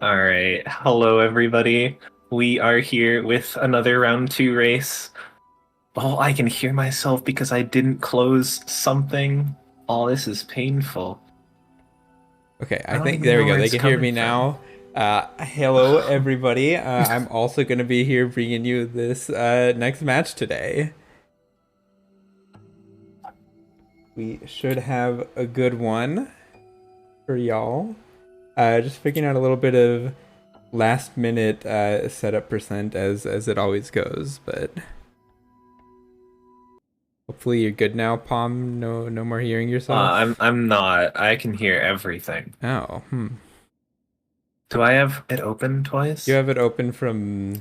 All right. Hello, everybody. We are here with another round two race. Oh, I can hear myself because I didn't close something. Oh, this is painful. Okay, I I don't think even there we know go. where They it's can hear coming me from. now. Hello, everybody. I'm also going to be here bringing you this next match today. We should have a good one for y'all. Just figuring out a little bit of last minute setup percent as it always goes, but hopefully you're good now, Palm. No more hearing yourself. I'm not. I can hear everything. Oh, Do I have it open you twice? have it open from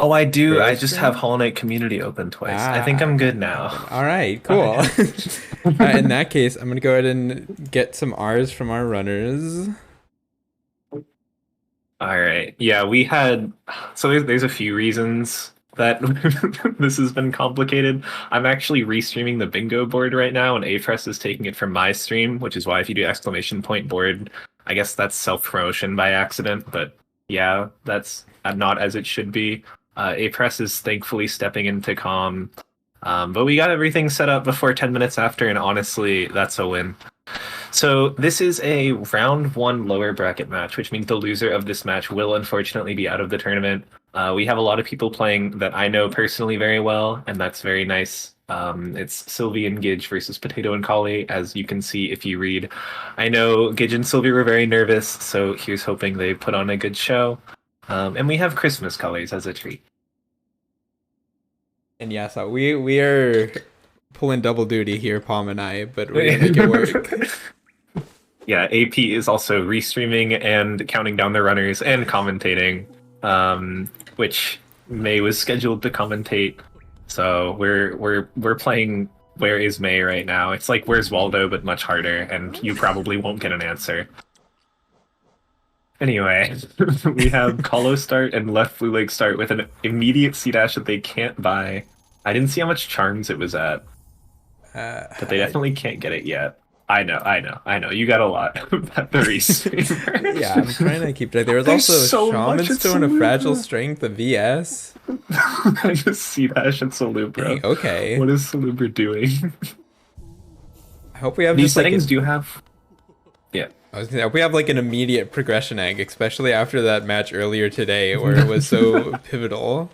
Oh, I do. their I just have stream? Hollow Knight Community open twice. I think Ah, I'm good that could now. happen. All right, cool. I- In that case, I'm gonna go ahead and get some R's from our runners. All right. Yeah, we had so there's a few reasons that this has been complicated. I'm actually restreaming the bingo board right now, and Apress is taking it from my stream, which is why if you do exclamation point board, I guess that's self-promotion by accident, but yeah, that's not as it should be. Apress is thankfully stepping into calm. But we got everything set up before 10 minutes after, and honestly, that's a win. So this is a round one lower bracket match, which means the loser of this match will unfortunately be out of the tournament. We have a lot of people playing that I know personally very well, and that's very nice. It's Sylvie and Gidge versus Potato and Collie, as you can see if you read. I know Gidge and Sylvie were very nervous, so here's hoping they put on a good show. And we have Christmas colors as a treat. And yeah, so we are pulling double duty here, Palm and I, but we're gonna make it work. Yeah, AP is also restreaming and counting down the runners and commentating, which May was scheduled to commentate. So we're playing Where is May right now. It's like Where's Waldo, but much harder, and you probably won't get an answer. Anyway, we have Colo start and left blue leg start with an immediate C dash that they can't buy. I didn't see how much charms it was at, but they I, definitely can't get it yet. I know. You got a lot at the yeah, restream. I'm trying to keep track. There was There's also a so Shaman much at Stone, a Fragile Salubra. Strength, a VS. I just see that at Dang, Salubra. okay. What is Salubra doing? I hope we have These just like settings do have. Yeah. I was gonna say, I hope we have like an immediate progression egg, especially after that match earlier today where it was so pivotal.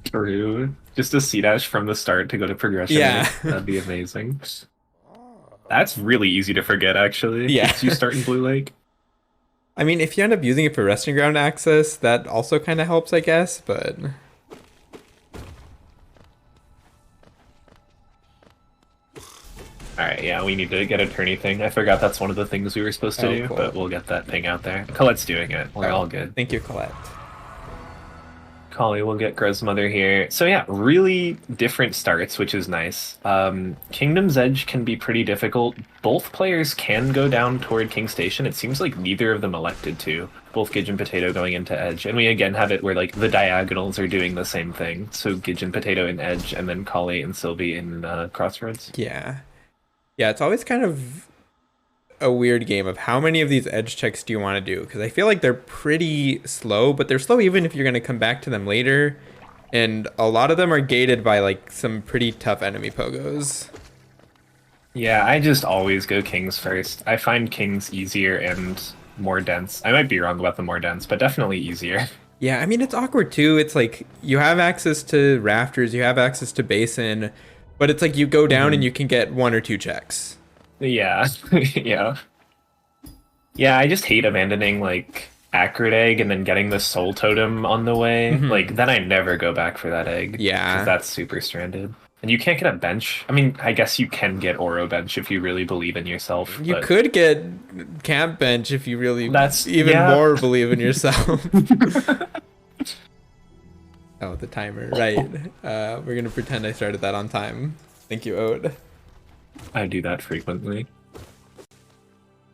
True. Just a C dash from the start to go to progression Yeah. egg. That'd be amazing. That's really easy to forget, actually. Yeah. Just you start in Blue Lake. I mean, if you end up using it for resting ground access, that also kind of helps, I guess, but All right, yeah, we need to get a tourney thing. I forgot that's one of the things we were supposed to oh, do, cool. but we'll get that thing out there. Colette's doing it. We're Oh, all good. thank you, Colette. Collie will get Grez's mother here. So yeah, really different starts, which is nice. Kingdom's Edge can be pretty difficult. Both players can go down toward King Station. It seems like neither of them elected to. Both Gidge and Potato going into Edge. And we again have it where like the diagonals are doing the same thing. So Gidge and Potato in Edge, and then Collie and Sylvie in Crossroads. Yeah. Yeah, it's always kind of a weird game of how many of these edge checks do you want to do? Because I feel like they're pretty slow, but they're slow even if you're going to come back to them later. And a lot of them are gated by like some pretty tough enemy pogos. Yeah, I just always go Kings first. I find Kings easier and more dense. I might be wrong about the more dense, but definitely easier. Yeah, I mean, it's awkward too. It's like you have access to rafters, you have access to basin, but it's like you go down and Mhm. you can get one or two checks. Yeah, yeah. Yeah, I just hate abandoning like Acrid Egg and then getting the Soul Totem on the way. Hmm. Like then I never go back for that egg because Yeah. that's super stranded. And you can't get a bench. I mean, I guess you can get Oro bench if you really believe in yourself, You but could get camp bench if you really that's even yeah. more believe in yourself. Oh, the timer, right. We're gonna pretend I started that on time. Thank you, Ode. I do that frequently.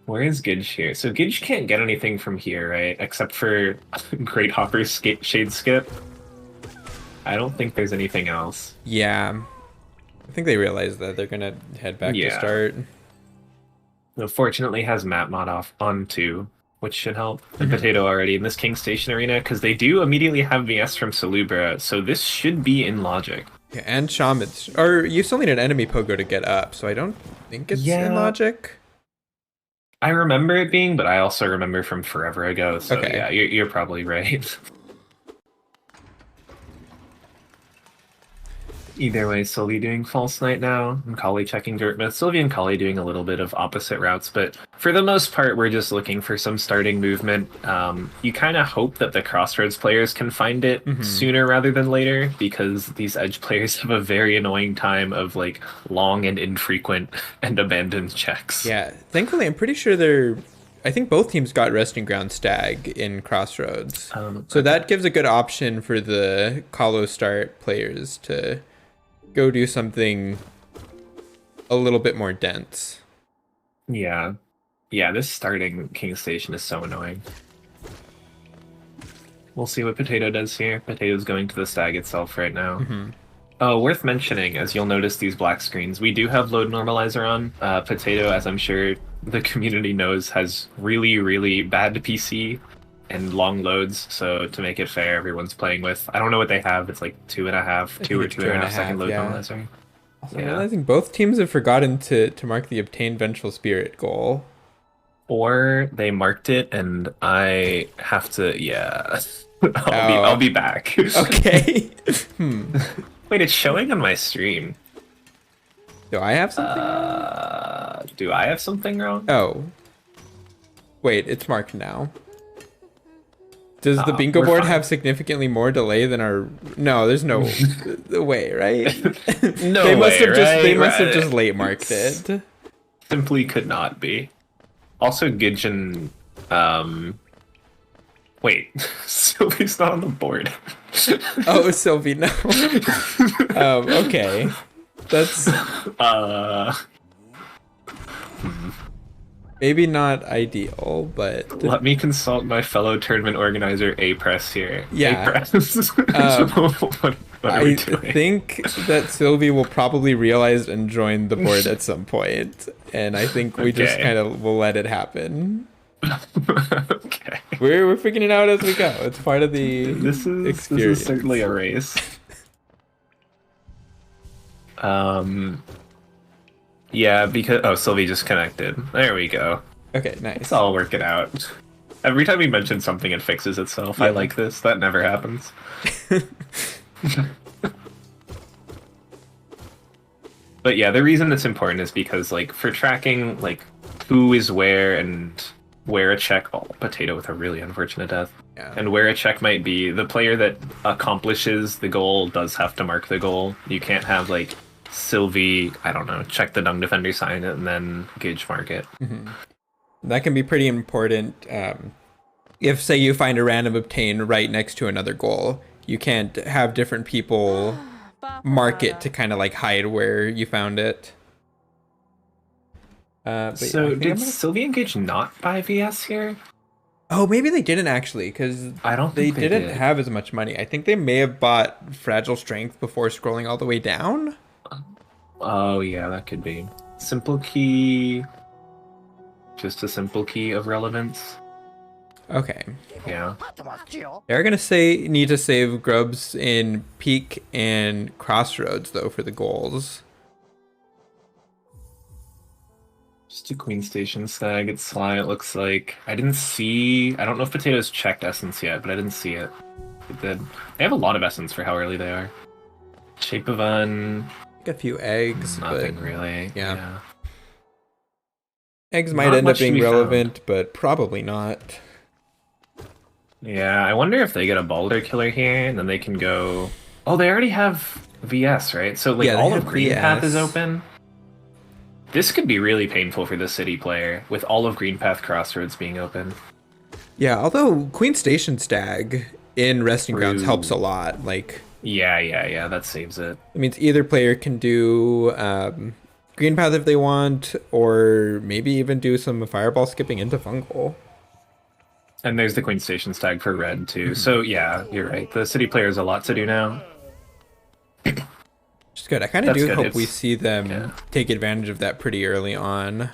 Where is Gidge here? So Gidge can't get anything from here, right? Except for Great Hopper's Shade Skip. I don't think there's anything else. Yeah, I think they realize that they're gonna head back to Yeah. start. Fortunately has map mod off on too. which should help. And Potato already in this King Station arena, because they do immediately have VS from Salubra, so this should be in logic. Yeah, and Shamans. Or you still need an enemy pogo to get up, so I don't think it's in logic. I remember it being, but I also remember from forever ago, so Okay. yeah, you're probably right. Either way, Sylvie doing False Knight now, and Collie checking Dirt Myth. Sylvie and Collie doing a little bit of opposite routes, but for the most part, we're just looking for some starting movement. You kind of hope that the Crossroads players can find it sooner rather than later, because these Edge players have a very annoying time of like long and infrequent and abandoned checks. Yeah, thankfully, I'm pretty sure I think both teams got Resting Ground Stag in Crossroads. So that gives a good option for the Colo Start players to go do something a little bit more dense. Yeah. Yeah, this starting King Station is so annoying. We'll see what Potato does here. Potato's going to the Stag itself right now. Oh, worth mentioning, as you'll notice these black screens, we do have load normalizer on. Potato, as I'm sure the community knows, has really, really bad PC and long loads, so to make it fair, everyone's playing with, I don't know what they have, it's like 2.5, 2 or 2.5 second load normalizer. Also, realizing both teams have forgotten to mark the obtained Vengeful Spirit goal. Or they marked it and I have to, yeah. I'll be back. Okay. Wait, it's showing on my stream. Do I have something? Do I have something wrong? Oh. Wait, it's marked now. Does the bingo board have significantly more delay than our... No, there's no way, right? No they must way, have just right? They must have just late marked it. Simply could not be. Also, Gidge and... Wait, Sylvie's not on the board. Oh, Sylvie, no. Okay. That's... Maybe not ideal, but... Let me consult my fellow tournament organizer, A-Press, here. Yeah. A-Press. What are we doing? I think that Sylvie will probably realize and join the board at some point, and I think we just kind of will let it happen. Okay. We're figuring it out as we go. It's part of the experience. This is certainly a race. Yeah, because Sylvie just connected. There we go. Okay, nice. It's all working out. Every time we mention something, it fixes itself. Yeah. I like this. That never happens. But yeah, the reason it's important is because, like, for tracking, like, who is where and where a check... Oh, Potato with a really unfortunate death. Yeah. And where a check might be, the player that accomplishes the goal does have to mark the goal. You can't have, like, Sylvie, I don't know, check the Dung Defender, sign it, and then Gidge mark it. That can be pretty important. If, say, you find a random obtain right next to another goal, you can't have different people mark it to kind of like hide where you found it. So did Sylvie and Gidge not buy VS here? Oh, maybe they didn't actually, because I don't think they didn't have as much money. I think they may have bought Fragile Strength before scrolling all the way down. Oh yeah, that could be. Simple key. Just a simple key of relevance. Okay. Yeah. They're gonna need to save Grubs in Peak and Crossroads though for the goals. Just a Queen Station Stag. It's Sly, it looks like. I don't know if Potatoes checked Essence yet, but I didn't see it. It did. They have a lot of Essence for how early they are. Shape of Un. A few eggs. Nothing but, really. Yeah. Eggs might end up being relevant, but probably not. Yeah, I wonder if they get a Balder Killer here, and then they can go... Oh, they already have VS, right? So, like, all of Green Path is open. This could be really painful for the City player, with all of Green Path Crossroads being open. Yeah, although Queen Station Stag in Resting Grounds helps a lot. Like, yeah, that saves it. It means either player can do Green Path if they want, or maybe even do some Fireball skipping into Fungal. And there's the Queen Station Stag for red, too. So, yeah, you're right. The City player has a lot to do now. Which is good. I kind of hope we see them take advantage of that pretty early on.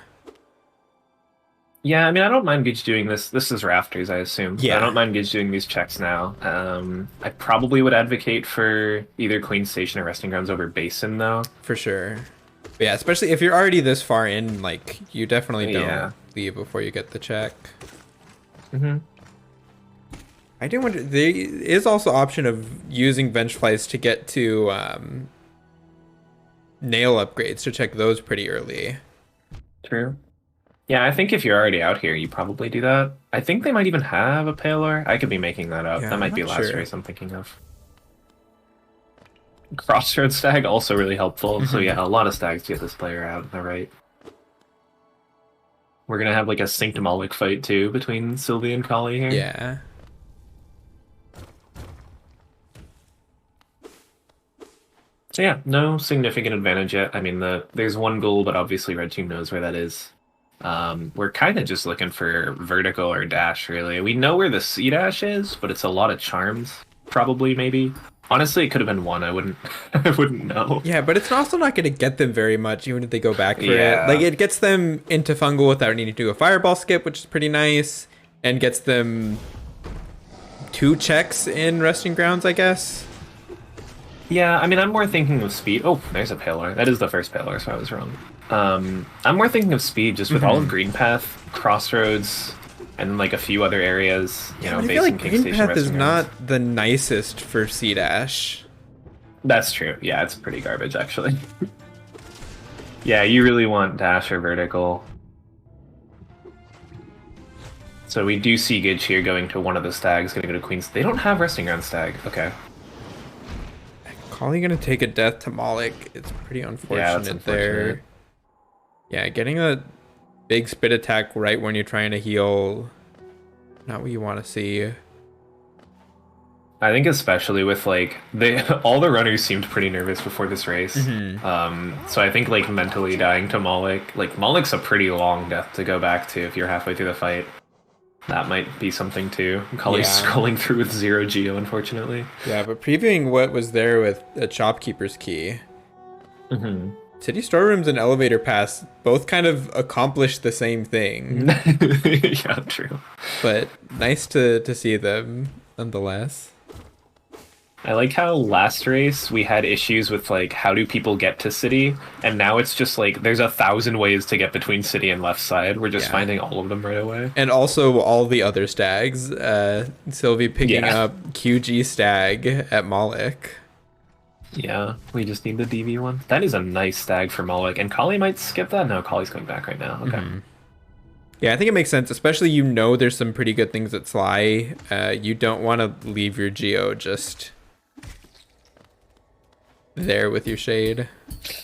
Yeah, I mean, I don't mind Gidge doing this. This is rafters, I assume. I Yeah, don't mind Gidge doing these checks now. I probably would advocate for either Queen Station or Resting Grounds over Basin, though. for sure. But yeah, especially if you're already this far in, like you definitely don't Yeah. leave before you get the check. Hmm. I do wonder. There is also option of using bench flies to get to nail upgrades to check those pretty early. True. Yeah, I think if you're already out here, you probably do that. I think they might even have a Paler. I could be making that up. Yeah, That I'm might be not last sure. race I'm thinking of. Crossroads stag also really helpful. So Mhm. yeah, a lot of stags to get this player out. All right. We're gonna have like a synced Moloch fight too between Sylvie and Collie here. Yeah. So yeah, no significant advantage yet. I mean, there's one goal, but obviously red team knows where that is. We're kind of just looking for vertical or dash, really. We know where the C dash is, but it's a lot of charms, probably, maybe. Honestly, it could have been one. I wouldn't, I wouldn't know. Yeah, but it's also not going to get them very much, even if they go back for it. Yeah. Like, it gets them into fungal without needing to do a fireball skip, which is pretty nice, and gets them 2 checks in resting grounds, I guess. Yeah, I mean, I'm more thinking of speed. Oh, there's a Paler. That is the first Paler, so I was wrong. I'm more thinking of speed, just with all of Green Path, Crossroads, and like a few other areas. You Yeah, know, but I feel Basin, like King Green Station, Path is Resting Grounds. not the nicest for C dash. That's true. Yeah, it's pretty garbage, actually. Yeah, you really want dash or vertical. So we do see Gidge here going to one of the stags, gonna go to Queens. They don't have Resting Ground stag. Okay. Collie gonna take a death to Moloch. It's pretty unfortunate, unfortunate. there. Yeah, getting a big spit attack right when you're trying to heal, not what you want to see. I think especially with like they all the runners seemed pretty nervous before this race. So I think like mentally dying to Moloch, like Moloch's a pretty long death to go back to if you're halfway through the fight. That might be something too. Collie's Yeah. scrolling through with 0 geo, unfortunately. Yeah, but previewing what was there with a shopkeeper's key, Hmm. city storerooms and elevator pass both kind of accomplish the same thing, Yeah, true. but nice to see them nonetheless. I like how last race we had issues with like how do people get to city, and now it's just like there's 1,000 ways to get between city and left side. We're just Yeah. finding all of them right away. And also all the other stags. Sylvie picking Yeah. up QG stag at Moloch. Yeah, we just need the DV one. That is a nice stag for Moloch, and Collie might skip that. No, Collie's coming back right now. Okay. Yeah, I think it makes sense, especially there's some pretty good things at Sly. You don't want to leave your Geo just there with your shade.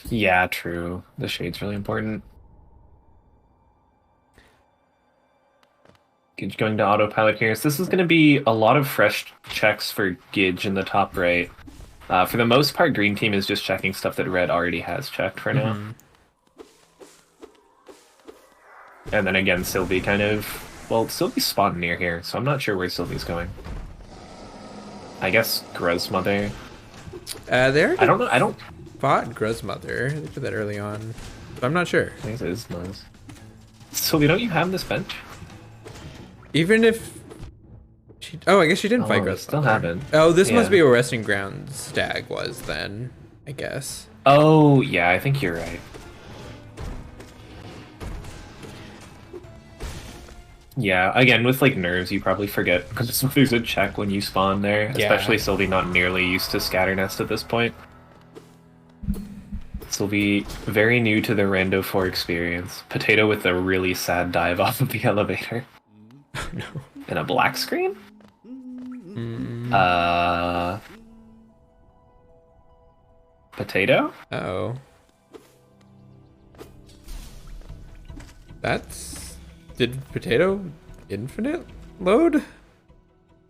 Yeah, true. The shade's really important. Gidge going to autopilot here. So this is going to be a lot of fresh checks for Gidge in the top right. For the most part, green team is just checking stuff that red already has checked for now. And then again, Sylvie kind of... Well, Sylvie's spawned near here, so I'm not sure where Sylvie's going. I guess Grozmother. There I don't know. I don't fought Grozmother. They did that early on, but I'm not sure. think it is nice. Sylvie, don't you have this bench? Even if she, oh, I guess she didn't fight Oh, Grozmother. still haven't. Oh, this must Yeah. be where Resting Ground stag was then, I guess. Oh, yeah, I think you're right. Yeah, again, with like nerves, you probably forget because there's a check when you spawn there, Yeah. especially Sylvie not nearly used to Scatternest at this point. Sylvie, very new to the Rando 4 experience. Potato with a really sad dive off of the elevator. Oh no. And a black screen? Potato? Uh-oh. That's... Did Potato Infinite load?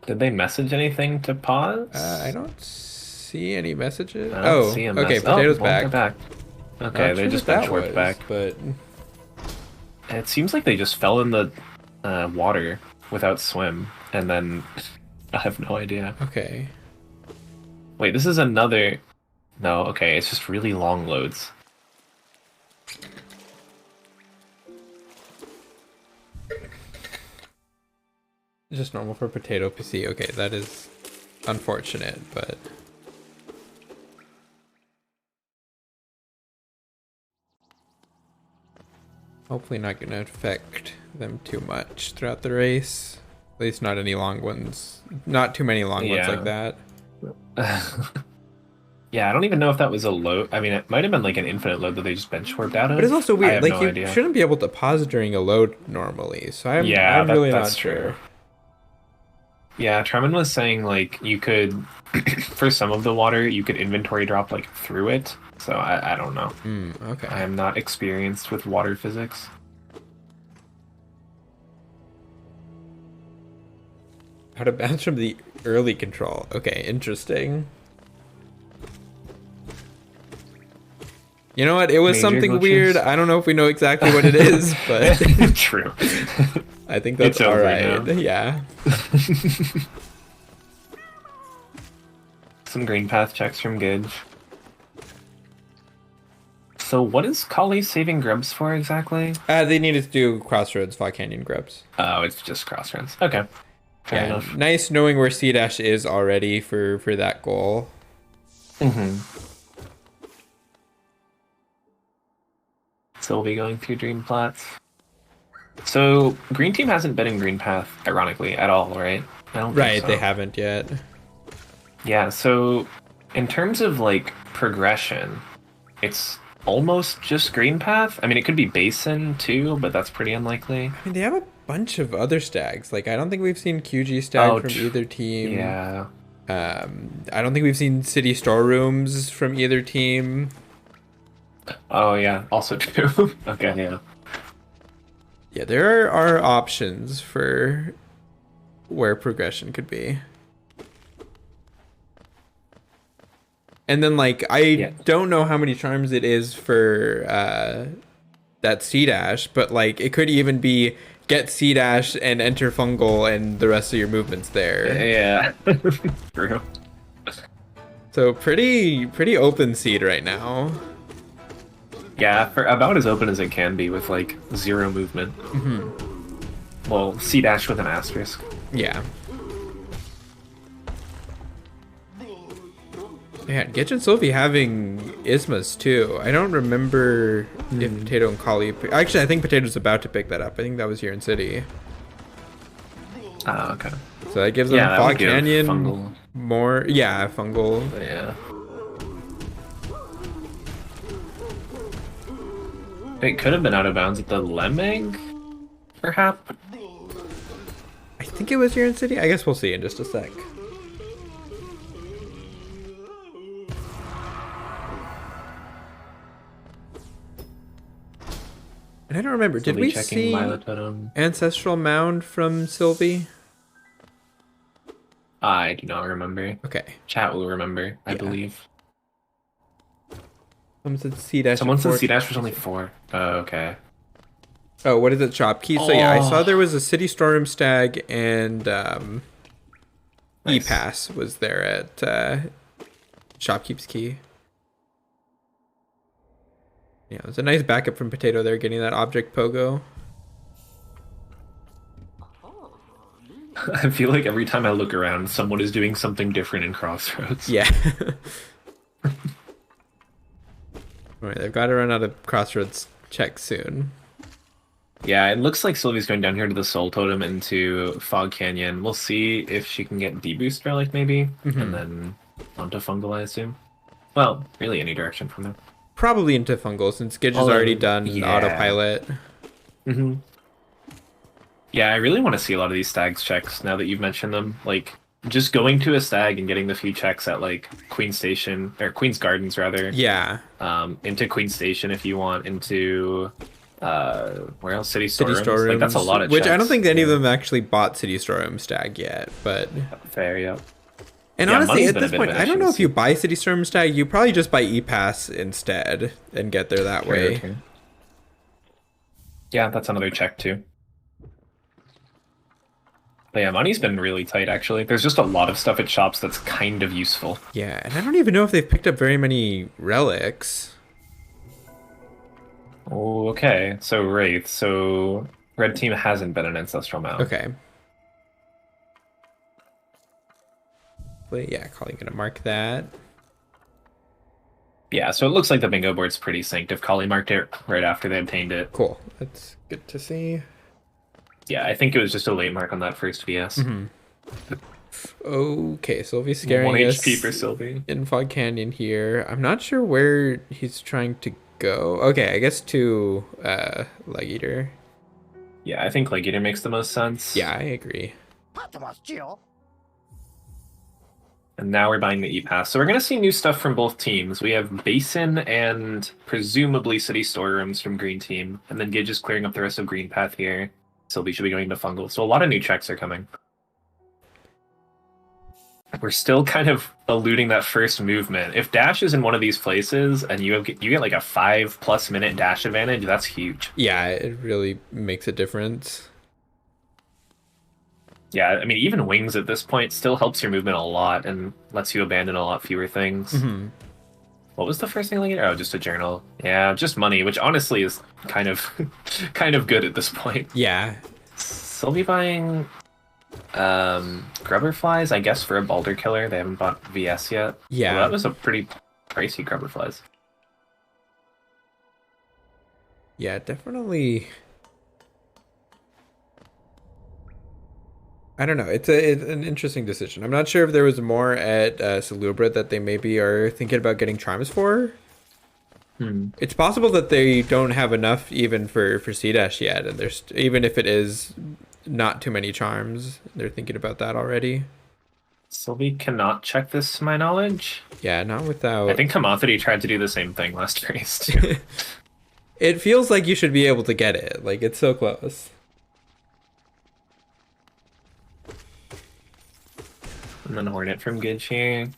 Did they message anything to pause? I don't see any messages. I don't Oh, see a okay, mess- Potato's well, they're back. Okay, Not they sure just what got warped was, back. but It seems like they just fell in the water without swim, and then I have no idea. okay. Wait, this is another... No, okay, it's just really long loads. Just normal for potato PC. Okay, that is unfortunate, but hopefully not going to affect them too much throughout the race. At least not any long ones. Not too many long ones like that. Yeah, I don't even know if that was a load. I mean, it might have been like an infinite load that they just bench warped out of. But it's also I weird. have Like no you idea. shouldn't be able to pause during a load normally. So Yeah, I'm really that's not true. sure. Yeah, Tremin was saying like you could, for some of the water, you could inventory drop like through it. So I don't know. Okay. I am not experienced with water physics. How to bounce from the early control. Okay, interesting. You know what? It was Major something glitches. weird. I don't know if we know exactly what it is, but True. I think that's It's over all right. now. Yeah. Some green path checks from Gidge. So what is Collie saving grubs for exactly? They needed to do Crossroads, Fog Canyon grubs. Oh, it's just crossroads. Okay. Fair enough. Nice knowing where C dash is already for that goal. Sylvie going through Dream Plats. So green team hasn't been in green path, ironically, at all, right? I don't think Right, so. they haven't yet. Yeah, so in terms of like progression, it's almost just green path. I mean, it could be basin too, but that's pretty unlikely. I mean, they have a bunch of other stags. Like, I don't think we've seen QG stag from either team. Yeah. I don't think we've seen city storerooms from either team. Oh yeah, also true. Okay, yeah. Yeah, there are options for where progression could be. And then, like, I don't know how many charms it is for that C dash, but like, it could even be get C dash and enter fungal and the rest of your movements there. Yeah. True. So pretty open seed right now. Yeah, for about as open as it can be with like zero movement. Well, C dash with an asterisk. Yeah. Man, Gidge and Sylvie having Ismas too. I don't remember if Potato and Collie. Actually, I think Potato's about to pick that up. I think that was here in City. Oh, okay. So that gives them that Fog would give Canyon fungal. more. Yeah, fungal. Yeah. It could have been out of bounds at the Lemming, perhaps. I think it was here in City. I guess we'll see in just a sec. And I don't remember. Did we see Ancestral Mound from Sylvie? I do not remember. Okay. Chat will remember, I believe. Someone said C-dash. Someone said C-dash was only 4. Oh, okay. Oh, what is it? Shopkeep. So yeah, I saw there was a City Storeroom Stag and E-Pass was there at Shopkeep's Key. Yeah, it was a nice backup from Potato there, getting that object pogo. I feel like every time I look around, someone is doing something different in Crossroads. Yeah. Alright, they've got to run out of Crossroads checks soon. Yeah, it looks like Sylvie's going down here to the Soul Totem into Fog Canyon. We'll see if she can get D-Boost Relic, maybe, and then onto Fungal, I assume. Well, really any direction from there. Probably into Fungal, since Gidge has already done autopilot. Yeah, I really want to see a lot of these stags checks now that you've mentioned them. Like, just going to a stag and getting the few checks at, like, Queen's Station, or Queen's Gardens, rather. Yeah. Into Queen's Station if you want, into... where else? City Storerooms. Storerooms. Like, that's a lot of Which checks. I don't think any of them actually bought City Storeroom Stag yet, but... Fair, yeah. And Yeah, honestly, money's at been a this bit of point, an I don't issue. know if you buy City Storeroom Stag, you probably just buy E-Pass instead and get there that way. True. Yeah, that's another check, too. But yeah, money's been really tight, actually. There's just a lot of stuff at shops that's kind of useful. Yeah, and I don't even know if they've picked up very many relics. Oh, okay. So, Wraith. So, red team hasn't been an Ancestral Mound. Okay. hopefully. Yeah, Collie gonna mark that. Yeah, so it looks like the bingo board's pretty synced if Collie marked it right after they obtained it. Cool. That's good to see. Yeah, I think it was just a late mark on that first VS. Okay, Sylvie's scaring 1 us HP for Sylvie. in Fog Canyon here. I'm not sure where he's trying to go. Okay, I guess to Leg Eater. Yeah, I think Leg Eater makes the most sense. Yeah, I agree. And now we're buying the E-Pass. So we're going to see new stuff from both teams. We have Basin and presumably City Storerooms from Green Team. And then Gidge is clearing up the rest of Green Path here. Sylvie should be going to Fungal. So a lot of new checks are coming. We're still kind of eluding that first movement. If Dash is in one of these places and you get like a 5+ minute dash advantage, that's huge. Yeah, it really makes a difference. Yeah, I mean, even Wings at this point still helps your movement a lot and lets you abandon a lot fewer things. What was the first thing? Oh, just a journal. Yeah, just money, which honestly is kind of kind of good at this point. Yeah. Sylvie buying grubber flies, I guess, for a Balder killer. They haven't bought VS yet. Yeah. Well, that was a pretty pricey grubber flies. Yeah, definitely. I don't know. It's an interesting decision. I'm not sure if there was more at Salubra that they maybe are thinking about getting charms for. It's possible that they don't have enough even for C-Dash yet, and there's even if it is not too many charms, they're thinking about that already. Sylvie cannot check this, to my knowledge. Yeah, not without. I think Kamathity tried to do the same thing last race too. It feels like you should be able to get it. Like, it's so close. And then Hornet from Gidge here.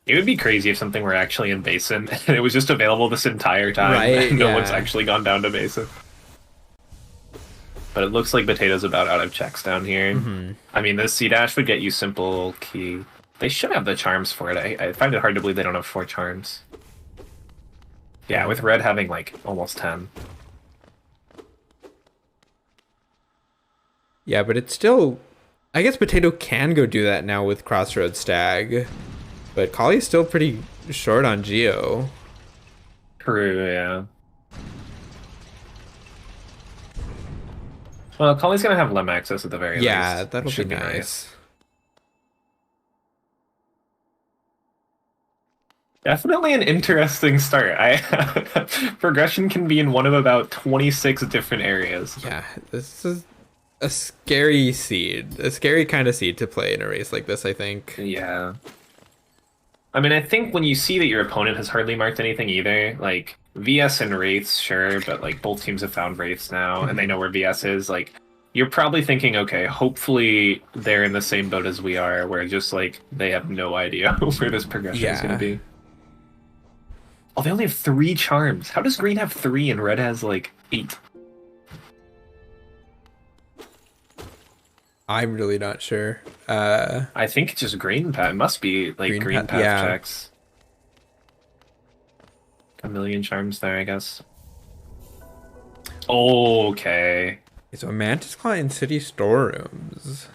It would be crazy if something were actually in Basin and it was just available this entire time. Right, No yeah. one's actually gone down to Basin. But it looks like Potato's about out of checks down here. I mean, this C-Dash would get you simple key. They should have the charms for it. I find it hard to believe they don't have 4 charms. Yeah, with Red having like almost 10. Yeah, but it's still... I guess Potato can go do that now with Crossroads Stag. But Collie's still pretty short on Geo. True, yeah. Well, Collie's gonna have Lem access at the very least. Yeah, that'll Should be nice. Definitely an interesting start. Progression can be in one of about 26 different areas. Yeah, this is a scary seed. A scary kind of seed to play in a race like this, I think. Yeah. I mean, I think when you see that your opponent has hardly marked anything either, like, VS and Wraiths, sure, but, like, both teams have found Wraiths now, and they know where VS is, like, you're probably thinking, okay, hopefully they're in the same boat as we are, where just, like, they have no idea where this progression is going to be. Oh, they only have 3 charms. How does Green have 3 and Red has, like, 8? I'm really not sure. I think it's just Green Path. It must be, like, Green Path yeah. checks. A million charms there, I guess. Okay. So Mantis Claw in City Storerooms.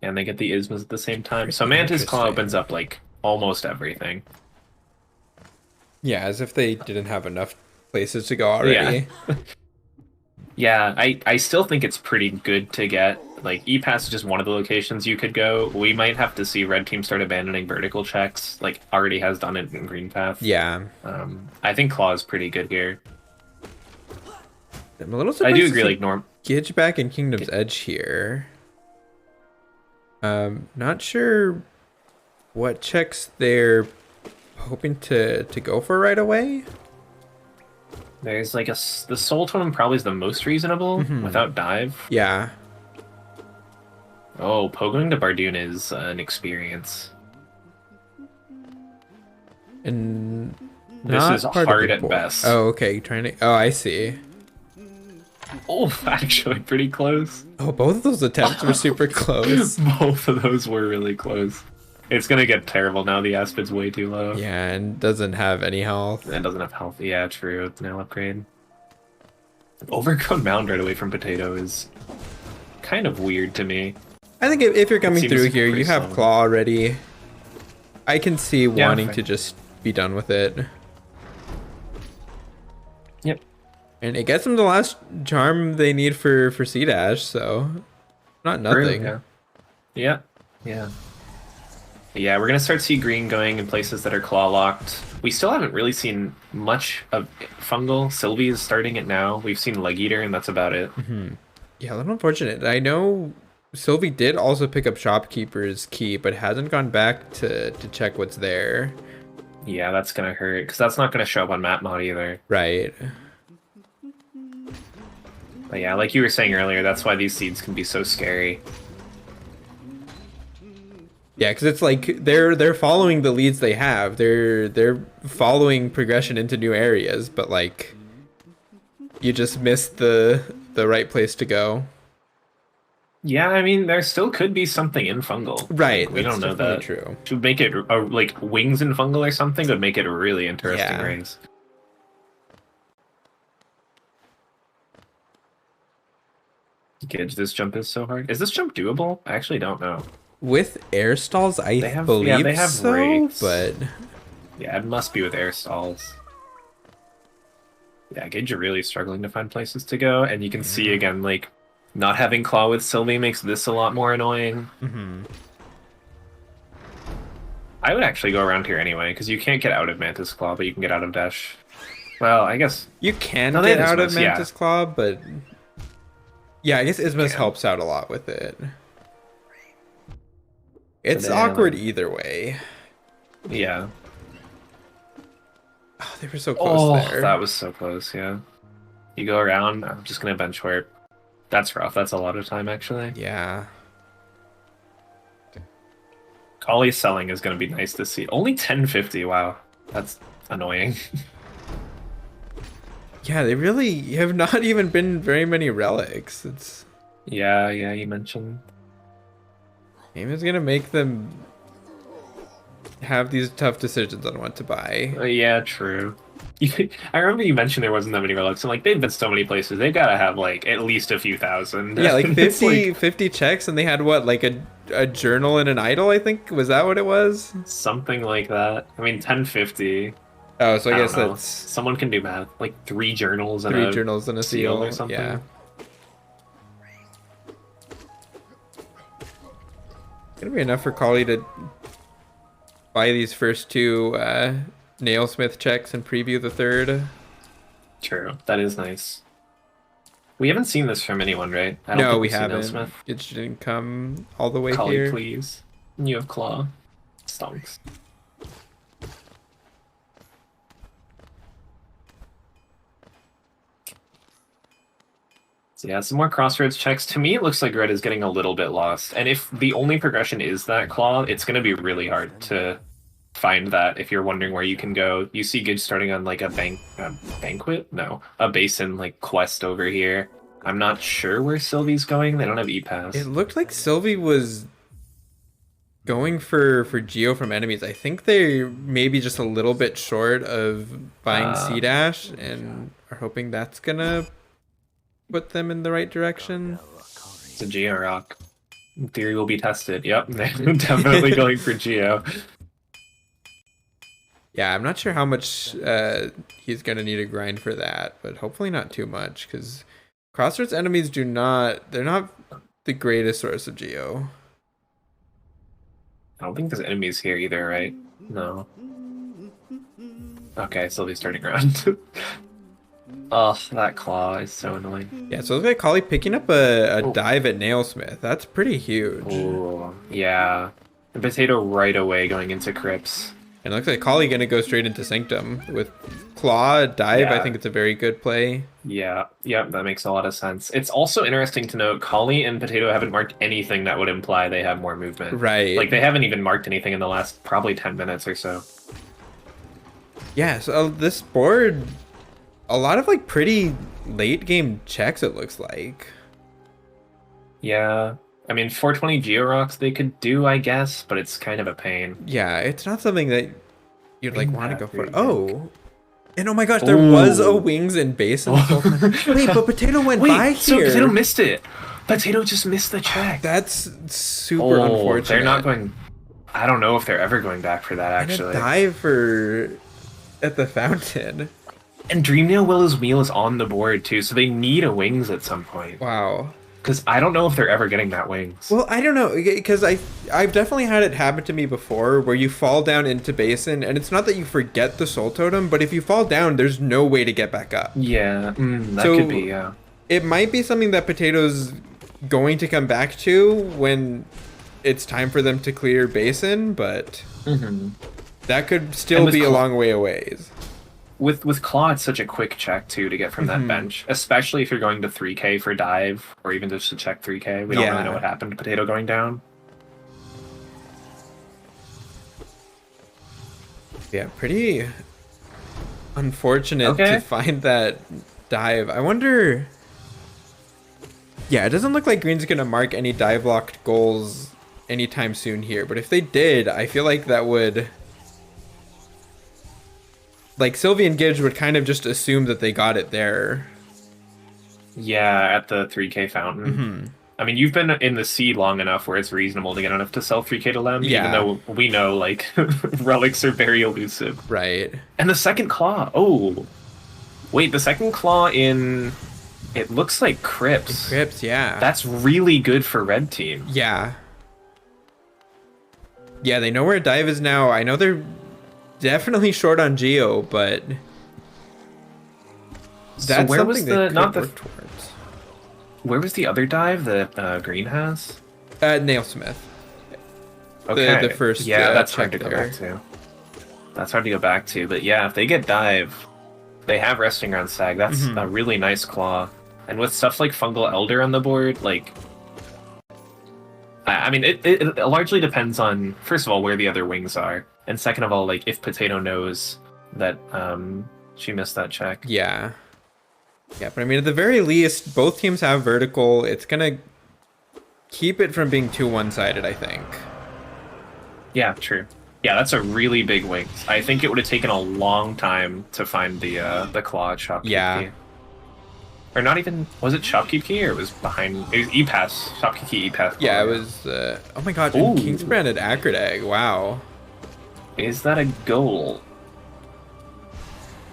And they get the Ismas at the same time. So Pretty Mantis Claw interesting. opens up, like, almost everything. Yeah, as if they didn't have enough places to go already. Yeah, I still think it's pretty good to get. Like, E-Pass is just one of the locations you could go. We might have to see Red Team start abandoning vertical checks, like, already has done it in Green Path. Yeah. I think Claw is pretty good here. I'm a little I surprised do to agree, see like, Norm... Gidge back in Kingdom's Edge here. Not sure what checks they're hoping to go for right away. There's, like, the Soul Totem probably is the most reasonable, without Dive. Yeah. Oh, pogoing to Bardoon is an experience. And This not is part of hard the at board. best. Oh, okay. Trying to. Oh, I see. Oh, actually, pretty close. Oh, both of those attempts were super close. Both of those were really close. It's gonna get terrible now. The Aspid's way too low. Yeah, and doesn't have any health. And doesn't have health. Yeah, true. Now upgrade. Overgrown mound right away from Potato is kind of weird to me. I think if you're coming seems through here, pretty you have solid. Claw already. I can see Yeah, wanting fair. to just be done with it. Yep. And it gets them the last charm they need for C-Dash, so not True, nothing. yeah. Yeah. Yeah. Yeah, we're gonna start see green going in places that are claw locked. We still haven't really seen much of fungal. Sylvie is starting it now. We've seen leg eater, and that's about it. Yeah, a little unfortunate. I know Sylvie did also pick up Shopkeeper's key, but hasn't gone back to check what's there. Yeah, that's gonna hurt because that's not gonna show up on map mod either. Right. But yeah, like you were saying earlier, that's why these seeds can be so scary. Yeah, because it's like they're following the leads they have. They're following progression into new areas, but like you just missed the right place to go. Yeah, I mean, there still could be something in fungal. Right, We that's don't know definitely that. true. To make it like wings in fungal or something would make it a really interesting Yeah. race. Gidge, this jump is so hard. Is this jump doable? I actually don't know. With air stalls, I They have- believe yeah, they have so, wraiths. but Yeah, it must be with air stalls. Yeah, Gidge are really struggling to find places to go, and you can see again, like, not having Claw with Sylvie makes this a lot more annoying. I would actually go around here anyway, because you can't get out of Mantis Claw, but you can get out of Dash. Well, I guess... you can No, they get have out of Isthmus, yeah. Mantis Claw, but yeah, I guess Isthmus Yeah. helps out a lot with it. It's then, awkward either way. Yeah. Oh, they were so close there. That was so close, yeah. You go around, I'm just going to bench warp. That's rough. That's a lot of time, actually. Yeah. Collie selling is going to be nice to see. Only 1050, wow. That's annoying. Yeah, they really have not even been very many relics. It's Yeah, you mentioned. game is gonna make them have these tough decisions on what to buy. Yeah, true. I remember you mentioned there wasn't that many relics. I'm like, they've been so many places. They've got to have, like, at least a few thousand. Yeah, like It's 50, 50 checks, and they had what, like a journal and an idol, I think? Was that what it was? something like that. I mean, 1050. Oh, so I I guess don't know. that's Someone can do math. Like 3 journals and 3 a journals and a seal seal. or something. Yeah. Gonna be enough for Collie to buy these first 2 Nailsmith checks and preview the third. True. That is nice. We haven't seen this from anyone, right? I don't No, think we we've seen haven't. Smith. It didn't come all the way Collie, here. please. You have Claw. Stonks. So yeah, some more crossroads checks. To me, it looks like Red is getting a little bit lost. And if the only progression is that Claw, it's going to be really hard to find that if you're wondering where you can go. You see Gidge starting on like a banquet? No, a basin like quest over here. I'm not sure where Sylvie's going. They don't have E-Pass. It looked like Sylvie was going for Geo from enemies. I think they maybe just a little bit short of buying C-Dash and are hoping that's gonna put them in the right direction. It's a Geo rock. In theory will be tested. Yep, they're definitely going for Geo. Yeah, I'm not sure how much he's gonna need to grind for that, but hopefully not too much, because Crossroads enemies they're not the greatest source of Geo. I don't think there's enemies here either, right? No. Okay, Sylvie's turning around. Oh, that claw is so annoying. Yeah, so it looks like Collie picking up a dive at Nailsmith. That's pretty huge. Oh, yeah. The potato right away going into Crypts. And it looks like Collie gonna go straight into Sanctum with Claw dive. I Yeah. think it's a very good play. Yeah, that makes a lot of sense. It's also interesting to note Collie and Potato haven't marked anything that would imply they have more movement. Right. Like, they haven't even marked anything in the last probably 10 minutes or so. Yeah, so this board, a lot of like pretty late game checks it looks like. Yeah. I mean, 420 Geo Rocks they could do, I guess, but it's kind of a pain. Yeah, it's not something that you'd like Wing want to go path, for. you Oh. And oh my gosh, there was a Ooh. wings and base in the Wait, but Potato went by Wait, so here. Potato missed it. Potato just missed the check. That's super unfortunate. They're not going. I don't know if they're ever going back for that, And a actually. dive for at the fountain. And Dreamnail Willow's Meal is on the board, too, so they need a wings at some point. Wow. Because I don't know if they're ever getting that wings. Well, I don't know, because I've definitely had it happen to me before, where you fall down into basin, and it's not that you forget the soul totem, but if you fall down, there's no way to get back up. Yeah, that could be, yeah. It might be something that Potato's going to come back to when it's time for them to clear basin, but that could still be a long way away. With Claw, it's such a quick check, too, to get from that bench. Especially if you're going to 3k for dive, or even just to check 3k. We don't really know what happened to Potato going down. Yeah, pretty unfortunate to find that dive. I wonder... Yeah, it doesn't look like Green's going to mark any dive-locked goals anytime soon here. But if they did, I feel like that would... Like, Sylvie and Gidge would kind of just assume that they got it there. Yeah, at the 3k fountain. I mean, you've been in the seed long enough where it's reasonable to get enough to sell 3k to Lem, even though we know, like, relics are very elusive. Right. And the second claw. Oh. Wait, the second claw in... It looks like Crypts. Crypts, yeah. That's really good for red team. Yeah. Yeah, they know where dive is now. I know they're definitely short on Geo, but that's so where something was they the could not the work towards. Where was the other dive that Green has? Nailsmith. Okay. The first that's check hard to go there. back to. That's hard to go back to, but yeah, if they get dive, they have resting around Sag. That's a really nice claw. And with stuff like Fungal Elder on the board, like... I mean, it largely depends on, first of all, where the other wings are. And second of all, like, if Potato knows that she missed that check. Yeah. Yeah, but I mean, at the very least, both teams have vertical. It's going to keep it from being too one-sided, I think. Yeah, true. Yeah, that's a really big wing. I think it would have taken a long time to find the claw at Shopkeep Key. Or not even... Was it Shopkeep Key or it was behind... It was E-Pass. Shopkeep Key, E-Pass. Yeah, it was... oh my god, King's Brand at Acrid Egg. Wow. Is that a goal?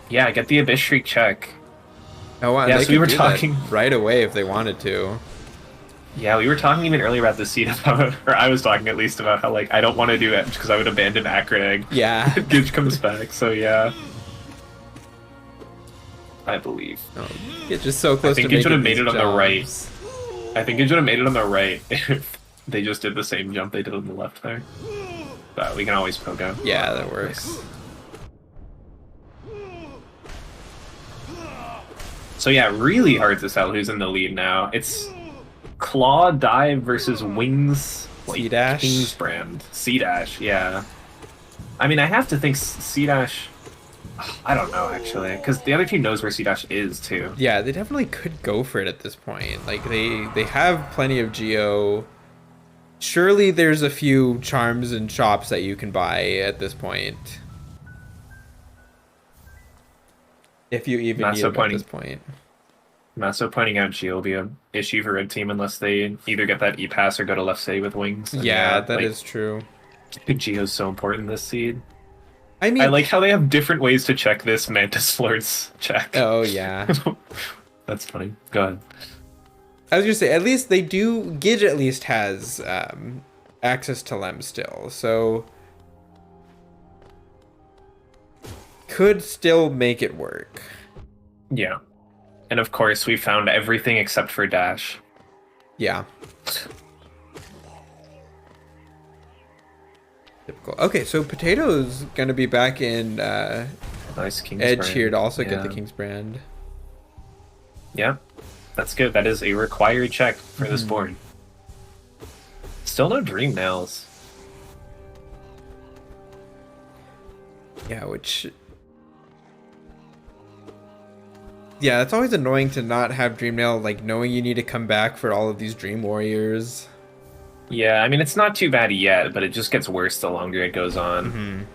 Yeah, get the Abyss Shriek check. Oh, wow. Yeah, so we were talking... right away if they wanted to. Yeah, we were talking even earlier about the seed about... Or I was talking at least about how, like, I don't want to do it because I would abandon Acrid Egg. Yeah. Gidge comes back, so yeah. I believe. Oh, Gidge is so close to making Gidge would have made it jumps. on the right. I think Gidge would have made it on the right if they just did the same jump they did on the left there. But we can always poke out. Yeah, that works. So yeah, really hard to tell who's in the lead now. It's Claw Dive versus Wings C-Dash? King's Brand. C-Dash, yeah. I mean, I have to think C-Dash... I don't know, actually, because the other team knows where C-Dash is, too. Yeah, they definitely could go for it at this point. Like, they have plenty of Geo. Surely there's a few charms and shops that you can buy at this point. If you even need them at this point. Not so pointing out Geo will be an issue for red team unless they either get that E-Pass or go to left say with wings. And yeah, that is true. I think Geo's so important this seed. I mean, I like how they have different ways to check this Mantis Flirt's check. Oh, yeah. That's funny. Go ahead. I was going to say, at least they do... Gidge at least has access to Lem still, so... Could still make it work. Yeah. And of course, we found everything except for Dash. Yeah. Typical. Okay, so Potato's going to be back in nice King's Edge Brand. here to also get the King's Brand. Yeah, that's good. That is a required check for this board. Still no Dream Nails. Yeah, which... Yeah, it's always annoying to not have Dreamnail, like, knowing you need to come back for all of these Dream Warriors. Yeah, I mean, it's not too bad yet, but it just gets worse the longer it goes on.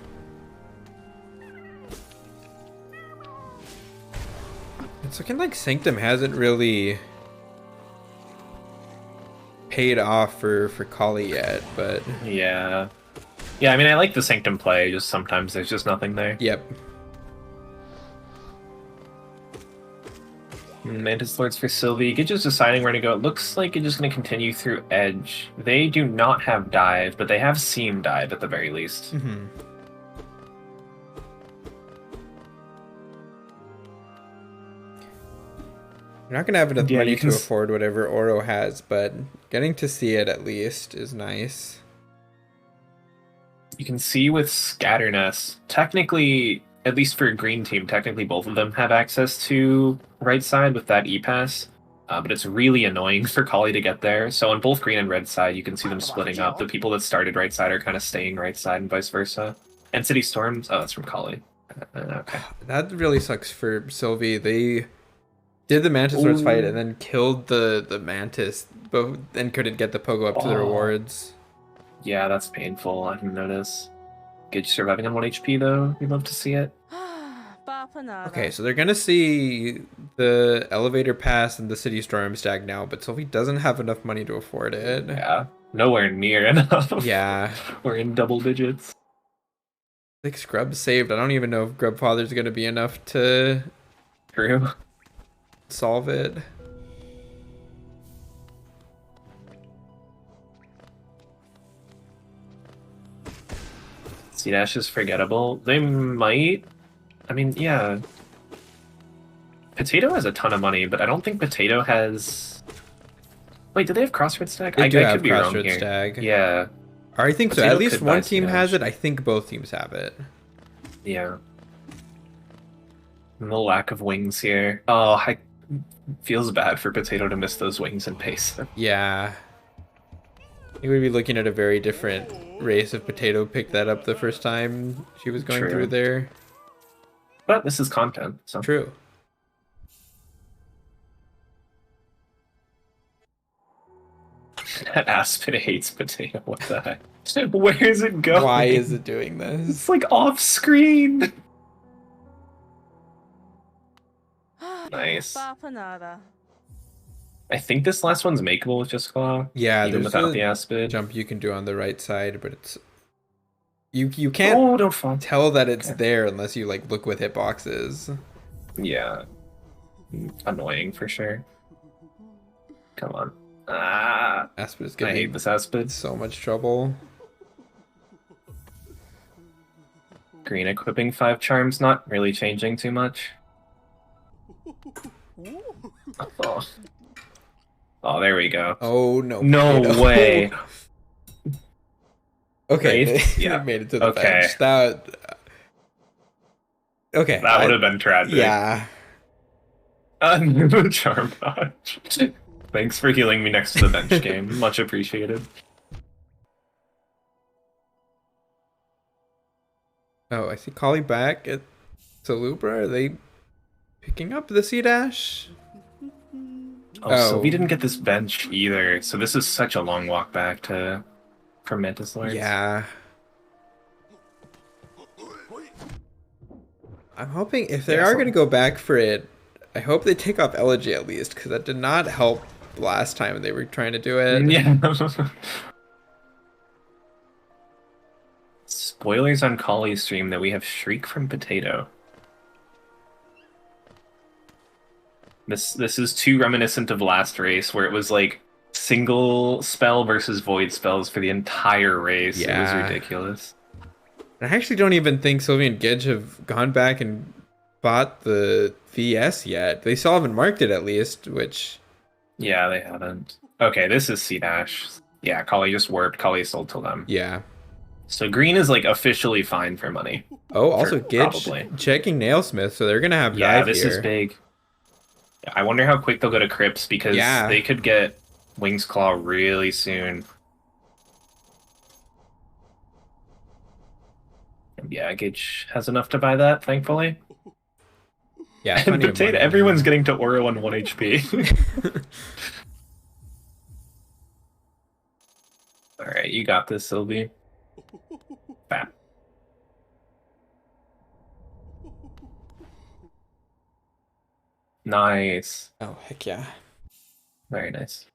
It's looking like Sanctum hasn't really paid off for Collie yet, but Yeah. Yeah, I mean, I like the Sanctum play, just sometimes there's just nothing there. yep. Mantis Lords for Sylvie. Gidge is deciding where to go. It looks like Gidge is going to continue through Edge. They do not have Dive, but they have Seam Dive at the very least. Mm-hmm. You're not gonna have enough money to afford whatever Oro has, but getting to see it at least is nice. You can see with Scatterness, technically, at least for a green team, technically both of them have access to right side with that E-Pass. But it's really annoying for Collie to get there. So on both green and red side, you can see them splitting up. The people that started right side are kind of staying right side and vice versa. And City Storms, oh, that's from Collie. Okay. That really sucks for Sylvie. They did the Mantis Lords fight and then killed the Mantis, but then couldn't get the Pogo up to the rewards. Yeah, that's painful. I didn't notice. Gidge surviving on 1 HP though. We'd love to see it. Okay, so they're gonna see the elevator pass and the City Storm stack now, but Sylvie doesn't have enough money to afford it. Yeah, nowhere near enough. Yeah. We're in double digits. Like Scrub saved. I don't even know if Grubfather's gonna be enough to True. solve it. C-Dash is forgettable. They might. I mean, yeah. Potato has a ton of money, but I don't think Potato has. Wait, do they have Crossroads Stag? They do I have could be wrong Crossroads here. Stag. Yeah. Or I think so. Potato At least could buy one team has C-Dash. it. I think both teams have it. Yeah. And the lack of wings here. Oh, feels bad for Potato to miss those wings and pace. Yeah. I think we'd be looking at a very different race if Potato picked that up the first time she was going True. through there. But this is content, so. True. That Aspen hates Potato. What the heck? Where is it going? Why is it doing this? It's like off screen. Nice. I think this last one's makeable with just Claw. Yeah, even there's without a the Aspid. jump you can do on the right side, but it's you can't don't fall. tell that it's there unless you like look with hitboxes. Yeah. Annoying for sure. Come on. Ah, Aspid is I getting hate this Aspid. so much trouble. Green equipping 5 charms, not really changing too much. Oh, there we go. Oh no! No way. Okay, Wraith? they Yeah. made it to the Okay. bench. Okay, That would have been tragic. Yeah. Charm dodge. Thanks for healing me next to the bench game. Much appreciated. Oh, I see Collie back at Salubra. Are they picking up the C-Dash? Oh, so we didn't get this bench either. So this is such a long walk back to from Mantis Lords. Yeah. I'm hoping if they are going to go back for it, I hope they take off Elegy at least, because that did not help last time they were trying to do it. Yeah. Spoilers on Collie's stream that we have Shriek from Potato. This is too reminiscent of last race, where it was like single spell versus void spells for the entire race. Yeah. It was ridiculous. I actually don't even think Sylvie and Gidge have gone back and bought the VS yet. They still haven't marked it at least, which... Yeah, they haven't. Okay, this is C-Dash. Yeah, Collie just warped. Collie sold to them. Yeah. So green is like officially fine for money. Oh, also Gidge probably. checking Nailsmith, so they're going to have Yeah, dive this here. is big. I wonder how quick they'll go to Crypts, because they could get Wings Claw really soon. Yeah, Gidge has enough to buy that, thankfully. Yeah, And plenty of Potato, money. everyone's getting to Oro on 1 HP. Alright, you got this, Sylvie. Bam. Nice. Oh, heck yeah. Very nice.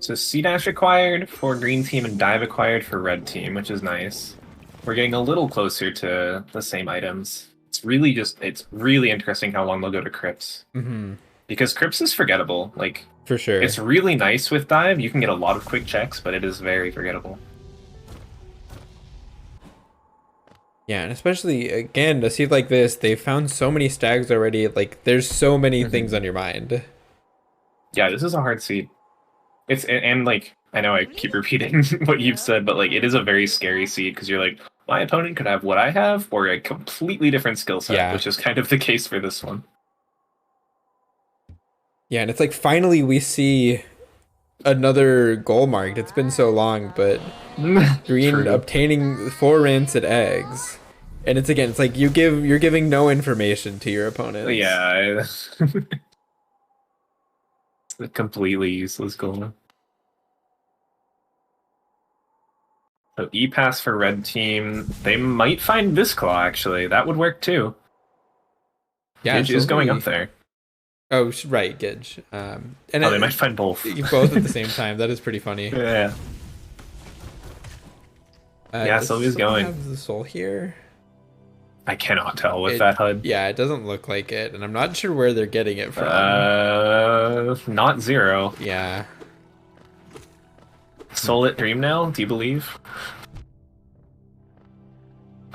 So C dash acquired for green team and dive acquired for red team, which is nice. We're getting a little closer to the same items. It's really interesting how long they'll go to crypts. Mm-hmm. Because crypts is forgettable. Like, For sure. it's really nice with dive. You can get a lot of quick checks, but it is very forgettable. Yeah, and especially again, a seed like this, they've found so many stags already. Like, there's so many things on your mind. Yeah, this is a hard seed. And like, I know I keep repeating what you've said, but like, it is a very scary seed because you're like, my opponent could have what I have or a completely different skill set, Yeah. which is kind of the case for this one. Yeah, and it's like finally we see another goal marked. It's been so long, but green True. obtaining 4 rancid eggs. And it's like you're giving no information to your opponent. Yeah, it's a completely useless goal. So E-pass for red team. They might find this claw, actually. That would work too. Yeah, Gidge is going up there. Oh, right, Gidge. And they might find both. Both at the same time. That is pretty funny. Yeah. Yeah, Sylvie's going. Have the soul here. I cannot tell with that HUD. Yeah, it doesn't look like it, and I'm not sure where they're getting it from. Not 0. Yeah. Soul it Dream now, do you believe?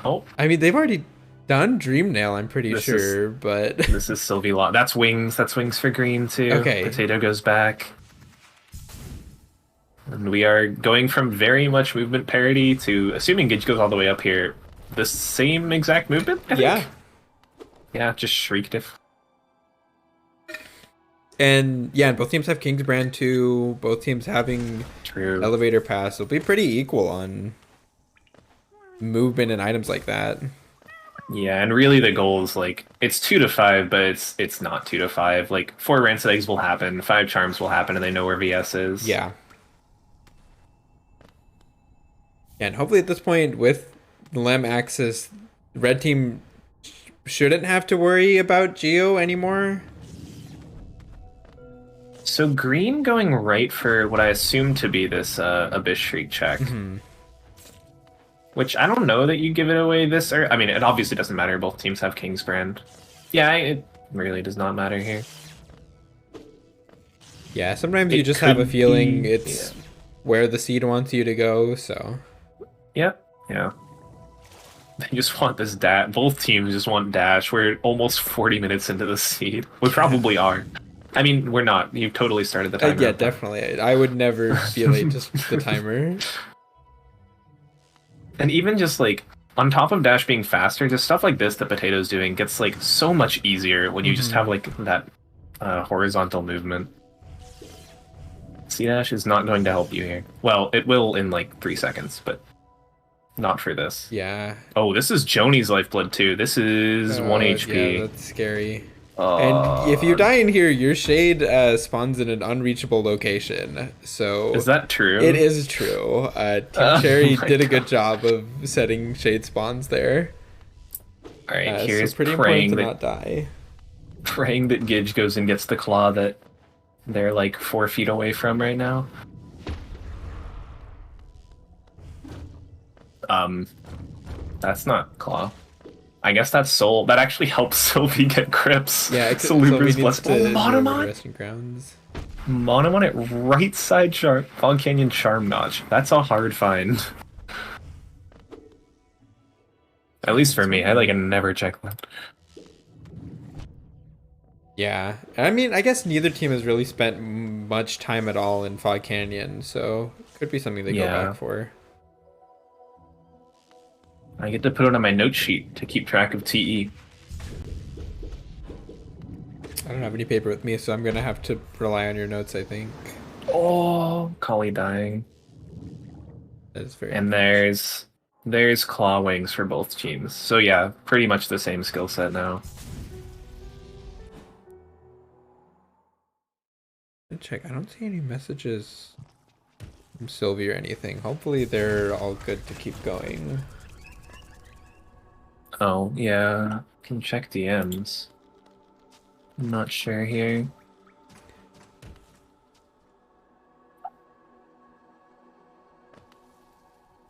Oh. I mean, they've already done Dream Nail, I'm pretty sure, but... This is Sylvie Law. That's wings. That's wings for green, too. Okay. Potato goes back. And we are going from very much movement parity to, assuming Gidge goes all the way up here, the same exact movement, I think? Yeah. Yeah, just shrieked it. And yeah, and both teams have King's Brand too. Both teams having True. Elevator Pass. It'll be pretty equal on movement and items like that. Yeah, and really the goal is like it's 2 to 5, but it's not 2 to 5. Like 4 rancid eggs will happen, 5 charms will happen, and they know where VS is. Yeah. And hopefully at this point with the Lem Axis, red team shouldn't have to worry about Geo anymore. So green going right for what I assume to be this Abyss Shriek check. Mm-hmm. Which I don't know that you give it away this, or I mean, it obviously doesn't matter. Both teams have King's Brand. Yeah, it really does not matter here. Yeah, sometimes you just have a feeling it's where the seed wants you to go, so. Yeah, yeah. They just want this dash. Both teams just want dash. We're almost 40 minutes into the seed. We probably are. I mean, we're not. You've totally started the timer. Yeah, definitely. I would never be late just the timer. And even just like on top of dash being faster, just stuff like this that Potato's doing gets like so much easier when you just have like that horizontal movement. C dash is not going to help you here. Well, it will in like 3 seconds, but not for this. Yeah. Oh, this is Joni's lifeblood too. This is 1 HP. Yeah, that's scary. And if you die in here, your shade spawns in an unreachable location. So is that true? It is true. Team Cherry did a good job of setting shade spawns there. All right, here's so pretty important to not die. Praying that Gidge goes and gets the claw that they're like 4 feet away from right now. That's not claw. I guess that's soul. That actually helps Sylvie get crypts. Yeah, so Luper's blessed. Monomon at right side sharp. Fog Canyon Charm Notch. That's a hard find. At least for me. I like never check that. Yeah, I mean, I guess neither team has really spent much time at all in Fog Canyon, so could be something they go back for. I get to put it on my note sheet to keep track of TE. I don't have any paper with me, so I'm gonna have to rely on your notes, I think. Oh, Collie dying. That is very. And there's claw wings for both teams. So yeah, pretty much the same skill set now. Check. I don't see any messages from Sylvie or anything. Hopefully they're all good to keep going. Oh, yeah. Can check DMs. I'm not sure here.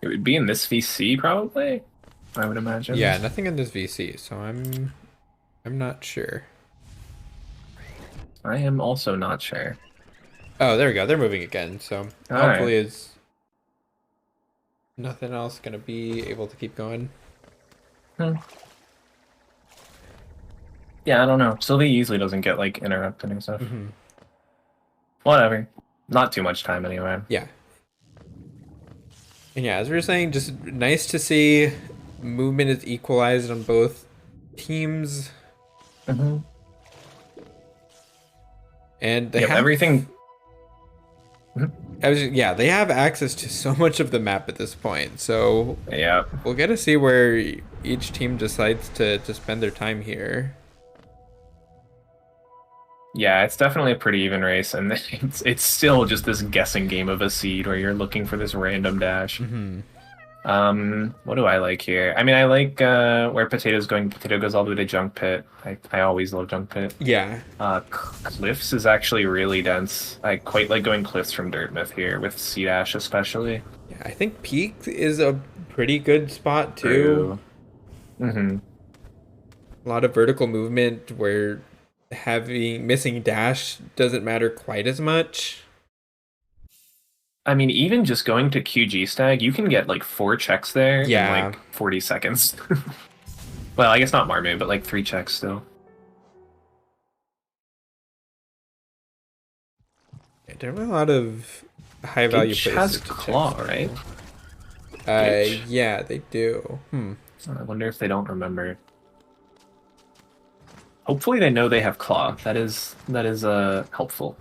It would be in this VC probably, I would imagine. Yeah, nothing in this VC, so I'm not sure. I am also not sure. Oh, there we go. They're moving again, so All hopefully right. is nothing else gonna be able to keep going. Hmm. Yeah, I don't know. Sylvie usually doesn't get like interrupted and stuff. Hmm. Whatever. Not too much time anyway. Yeah. And yeah, as we were saying, just nice to see movement is equalized on both teams. Mm-hmm. And they Yep, have everything. yeah, they have access to so much of the map at this point. So Yeah. we'll get to see where each team decides to spend their time here. Yeah, it's definitely a pretty even race, and it's still just this guessing game of a seed where you're looking for this random dash. Hmm. What do I like here? I mean, I like where Potato's going. Potato goes all the way to Junk Pit. I always love Junk Pit. Yeah. Cliffs is actually really dense. I quite like going Cliffs from Dirtmouth here with Sea Dash especially. Yeah, I think Peak is a pretty good spot too. Mm-hmm. A lot of vertical movement where missing dash doesn't matter quite as much. I mean, even just going to QG Stag, you can get like 4 checks there Yeah. in like 40 seconds. Well, I guess not Marmoon, but like 3 checks still. There are a lot of high value Gidge places has to Claw, check. right? Gidge. Yeah, they do. I wonder if they don't remember. Hopefully they know they have Claw. That is helpful.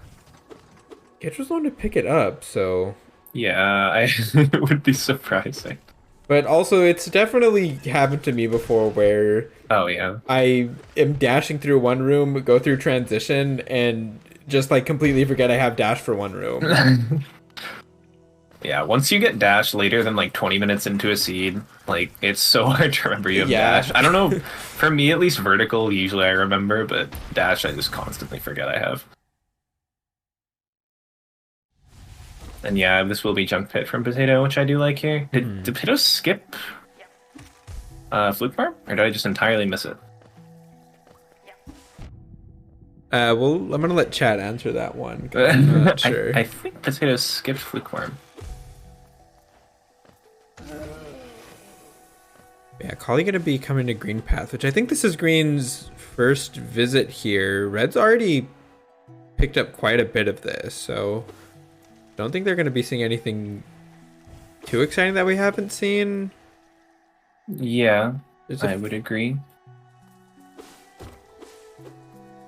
Gidge was the one to pick it up, so. Yeah, it would be surprising. But also, it's definitely happened to me before where Oh yeah. I am dashing through one room, go through transition, and just like completely forget I have dash for one room. Yeah, once you get dash later than like 20 minutes into a seed, like it's so hard to remember you have dash. I don't know, for me at least vertical usually I remember, but dash I just constantly forget I have. And yeah, this will be Junk Pit from Potato, which I do like here. Did Potato skip Fluke Farm? Or did I just entirely miss it? Well, I'm gonna let Chad answer that one. 'Cause I'm not sure. I think Potato skipped Fluke Farm. Yeah, Collie gonna be coming to Green Path, which I think this is Green's first visit here. Red's already picked up quite a bit of this, so don't think they're gonna be seeing anything too exciting that we haven't seen. Yeah, There's I would agree.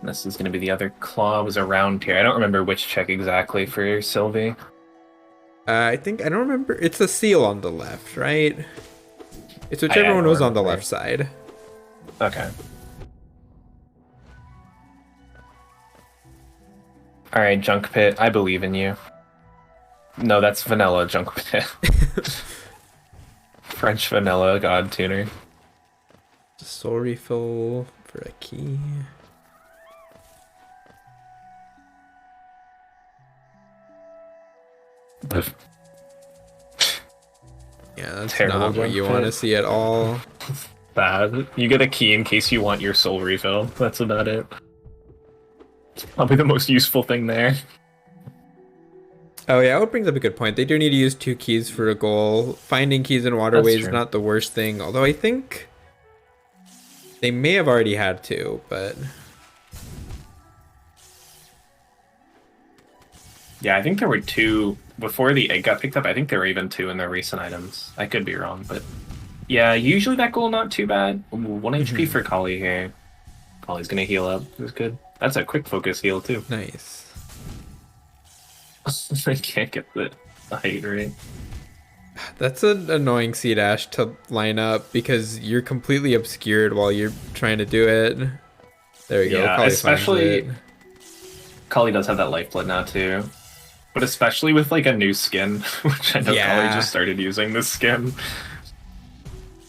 This is going to be the other claw was around here. I don't remember which check exactly for Sylvie. I don't remember. It's a seal on the left, right? It's whichever I one don't was on the remember. left side. Okay. All right, Junk Pit. I believe in you. No, that's Vanilla Junk Pit. French Vanilla God Tuner. Soul refill for a key. Yeah, that's Terrible not what jump you want to pit. see at all. Bad. You get a key in case you want your soul refill. That's about it. It's probably the most useful thing there. Oh yeah, it brings up a good point. They do need to use 2 keys for a goal. Finding keys in waterways is true. not the worst thing, although I think they may have already had 2, but Yeah, I think there were 2 before the egg got picked up. I think there were even 2 in their recent items. I could be wrong, but yeah, usually that goal not too bad. Ooh, 1 HP for Collie here. Collie's gonna heal up. That's good. That's a quick focus heal too. nice. I can't get the height right. That's an annoying C dash to line up because you're completely obscured while you're trying to do it. There we go. Yeah, Collie finds especially it. Collie does have that lifeblood now too. But especially with like a new skin, which I know Yeah. Collie just started using this skin.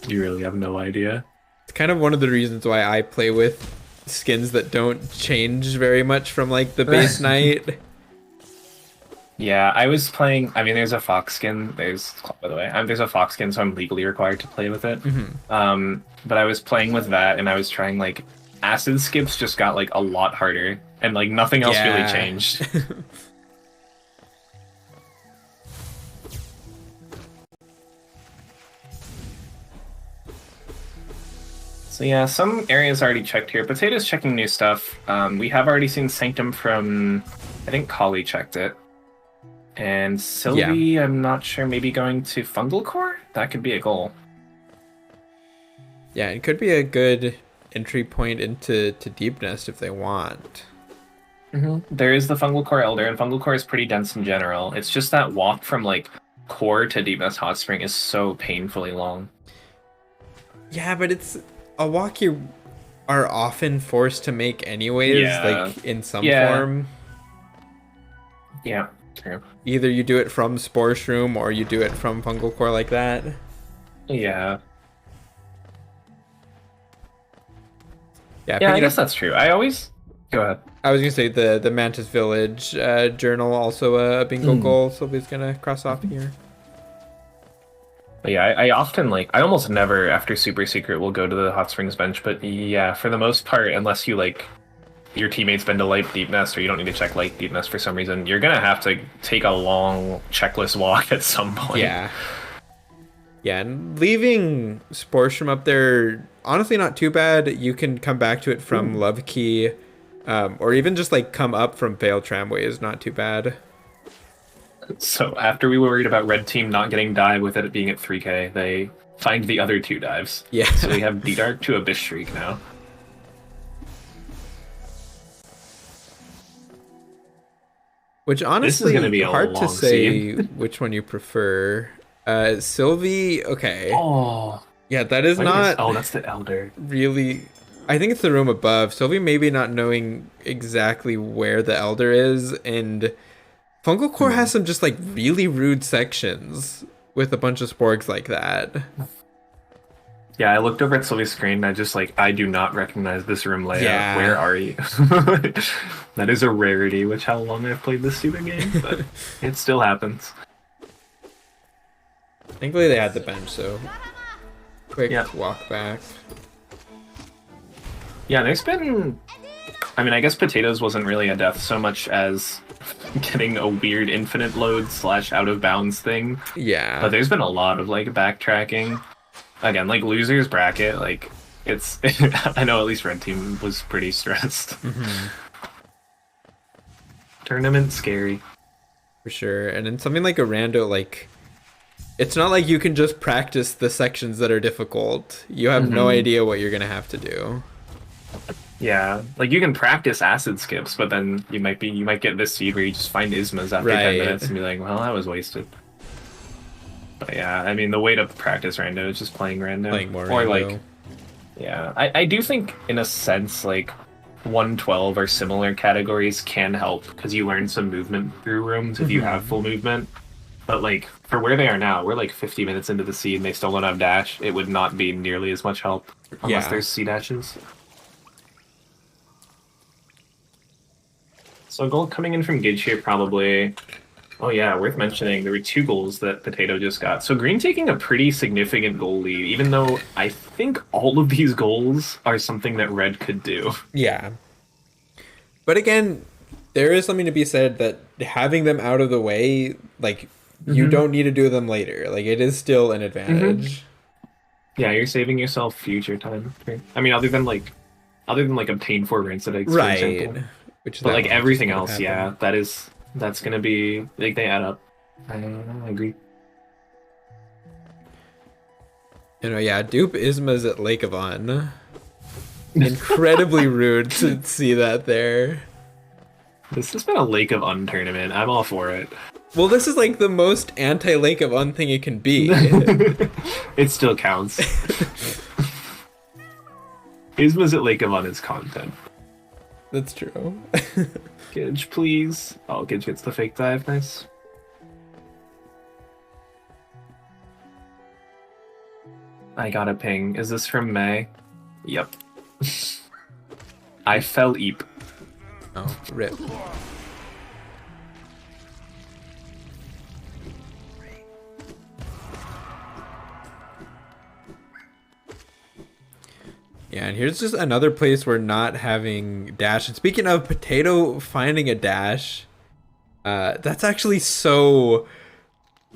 You really have no idea. It's kind of one of the reasons why I play with skins that don't change very much from like the base knight. Yeah, I was playing. I mean, there's a fox skin. By the way, there's a fox skin, so I'm legally required to play with it. Hmm. But I was playing with that, and I was trying like acid skips just got like a lot harder, and like nothing else really Yeah. changed. So yeah, some areas already checked here. Potato's checking new stuff. We have already seen Sanctum from, I think Collie checked it. And Yeah. Sylvie, I'm not sure, maybe going to Fungal Core? That could be a goal. Yeah, it could be a good entry point into Deep Nest if they want. There is the Fungal Core Elder, and Fungal Core is pretty dense in general. It's just that walk from like Core to Deep Nest Hot Spring is so painfully long. Yeah, but it's a walk you are often forced to make anyways, Yeah. like in some Yeah. form. Yeah, true. Either you do it from Spore Shroom or you do it from Fungal Core like that. Yeah. Yeah, Yeah, I picking guess up. that's true. I always go ahead. I was gonna say the Mantis Village journal also a bingo goal. Sylvie's gonna cross off here. But yeah, I often like I almost never after Super Secret will go to the Hot Springs bench, but yeah, for the most part, unless you like your teammates been to Light Deep Nest or you don't need to check Light Deep Nest for some reason, you're gonna have to take a long checklist walk at some point. Yeah. Yeah, and leaving Sporsham up there, honestly not too bad. You can come back to it from Love Key, or even just like come up from Fail Tramway is not too bad. So after we were worried about Red Team not getting dive with it being at 3k, they find the other two dives. Yeah. So we have D-Dark to Abyss Shriek now. Which honestly, gonna be a hard to long say seed. which one you prefer. Sylvie, okay. Oh, Yeah, that is why did not oh, that's the Elder. really. I think it's the room above. Sylvie maybe not knowing exactly where the Elder is, and Fungal Core has some just like really rude sections with a bunch of sporks like that. Yeah, I looked over at Sylvie's screen and I do not recognize this room layout. Yeah. Where are you? That is a rarity, which how long I've played this stupid game, but it still happens. Thankfully they had the bench, so quick Yeah. walk back. Yeah, there's been I mean, I guess Potatoes wasn't really a death so much as getting a weird infinite load / out of bounds thing. Yeah. But there's been a lot of like backtracking. Again, like losers bracket, like it's I know at least Red Team was pretty stressed. Mhm. Tournament scary. For sure. And in something like a rando, like it's not like you can just practice the sections that are difficult. You have no idea what you're gonna have to do. Yeah, like you can practice acid skips, but then you might get this seed where you just find ismas after 10 Right. minutes and be like, well, that was wasted. But yeah, I mean the way to practice rando is just playing rando. Playing more Or rando. like yeah. I do think in a sense like 112 or similar categories can help because you learn some movement through rooms if you have full movement. But like for where they are now, we're like 50 minutes into the seed and they still don't have dash. It would not be nearly as much help unless Yeah. there's C dashes. So gold coming in from Gidge here probably. Oh yeah, worth mentioning. There were 2 goals that Potato just got. So Green taking a pretty significant goal lead, even though I think all of these goals are something that Red could do. Yeah. But again, there is something to be said that having them out of the way, like you don't need to do them later. Like it is still an advantage. Yeah, you're saving yourself future time. I mean, other than like obtain 4 rancid eggs, for Right. example. Which But that like one everything just else, wouldn't happen. yeah, that's gonna be like they add up. I agree. You know, yeah, dupe Ismas at Lake of On. Incredibly rude to see that there. This has been a Lake of Un tournament. I'm all for it. Well, this is like the most anti-Lake of On thing it can be. It still counts. Ismas at Lake of Un is content. That's true. Gidge, please. Oh, Gidge gets the fake dive. Nice. I got a ping. Is this from May? Yep. I fell eep. Oh, rip. Yeah, and here's just another place where not having dash. And speaking of Potato finding a dash, that's actually so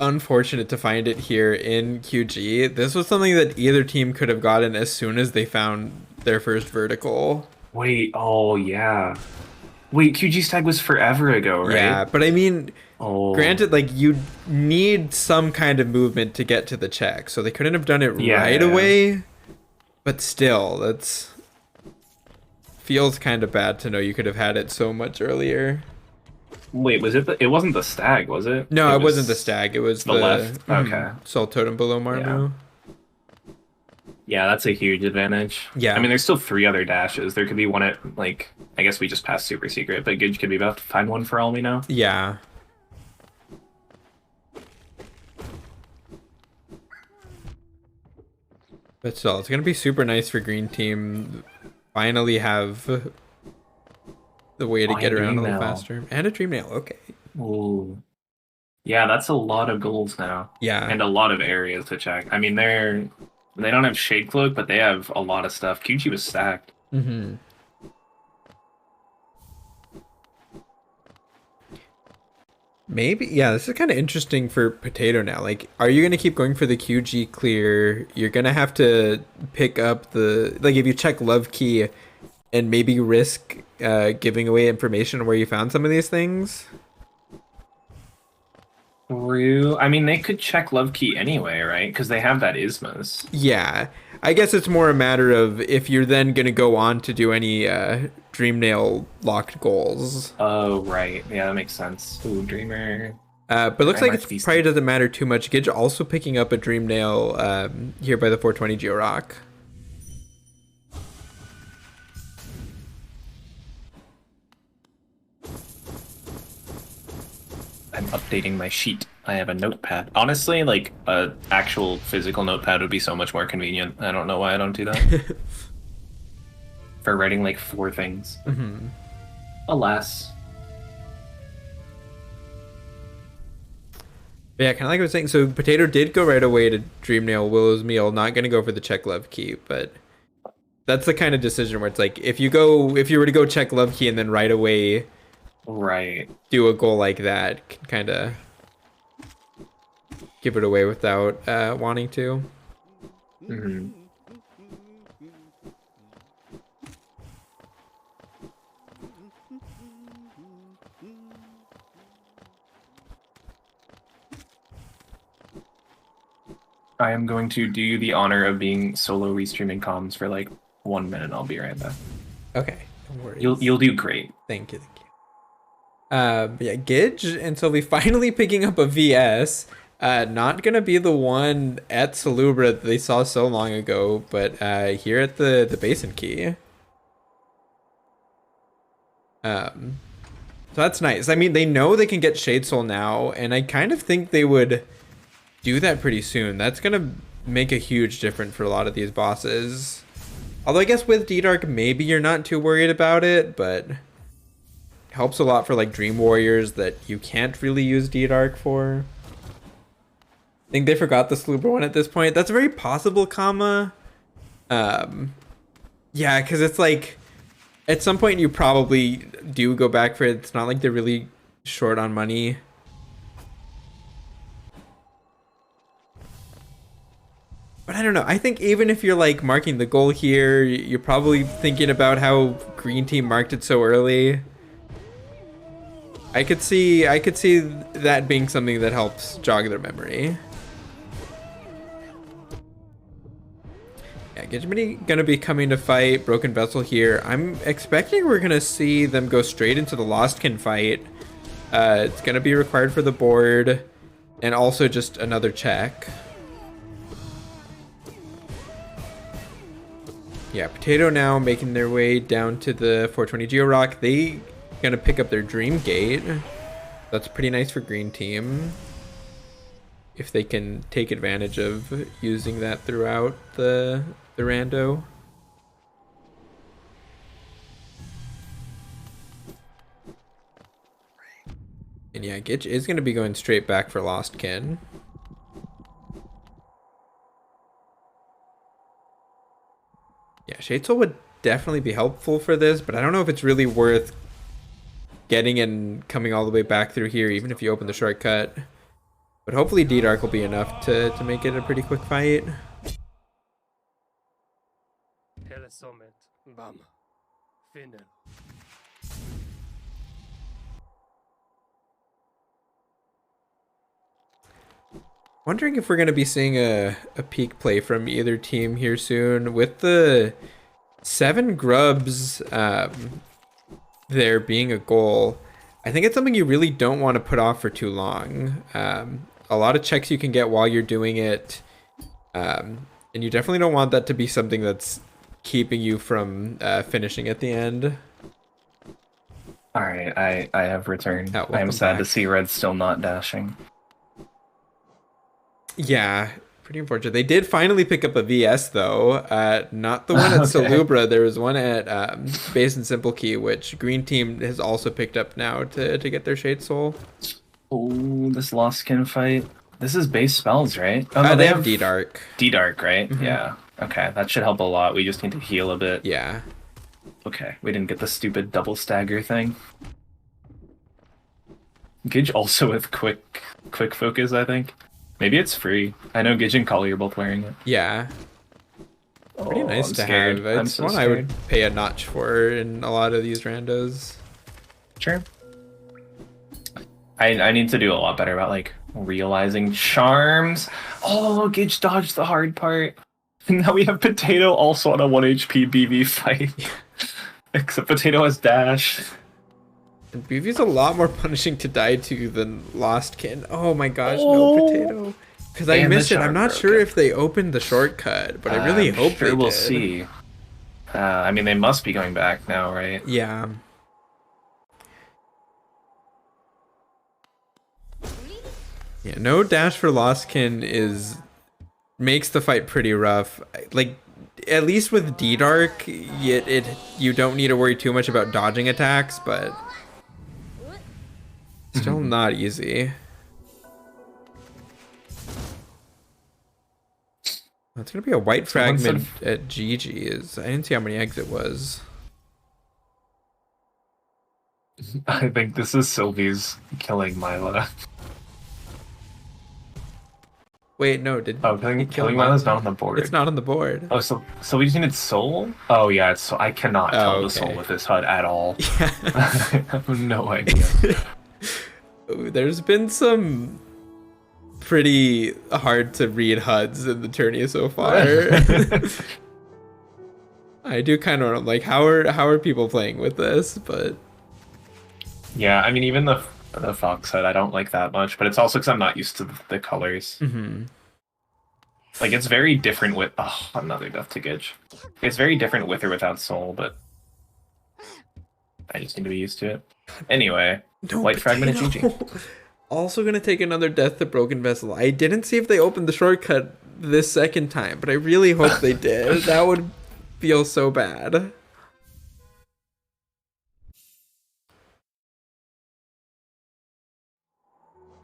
unfortunate to find it here in QG. This was something that either team could have gotten as soon as they found their first vertical. Wait, oh yeah. Wait, QG Stag was forever ago, Yeah, right? but I mean, Oh, granted, like you need some kind of movement to get to the check, so they couldn't have done it yeah, right yeah, yeah. away. But still, that's feels kind of bad to know you could have had it so much earlier. Wait, was it it wasn't the stag, was it? No, It it wasn't the was stag. It was the the left. Okay. Salt Totem below Yeah. Marmu. Yeah, that's a huge advantage. I Yeah. mean, there's still three other dashes. There could be one at, like, I guess we just passed Super Secret, but Gidge could be about to find one for all we know. Yeah. But still, it's gonna be super nice for Green Team finally have the way to Oh, get and around a little Dreamnail. faster. And a Dream Nail, okay. Ooh. Yeah, that's a lot of goals now. Yeah. And a lot of areas to check. I mean, they don't have Shade Cloak, but they have a lot of stuff. QG was stacked. Mm-hmm. Maybe, yeah, this is kind of interesting for Potato now. Like, are you going to keep going for the QG clear? You're going to have to pick up the, like, if you check Love Key and maybe risk giving away information where you found some of these things. True. I mean, they could check Love Key anyway, right? Because they have that Ismas. Yeah, I guess it's more a matter of if you're then going to go on to do any Dream Nail locked goals. Oh, right. Yeah, that makes sense. Ooh, Dreamer. But it looks like Might be it probably doesn't matter too much. Gidge also picking up a Dream Nail here by the 420 Geo Rock. I'm updating my sheet. I have a notepad. Honestly, like, a actual physical notepad would be so much more convenient. I don't know why I don't do that. For writing, like, 4 things. Mm-hmm. Alas. But yeah, kind of like I was saying. So Potato did go right away to Dream Nail Willow's Meal, not going to go for the check Love Key, but that's the kind of decision where it's like if you were to go check Love Key and then right away Right. do a goal like that, can kind of give it away without wanting to. Mm-hmm. I am going to do you the honor of being solo restreaming comms for like 1 minute. I'll be right back. Okay, no worries. You'll do great. Thank you. But yeah, Gidge and Sylvie finally picking up a VS. Not gonna be the one at Salubra that they saw so long ago, but here at the Basin Key. So that's nice. I mean, they know they can get Shade Soul now, and I kind of think they would do that pretty soon. That's gonna make a huge difference for a lot of these bosses. Although I guess with D-Dark, maybe you're not too worried about it, but helps a lot for like Dream Warriors that you can't really use D-Dark for. I think they forgot the Slooper one at this point. That's a very possible comma. Yeah, because it's like at some point you probably do go back for it. It's not like they're really short on money. But I don't know. I think even if you're like marking the goal here, you're probably thinking about how Green Team marked it so early. I could see that being something that helps jog their memory. Yeah, Gidge gonna be coming to fight Broken Vessel here. I'm expecting we're gonna see them go straight into the Lostkin fight. It's gonna be required for the board, and also just another check. Yeah, Potato now making their way down to the 420 Geo Rock. They gonna pick up their Dream Gate. That's pretty nice for Green Team, if they can take advantage of using that throughout the rando. And yeah, Gidge is gonna be going straight back for Lostkin. Yeah, Shade Soul would definitely be helpful for this, but I don't know if it's really worth getting and coming all the way back through here, even if you open the shortcut. But hopefully D-Dark will be enough to make it a pretty quick fight. Wondering if we're going to be seeing a peak play from either team here soon. With the 7 grubs there being a goal, I think it's something you really don't want to put off for too long. A lot of checks you can get while you're doing it, and you definitely don't want that to be something that's keeping you from finishing at the end. All right, I have returned. Oh, I am sad back. to see Red still not dashing. Yeah, pretty unfortunate. They did finally pick up a VS though. Not the one at Salubra. There was one at Base and Simple Key, which Green Team has also picked up now to get their Shade Soul. Oh, this Lost Skin fight. This is base spells, right? Oh, no, they have D-Dark. D-Dark, right? Mm-hmm. Yeah. Okay, that should help a lot. We just need to heal a bit. Yeah. Okay, we didn't get the stupid double stagger thing. Gidge also with quick focus, I think. Maybe it's free. I know Gidge and Collie are both wearing it. Yeah. Pretty nice to have. It's one I would pay a notch for in a lot of these randos. Sure. I need to do a lot better about like realizing charms. Oh, Gidge dodged the hard part. Now we have Potato also on a 1 HP BV fight. Except Potato has dash. And BV's a lot more punishing to die to than Lost Kin. Oh my gosh, no Potato. Because I missed it. I'm not sure if they opened the shortcut, but I really hope they did. We'll see. I mean, they must be going back now, right? Yeah. Yeah, no dash for Lost Kin makes the fight pretty rough. Like, at least with D-Dark, you don't need to worry too much about dodging attacks, but still not easy. It's gonna be a white fragment at GG's. I didn't see how many eggs it was. I think this is Sylvie's killing Mila. Wait, no, killing Mila's not on the board. It's not on the board. Oh, so we just needed soul? Oh yeah, it's I cannot tell the soul with this HUD at all. Yeah. I have no idea. There's been some pretty hard to read HUDs in the tourney so far. I do kind of like how are people playing with this, but yeah, I mean even the Fox HUD I don't like that much, but it's also because I'm not used to the colors. Mm-hmm. Like it's very different with another death to Gidge. It's very different with or without soul, but I just need to be used to it. Anyway, white fragment at GG. Also gonna take another death to Broken Vessel. I didn't see if they opened the shortcut this second time, but I really hope they did. That would feel so bad.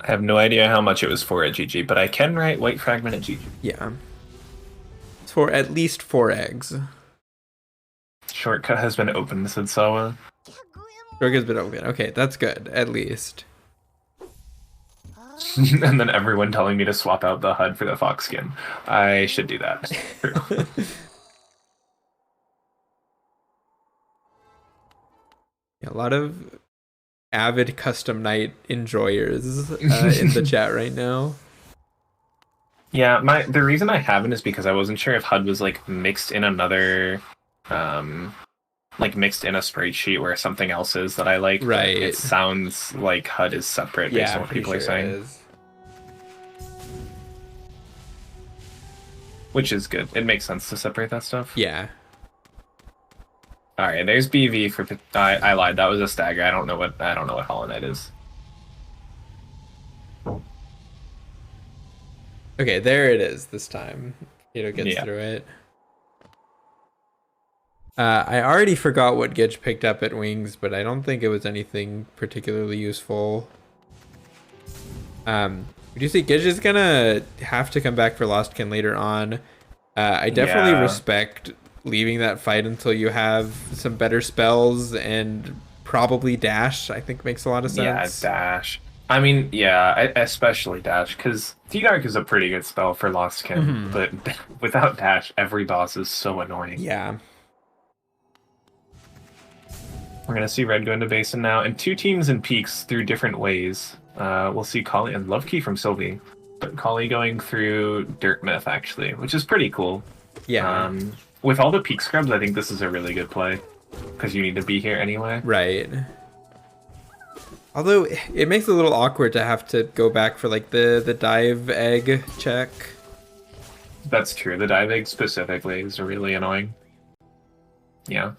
I have no idea how much it was for at GG, but I can write white fragment at GG. Yeah. It's for at least 4 eggs. Shortcut has been opened, said Sawa. Shortcut's been open. Okay, that's good, at least. And then everyone telling me to swap out the HUD for the Fox skin. I should do that. Yeah, a lot of avid custom night enjoyers in the chat right now. Yeah, the reason I haven't is because I wasn't sure if HUD was like mixed in another like mixed in a spreadsheet where something else is that I like. Right. It sounds like HUD is separate based on what people are saying. Which is good. It makes sense to separate that stuff. Yeah. Alright, there's BV for I lied, that was a stagger. I don't know what Hollow Knight is. Okay, there it is this time. Gets through it. I already forgot what Gidge picked up at Wings, but I don't think it was anything particularly useful. We do see Gidge is gonna have to come back for Lost Kin later on. I definitely respect leaving that fight until you have some better spells and probably dash, I think makes a lot of Yeah, sense. dash. I mean, yeah, especially dash, because T-Dark is a pretty good spell for Lost Kin, Hmm. but without dash, every boss is so annoying. Yeah. We're gonna see Red go into Basin now, and two teams in peaks through different ways. We'll see Collie and Love Key from Sylvie, but Collie going through Dirt Myth actually, which is pretty cool. Yeah. With all the peak scrubs, I think this is a really good play because you need to be here anyway. Right. Although it makes it a little awkward to have to go back for like the dive egg check. That's true. The dive egg specifically is really annoying. Yeah.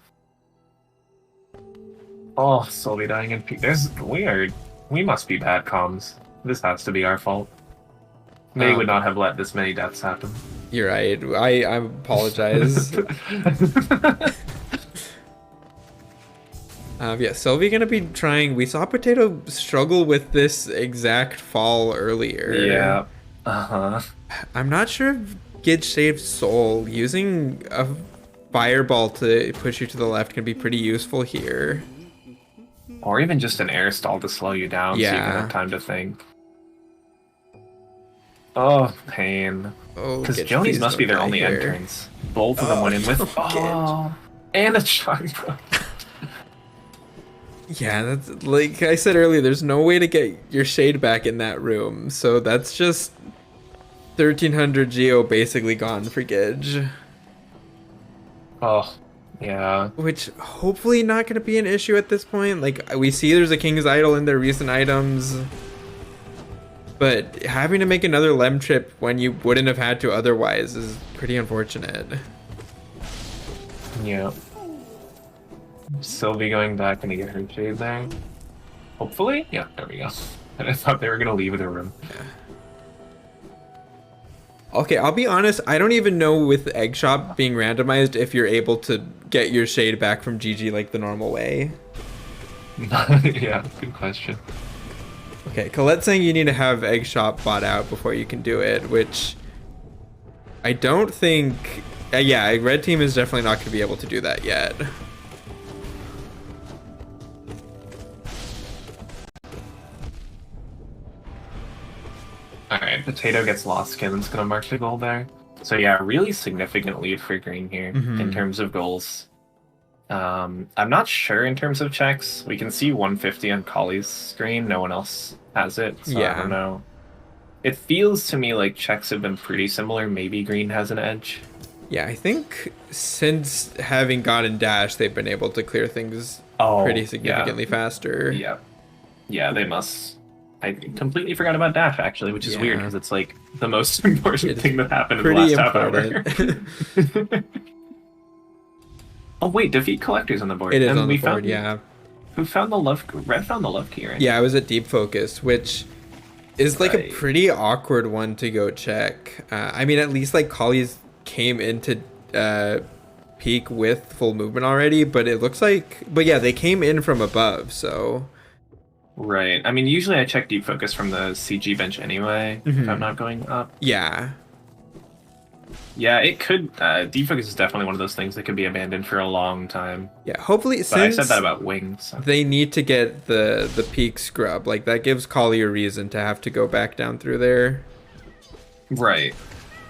Oh, Sylvie dying in peak. There's weird. We must be bad comms. This has to be our fault. They would not have let this many deaths happen. You're right. I apologize. Yeah, Sylvie gonna be trying. We saw Potato struggle with this exact fall earlier. Yeah. Uh-huh. I'm not sure if Gidge saved Soul. Using a fireball to push you to the left can be pretty useful here. Or even just an air stall to slow you down so you can Yeah. have time to think. Oh, pain. Oh, Because Gidge, Jonies please must be don't their die only here. entrance. Both of them went in with... no, Oh, and a Chakra. Yeah, that's like I said earlier, there's no way to get your shade back in that room. So that's just 1300 Geo basically gone for Gidge. Oh, yeah. Which hopefully not going to be an issue at this point. Like we see there's a King's Idol in their recent items. But having to make another Lem trip when you wouldn't have had to otherwise is pretty unfortunate. Yeah. Sylvie going back and to get her shade there. Hopefully? Yeah, there we go. And I thought they were going to leave the room. Okay, I'll be honest, I don't even know with Egg Shop being randomized if you're able to get your shade back from GG like the normal way. Yeah, good question. Okay, Colette's saying you need to have Egg Shop bought out before you can do it, which I don't think... yeah, Red Team is definitely not going to be able to do that yet. Alright, Potato gets Lost Skin. It's going to mark the goal there. So yeah, really significant lead for Green here in terms of goals. I'm not sure in terms of checks. We can see 150 on Collie's screen. No one else has it, so I don't know. It feels to me like checks have been pretty similar. Maybe Green has an edge. Yeah, I think since having gotten Dash, they've been able to clear things pretty significantly faster. Yeah. Yeah, they must. I completely forgot about Dash, actually, which is weird because it's like the most important thing that happened in the last half hour. Oh, wait, defeat collectors on the board. It is on the board, yeah. Who found the love? Red found the love key, right? Yeah, I was at Deep Focus, which is like a pretty awkward one to go check. I mean, at least like Collie's came into peak with full movement already, but it looks like... But yeah, they came in from above, so... Right. I mean, usually I check Deep Focus from the CG bench anyway, if I'm not going up. Yeah. Yeah, it could... Deep Focus is definitely one of those things that could be abandoned for a long time. Yeah, hopefully... But I said that about Wings. So. They need to get the peak scrub. Like, that gives Collie a reason to have to go back down through there. Right.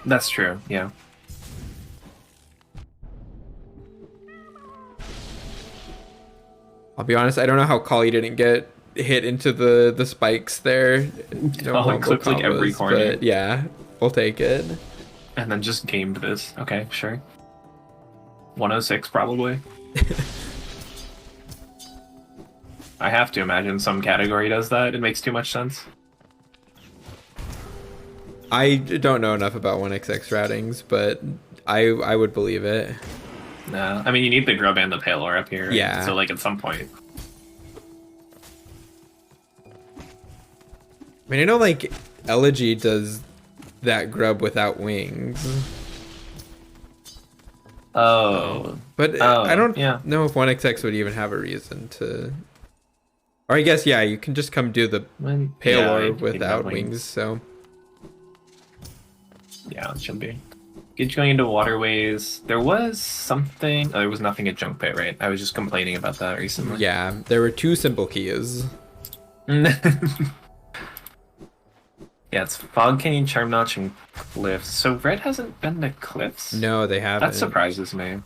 That's true, yeah. I'll be honest, I don't know how Collie didn't get hit into the spikes there. It clipped like every corner. But yeah, we'll take it. And then just gamed this. Okay, sure. 106 probably. I have to imagine some category does that. It makes too much sense. I don't know enough about 1XX routings, but I would believe it. No, I mean you need the grub and the pale ore up here. Right? Yeah. So like at some point. I mean, I know like Elegy does that grub without wings. Oh. But I don't know if 1XX would even have a reason to... Or I guess, yeah, you can just come do the pale ore without wings, so... Yeah, it should be. Gidge going into waterways. There was something. Oh, there was nothing at Junk Pit, right? I was just complaining about that recently. Yeah, there were 2 simple keys. Yeah, it's Fog Canyon, Charm Notch, and Cliffs. So Red hasn't been to Cliffs? No, they haven't. That surprises me.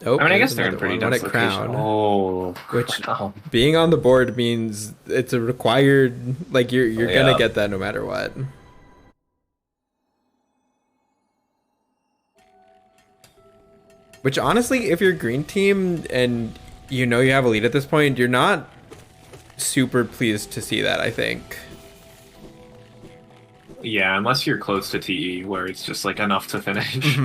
Oh, I mean, I there's guess they're in another pretty one. dense What at location. Crown? Oh, Which wow. being on the board means it's a required. Like you're gonna Yeah. get that no matter what. Which honestly, if you're green team and you know you have a lead at this point, you're not super pleased to see that, I think. Yeah, unless you're close to TE, where it's just like enough to finish.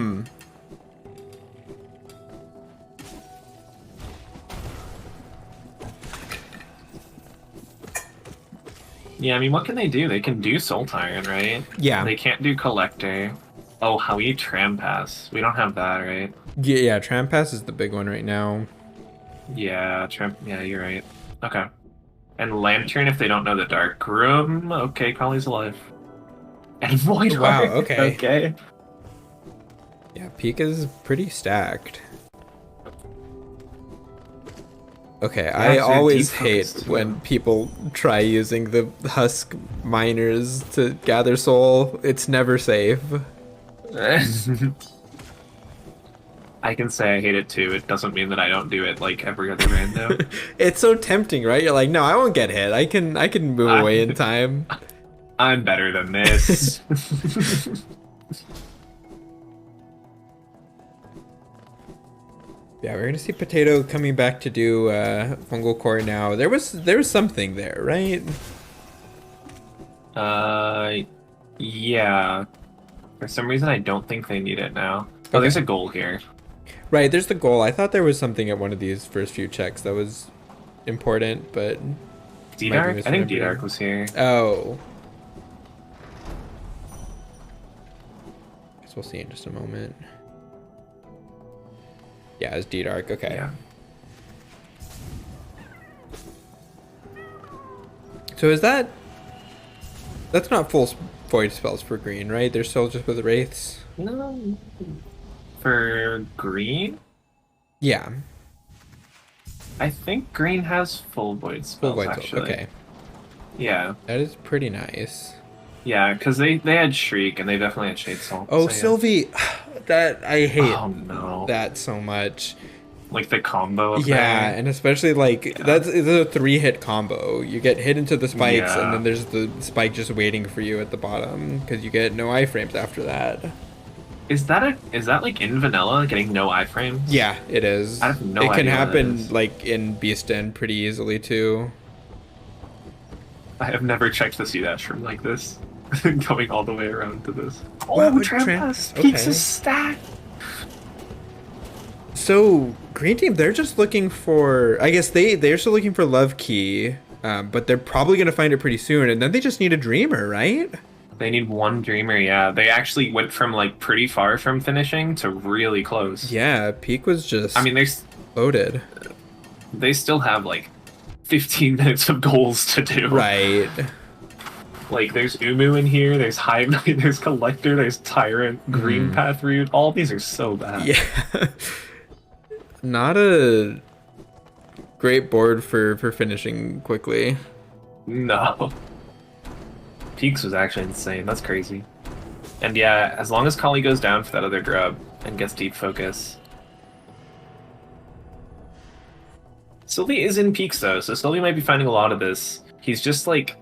Yeah, I mean, what can they do? They can do Soul Tyrant, right? Yeah. They can't do Collector. Oh, how we need Tram Pass. We don't have that, right? Yeah, Tram Pass is the big one right now. Yeah, Tram. Yeah, you're right. Okay. And Lantern if they don't know the Dark Room. Okay, Collie's alive. And Void Wow, Heart. okay. Okay. Yeah, Peak is pretty stacked. Okay, I so always deep hate focused, when people try using the Husk miners to gather soul. It's never safe. I can say I hate it too. It doesn't mean that I don't do it like every other rando. It's so tempting, right? You're like, no, I won't get hit. I can move away in time. I'm better than this. Yeah, we're gonna see Potato coming back to do fungal core now. There was something there, right? Yeah. For some reason, I don't think they need it now. Oh, there's a goal here. Right, there's the goal. I thought there was something at one of these first few checks that was important, but D-Dark? I think D-Dark was here. oh. Guess we'll see in just a moment. Yeah, it's D-Dark. Okay. Yeah. So is that's not full void spells for green, right? They're still just with wraiths. No. For green? Yeah. I think green has full void spells, Full void spells. actually. Okay. Yeah. That is pretty nice. Yeah, because they had Shriek, and they definitely had Shade Soul. Oh, so, yeah. Sylvie. That I hate Oh, no. that so much. Like the combo of Yeah, that. and especially like that's it's a 3-hit combo. You get hit into the spikes, Yeah. and then there's the spike just waiting for you at the bottom because you get no iframes after that. Is that like in vanilla, getting no iframes? Yeah, it is. I have no It can idea what that happen is. like in Beast End pretty easily too. I have never checked the C-Dash from like this. Going all the way around to this. Wow, Oh, Trampas! Peaks okay. is stacked! So green team, they're just looking for. I guess they're still looking for Love Key, but they're probably gonna find it pretty soon, and then they just need a Dreamer, right? They need one Dreamer, yeah. They actually went from like pretty far from finishing to really close. Yeah, Peak was just. I mean, loaded. they still have like 15 minutes of goals to do. Right. Like, there's Umu in here, there's Hive Knight, there's Collector, there's Tyrant, Green Path Root. All these are so bad. Yeah. Not a great board for finishing quickly. No. Peaks was actually insane. That's crazy. And yeah, as long as Collie goes down for that other grub and gets deep focus. Sylvie is in Peaks though, so Sylvie might be finding a lot of this. He's just like,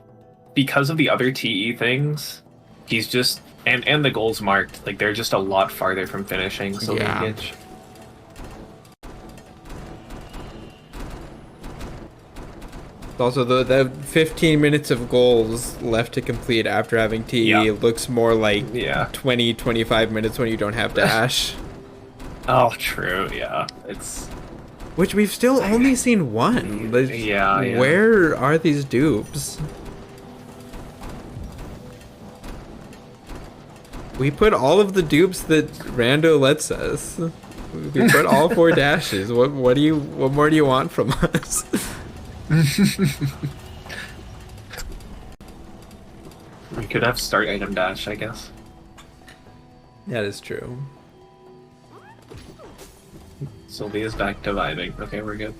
because of the other TE things, he's just, and the goals marked, like they're just a lot farther from finishing Sylvie Yeah. and Gidge. Also, the 15 minutes of goals left to complete after having TE Yeah. looks more like Yeah. 20-25 minutes when you don't have dash. Oh, true, yeah. It's... Which we've still only seen one. Like, Yeah. Where are these dupes? We put all of the dupes that Rando lets us. We put all 4 dashes. What more do you want from us? We could have start item dash, I guess. That is true. Sylvie is back to vibing. Okay, we're good.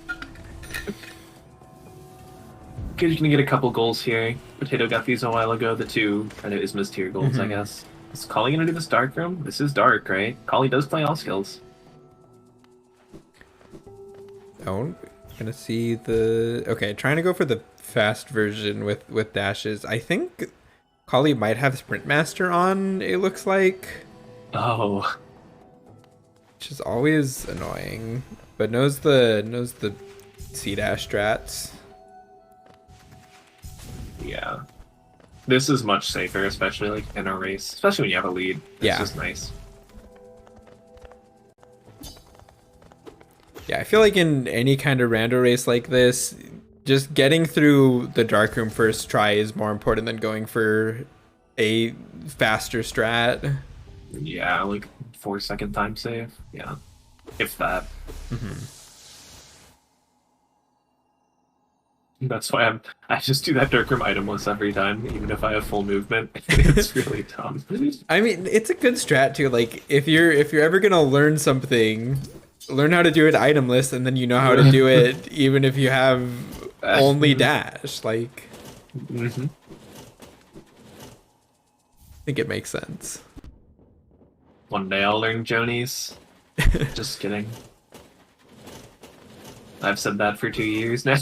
Gidge gonna get a couple goals here. Potato got these a while ago, the two kind of Isma's tier goals, I guess. Is Collie gonna do this dark room? This is dark, right? Collie does play all skills. Oh, gonna see the... Okay, trying to go for the fast version with dashes. I think Collie might have Sprint Master on, it looks like. Oh. Which is always annoying. But knows the C-dash strats. Yeah. This is much safer, especially like in a race. Especially when you have a lead. It's Yeah. just nice. Yeah, I feel like in any kind of rando race like this, just getting through the dark room first try is more important than going for a faster strat. Yeah, like 4-second time save. Yeah. If that. That's why I just do that dark room itemless every time, even if I have full movement. It's really dumb. I mean, it's a good strat too. Like if you're ever gonna learn something, learn how to do it itemless, and then you know how to do it even if you have only dash. Like, I think it makes sense. One day I'll learn Jonies. Just kidding. I've said that for 2 years now.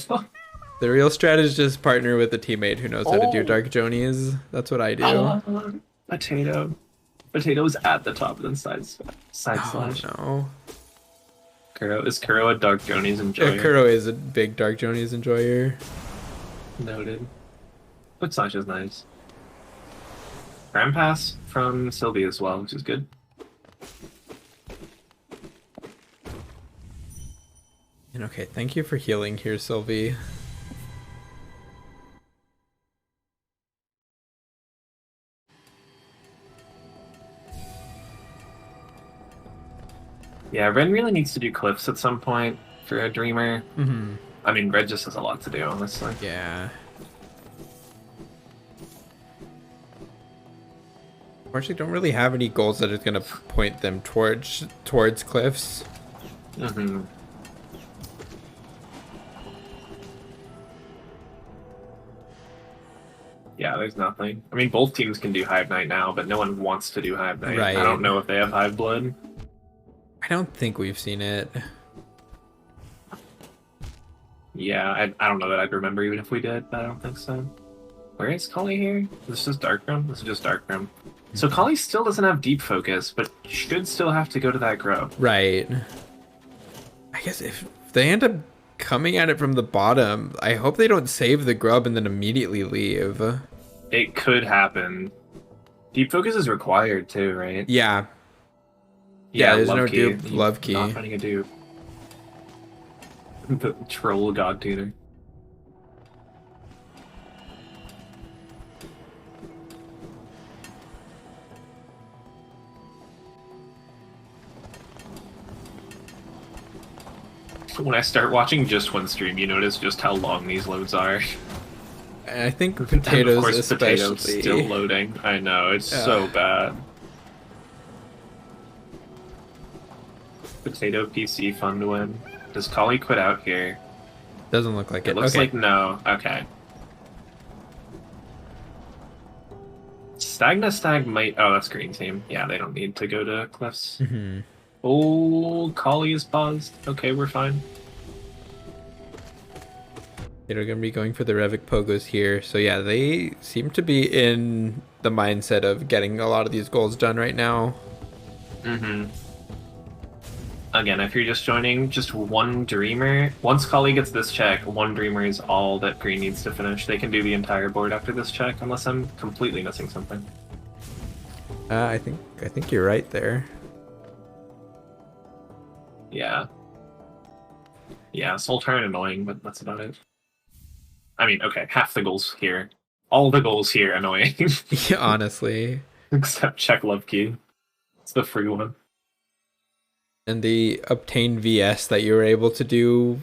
The real strat is just partner with a teammate who knows how to do Dark Jonies. That's what I do. Potato. Potato's at the top, then side slash. No. Is Kuro a Dark Jonies enjoyer? Kuro is a big Dark Jonies enjoyer. Noted. But Sasha's nice. Ram pass from Sylvie as well, which is good. And okay, thank you for healing here, Sylvie. Yeah, Ren really needs to do cliffs at some point for a Dreamer. I mean, Red just has a lot to do, honestly. Yeah. Unfortunately, don't really have any goals that are going to point them towards cliffs. Yeah, there's nothing. I mean, both teams can do Hive Night now, but no one wants to do Hive Night. Right. I don't know if they have Hive Blood. I don't think we've seen it. Yeah, I don't know that I'd remember even if we did, but I don't think so. Where is Collie here? This is Dark Room? This is just Dark Room. So Collie still doesn't have Deep Focus, but should still have to go to that grove. Right. I guess if they end up coming at it from the bottom, I hope they don't save the grub and then immediately leave. It could happen. Deep Focus is required too, right? Yeah. Yeah, there's no key. dupe. Love key. Not finding a dupe. The troll god tuner. When I start watching just one stream, you notice just how long these loads are. And I think And potatoes of course, especially. Potato's still loading. I know, it's so bad. Potato PC fun to win. Does Collie quit out here? Doesn't look like it. It looks Okay. like no. Okay. Stag might... Oh, that's green team. Yeah, they don't need to go to cliffs. Oh, Collie is paused. Okay, we're fine. They're going to be going for the Revik Pogos here. So yeah, they seem to be in the mindset of getting a lot of these goals done right now. Again, if you're just joining, just one Dreamer. Once Collie gets this check, one Dreamer is all that green needs to finish. They can do the entire board after this check, unless I'm completely missing something. I think you're right there. Yeah. Yeah, Soul Turn annoying, but that's about it. I mean, okay, half the goals here. All the goals here annoying. Yeah, honestly. Except check Love Key. It's the free one. And the obtain VS that you were able to do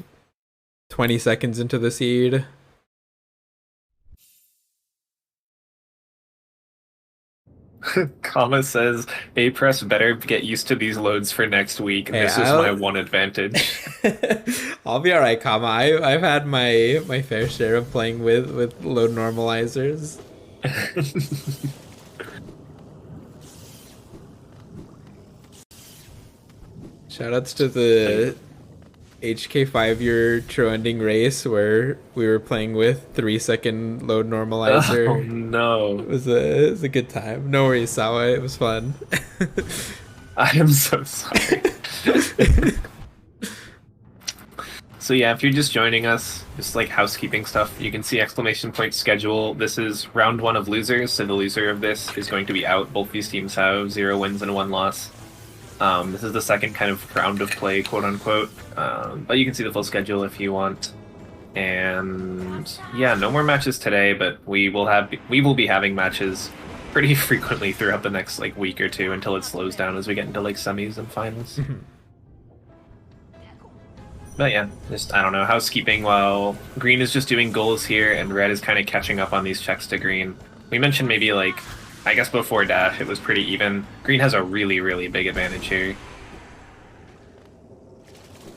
20 seconds into the seed. Comma says, A press better get used to these loads for next week. Hey, This is my one advantage. I'll be all right, comma. I've had my fair share of playing with load normalizers. Shoutouts to the HK 5-year true ending race where we were playing with 3-second load normalizer. Oh no. It was a good time. No worries, Sawa. It was fun. I am so sorry. So yeah, if you're just joining us, just like housekeeping stuff, you can see exclamation point schedule. This is round 1 of losers, so the loser of this is going to be out. Both these teams have 0 wins and 1 loss. This is the second kind of round of play, quote unquote. But you can see the full schedule if you want. And yeah, no more matches today, but we will be having matches pretty frequently throughout the next like week or two until it slows down as we get into like semis and finals. But yeah, just, I don't know, housekeeping while green is just doing goals here and red is kind of catching up on these checks to green. We mentioned maybe like, I guess before dash it was pretty even. Green has a really, really big advantage here.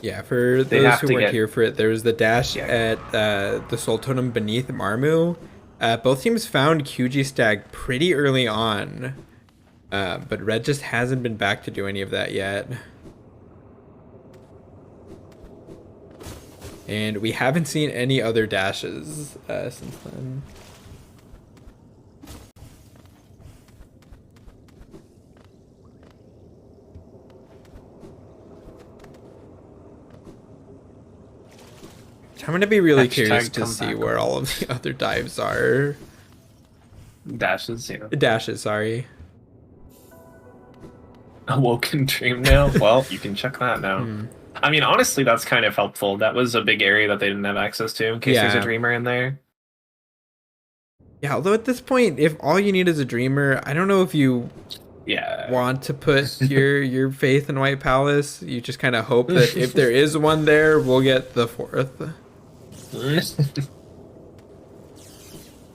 Yeah, for those who weren't here for it, there was the dash at the Soul Totem beneath Marmu. Both teams found QG Stag pretty early on, but red just hasn't been back to do any of that yet. And we haven't seen any other dashes since then. I'm going to be really curious to see where all of the other dives are. Dashes, yeah. Dashes, sorry. Awoken Dream now? Well, you can check that now. I mean, honestly, that's kind of helpful. That was a big area that they didn't have access to in case there's a dreamer in there. Yeah, although at this point, if all you need is a dreamer, I don't know if you want to put your faith in White Palace. You just kind of hope that if there is one there, we'll get the 4th.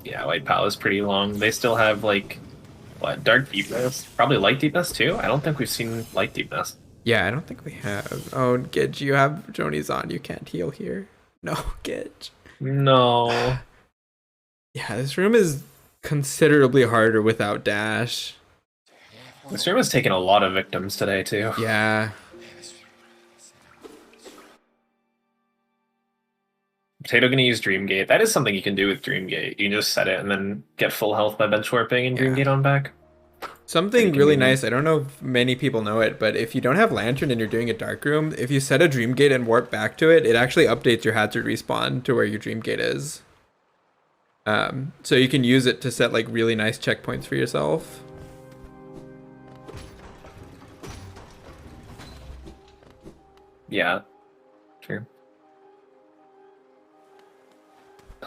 Yeah, White Palace pretty long. They still have like, what, Dark Deepness? Probably Light Deepness too? I don't think we've seen Light Deepness. Yeah, I don't think we have. Oh, Gidge, you have Joni's on. You can't heal here. No, Gidge. No. Yeah, this room is considerably harder without dash. This room has taken a lot of victims today, too. Yeah. Potato gonna use Dreamgate. That is something you can do with Dreamgate. You can just set it and then get full health by bench warping and Dreamgate on back. Something really nice, I don't know if many people know it, but if you don't have Lantern and you're doing a Dark Room, if you set a Dreamgate and warp back to it, it actually updates your hazard respawn to where your Dreamgate is. So you can use it to set like really nice checkpoints for yourself. Yeah, true.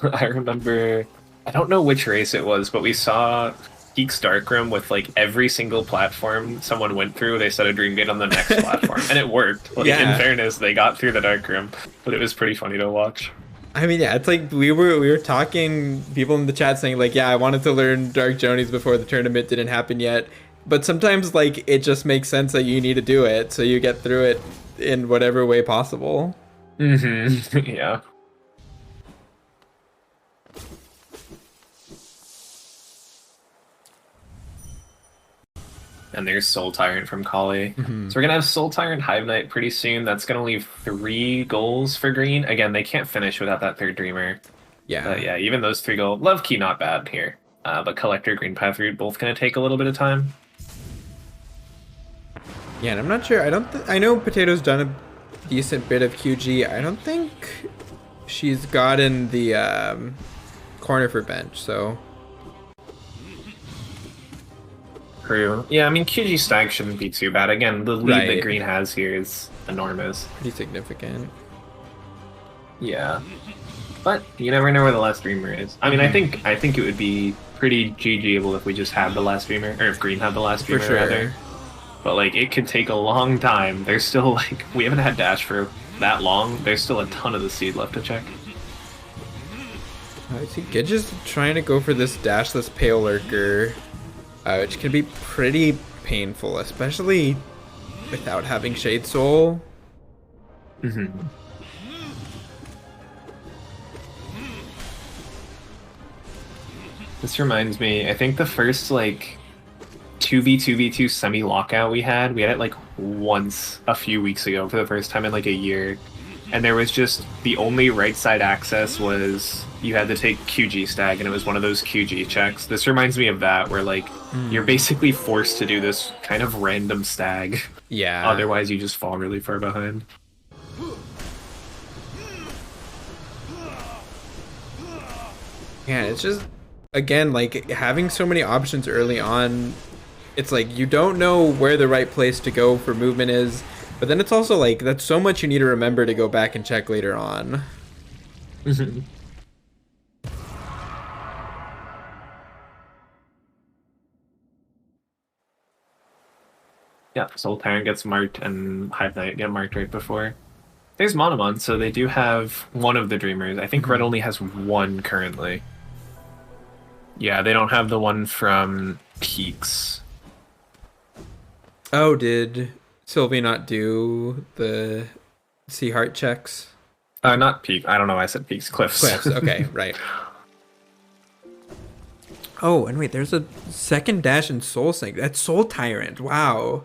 I remember, I don't know which race it was, but we saw Geek's Darkroom with like every single platform someone went through, they set a Dream Gate on the next platform, and it worked. Like, in fairness, they got through the Darkroom, but it was pretty funny to watch. I mean, yeah, it's like we were talking, people in the chat saying like, yeah, I wanted to learn Dark Jonies before the tournament didn't happen yet, but sometimes like it just makes sense that you need to do it, so you get through it in whatever way possible. Yeah. And there's Soul Tyrant from Collie. So we're going to have Soul Tyrant Hive Knight pretty soon. That's going to leave 3 goals for green. Again, they can't finish without that 3rd Dreamer. Yeah. But yeah, even those 3 goals. Love Key, not bad here. But Collector, Green Path Route, both going to take a little bit of time. Yeah, and I'm not sure. I know Potato's done a decent bit of QG. I don't think she's gotten the corner for bench, so... True. Yeah, I mean, QG Stag shouldn't be too bad. Again, the lead that green has here is enormous. Pretty significant. Yeah. But you never know where the last Dreamer is. I mean, I think it would be pretty GGable if we just had the last Dreamer, or if green had the last Dreamer, rather. But, like, it could take a long time. There's still, like, we haven't had dash for that long. There's still a ton of the seed left to check. I think Gidge is trying to go for this dashless Pale Lurker. which can be pretty painful, especially without having Shade Soul. Mm-hmm. This reminds me, I think the first like 2v2v2 semi-lockout we had it like once a few weeks ago for the first time in like a year. And there was just the only right side access was you had to take QG stag, and it was one of those QG checks. This reminds me of that, where like you're basically forced to do this kind of random stag. Yeah. Otherwise, you just fall really far behind. Yeah, it's just, again, like having so many options early on, it's like you don't know where the right place to go for movement is, but then it's also like that's so much you need to remember to go back and check later on. Yeah, Soul Tyrant gets marked and Hive Knight get marked right before. There's Monomon, so they do have one of the Dreamers. I think Red only has one currently. Yeah, they don't have the one from Peaks. Oh, did Sylvie not do the Sea Heart checks? Not Peak. I don't know why I said Peaks. Cliffs. Cliffs, okay, right. Oh, and wait, there's a second dash in Soul Sync. That's Soul Tyrant. Wow.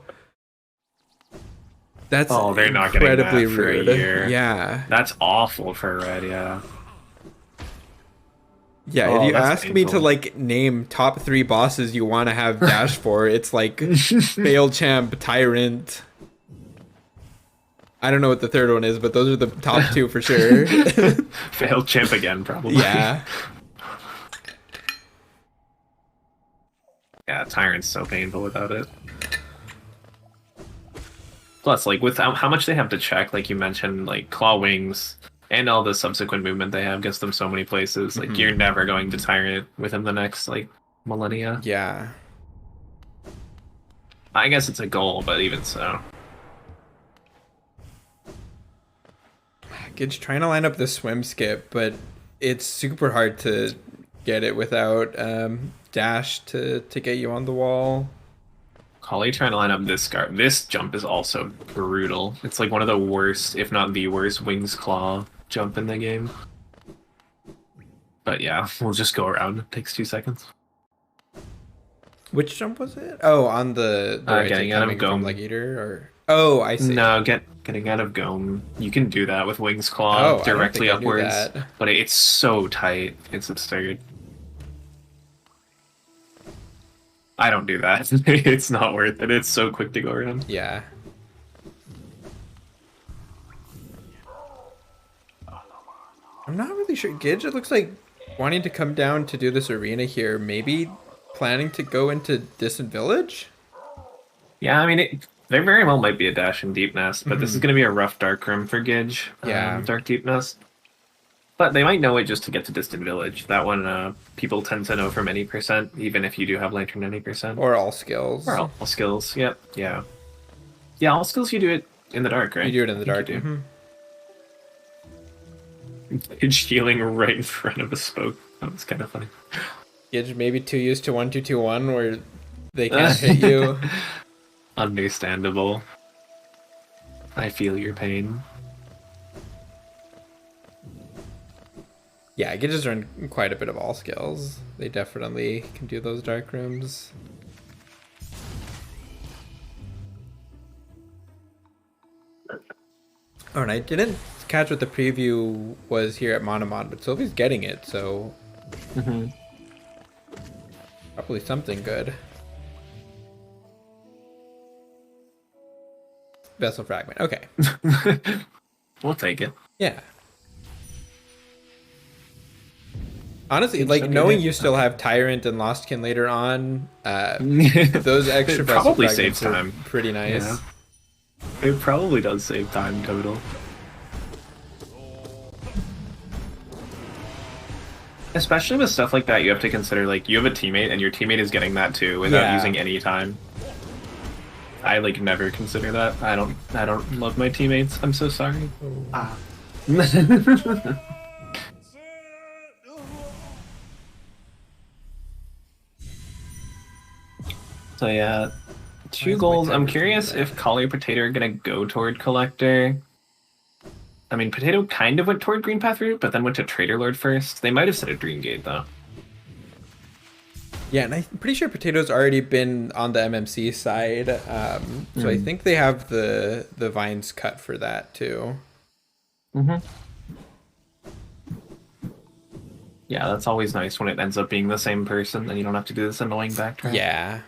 That's they're not getting that incredibly for rude. a year. Yeah. That's awful for Red, yeah. Yeah, Oh, if you that's ask me to painful. like name top 3 bosses you want to have dash for, it's like Fail Champ, Tyrant. I don't know what the third one is, but those are the top 2 for sure. Failed champ again, probably. Yeah. Yeah, Tyrant's so painful without it. Plus, like, with how much they have to check, like you mentioned, like, Claw Wings and all the subsequent movement they have gets them so many places. Like, you're never going to Tyrant within the next, like, millennia. Yeah. I guess it's a goal, but even so. Gidge trying to line up the swim skip, but it's super hard to get it without dash to get you on the wall. Collie trying to line up this guard. This jump is also brutal. It's like one of the worst, if not the worst, Wings Claw jump in the game. But yeah, we'll just go around. It takes 2 seconds. Which jump was it? Oh, on the right getting side out of coming from Gome. like Eater, or oh, I see. No, getting out of Gome. You can do that with Wings Oh, Claw I don't directly think I knew upwards. that. But it's so tight. It's absurd. I don't do that. It's not worth it. It's so quick to go around. Yeah. I'm not really sure. Gidge, it looks like wanting to come down to do this arena here. Maybe planning to go into Distant Village? Yeah, I mean, there very well might be a dash in Deep Nest, but this is going to be a rough Dark Room for Gidge. Yeah. Dark Deep Nest. But they might know it just to get to Distant Village. That one, people tend to know from any percent, even if you do have Lantern any percent. Or all skills. Or all skills, yep, yeah. Yeah, all skills you do it in the dark, right? You do it in the dark. You do. Gidge healing right in front of a spoke. That was kind of funny. Gidge maybe too used to 1-2-2-1 where they can't hit you. Understandable. I feel your pain. Yeah, Gidge has earned quite a bit of all skills. They definitely can do those dark rooms. Oh, and I didn't catch what the preview was here at Monomon, but Sylvie's getting it, so probably something good. Vessel Fragment, okay. We'll take it. Yeah. Honestly, Seems like so knowing good. you still have Tyrant and Lostkin later on, those extra It Vessel probably Fragments saves are time. pretty nice. Yeah. It probably does save time total. Especially with stuff like that, you have to consider, like, you have a teammate and your teammate is getting that too without Yeah. using any time. I like never consider that. I don't love my teammates. I'm so sorry. Ah. So yeah, Why two is White goals. I'm Tiger doing curious that? if Collie or Potato are gonna go toward Collector. I mean, Potato kind of went toward Green Path route, but then went to Trader Lord first. They might have set a Dream Gate though. Yeah, and I'm pretty sure Potato's already been on the MMC side, so I think they have the vines cut for that too. Mm-hmm. Yeah, that's always nice when it ends up being the same person, and you don't have to do this annoying backtrack. Yeah.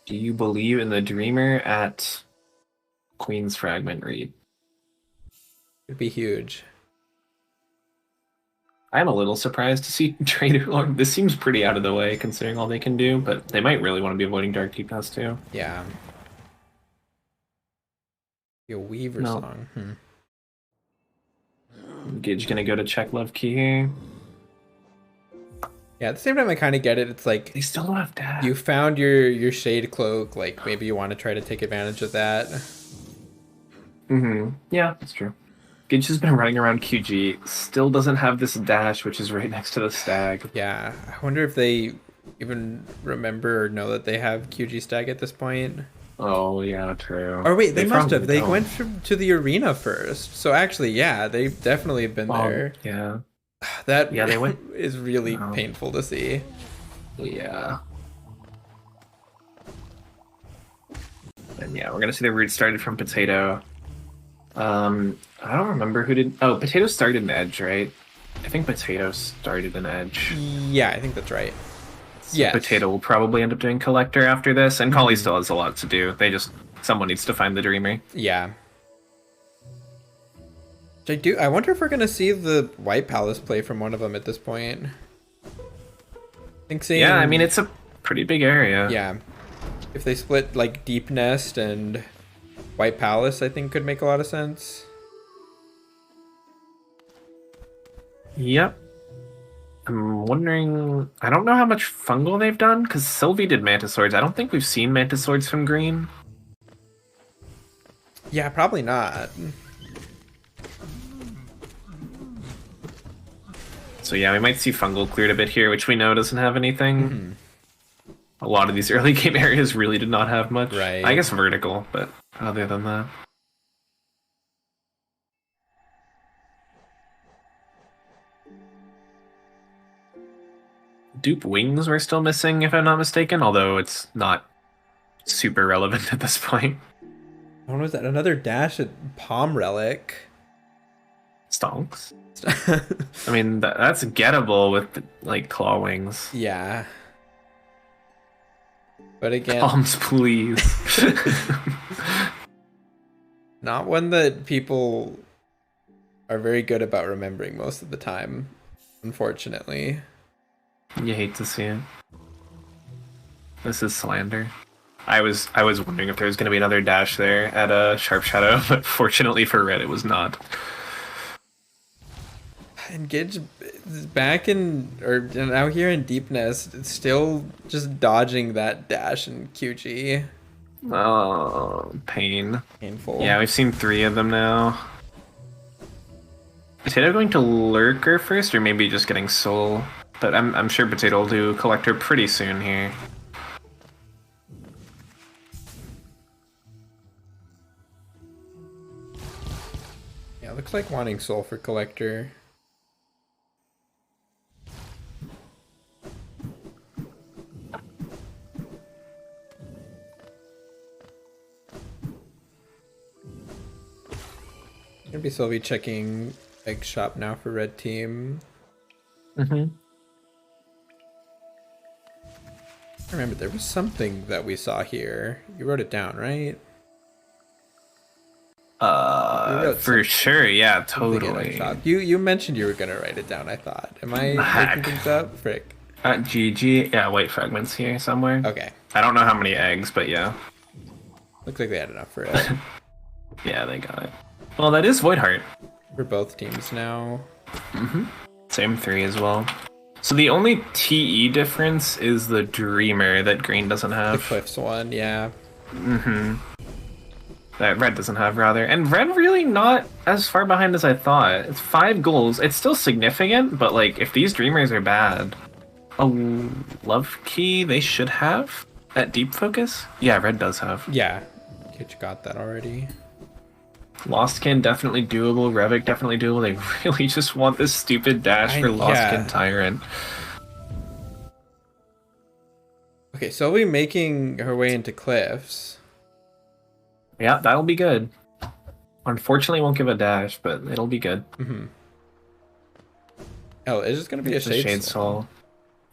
Do you believe in the Dreamer at Queen's Fragment Read? It'd be huge. I'm a little surprised to see Trader Lord. This seems pretty out of the way considering all they can do, but they might really want to be avoiding Dark Deep Pass too. Yeah. Be a Weaver No. song. Gidge gonna go to check Love Key here. Yeah, at the same time I kind of get it. It's like They still don't have dash. you found your shade cloak, like maybe you want to try to take advantage of that. Mm-hmm. Yeah, that's true. Gidge has been running around QG, still doesn't have this dash, which is right next to the stag. Yeah, I wonder if they even remember or know that they have QG stag at this point. Oh, yeah, true. Or wait, they must have. probably They don't. went to the arena first. So actually, yeah, they definitely have been there. Yeah. That Yeah, they went- is really Oh. painful to see. Yeah. And yeah, we're gonna see the route started from Potato. I don't remember who did. Oh, Potato started an edge, right? I think Potato started an edge. Yeah, I think that's right. So Yes. Potato will probably end up doing Collector after this, and Collie still has a lot to do. Someone needs to find the Dreamer. Yeah. I wonder if we're gonna see the White Palace play from one of them at this point. I think seeing. Yeah, I mean it's a pretty big area. Yeah. If they split like Deep Nest and White Palace, I think could make a lot of sense. Yep. I'm wondering. I don't know how much fungal they've done because Sylvie did Mantis Swords. I don't think we've seen Mantis Swords from Green. Yeah, probably not. So yeah, we might see fungal cleared a bit here, which we know doesn't have anything. A lot of these early game areas really did not have much. Right. I guess vertical, but other than that. Dupe wings were still missing, if I'm not mistaken, although it's not super relevant at this point. When was that? Another dash at Palm Relic. Stonks. I mean, that's gettable with like claw wings. Yeah. But again, Palms, please. not one that people are very good about remembering most of the time, unfortunately. You hate to see it. This is slander. I was wondering if there was going to be another dash there at a Sharp Shadow, but fortunately for Red, it was not. And Gidge is back or out here in Deep Nest, still just dodging that dash in QG. Oh, pain. Painful. Yeah, we've seen 3 of them now. Potato going to Lurker first, or maybe just getting Soul? But I'm sure Potato will do Collector pretty soon here. Yeah, looks like wanting Soul for Collector. Gonna be Sylvie checking Egg Shop now for Red Team. Mm-hmm. I remember there was something that we saw here. You wrote it down, right? For sure, yeah, Something in totally. Egg Shop. You mentioned you were gonna write it down, I thought. Am I Heck. making things up? Frick. GG, yeah, white fragments here somewhere. Okay. I don't know how many eggs, but yeah. Looks like they had enough for it. Yeah, they got it. Well, that is Void Heart. For both teams now. Same 3 as well. So the only TE difference is the Dreamer that Green doesn't The have. Cliffs one, yeah. That Red doesn't have, rather. And Red really not as far behind as I thought. It's 5 goals. It's still significant, but like if these Dreamers are bad, a love key they should have at deep focus. Yeah, red does have. Yeah, Gidge got that already. Lostkin definitely doable. Revic definitely doable. They really just want this stupid dash for Lostkin Tyrant. Okay, Sylvie making her way into cliffs. Yeah, that'll be good. Unfortunately, won't give a dash, but it'll be good. Mm-hmm. Oh, it's just gonna be a Shade Soul.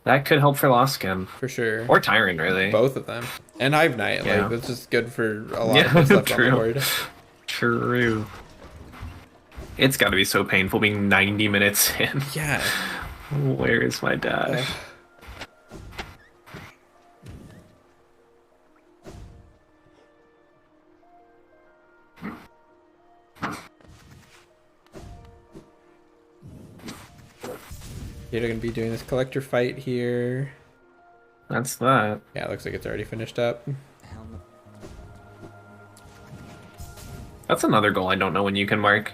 That could help for Lostkin. For sure. Or Tyrant, really. Both of them. And Hive Knight, Yeah. like, that's just good for a lot of what's left on the board. True. It's gotta be so painful being 90 minutes in. Yeah. Where is my dash? You're gonna be doing this collector fight here. That's that. Yeah, it looks like it's already finished up. That's another goal I don't know when you can mark.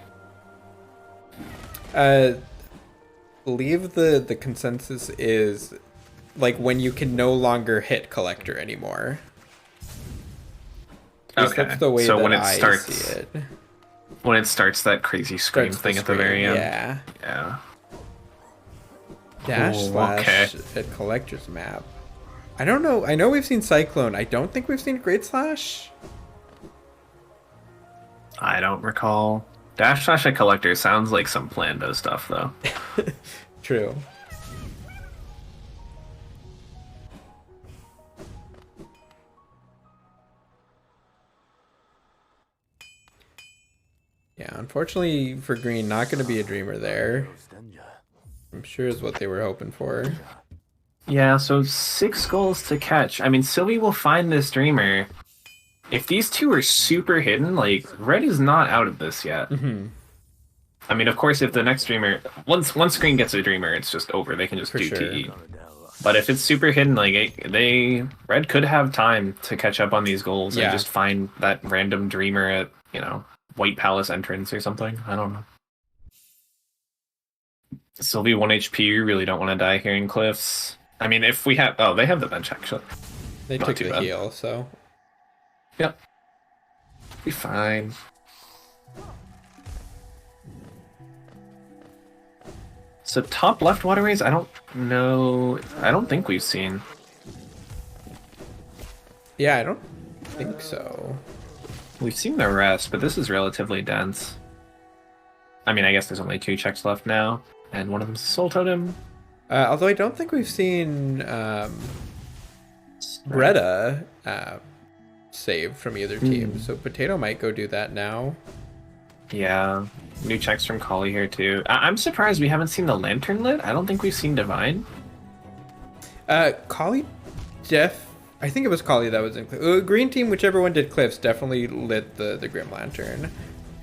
Believe the consensus is like when you can no longer hit collector anymore. Okay. That's the way so that when it I starts, see it. When it starts that crazy scream thing at the very end. Yeah. Yeah. Dash Ooh, slash at collector's map. I don't know. I know we've seen Cyclone. I don't think we've seen Great Slash. I don't recall. Dash slash a collector sounds like some Plando stuff, though. True. Yeah, unfortunately for Green, not going to be a Dreamer there. I'm sure is what they were hoping for. Yeah, so 6 goals to catch. I mean, Sylvie will find this Dreamer. If these two are super hidden, like, Red is not out of this yet. Mm-hmm. I mean, of course, if the next Dreamer... Once Green gets a Dreamer, it's just over. They can just do TE. But if it's super hidden, like, Red could have time to catch up on these goals and just find that random Dreamer at, you know, White Palace entrance or something. I don't know. Sylvie 1 HP, you really don't want to die here in Cliffs. I mean, if we have... Oh, they have the bench, actually. They took the heal, so... Yep. Be fine. So top left waterways, I don't know. I don't think we've seen. Yeah, I don't think so. We've seen the rest, but this is relatively dense. I mean, I guess there's only 2 checks left now, and one of them's Soul Totem. Although I don't think we've seen Bretta save from either team, so Potato might go do that now. Yeah, new checks from Collie here too. I'm surprised we haven't seen the Lantern lit. I don't think we've seen Divine. Collie I think it was Collie that was in Green team, whichever one did Cliffs, definitely lit the Grim Lantern.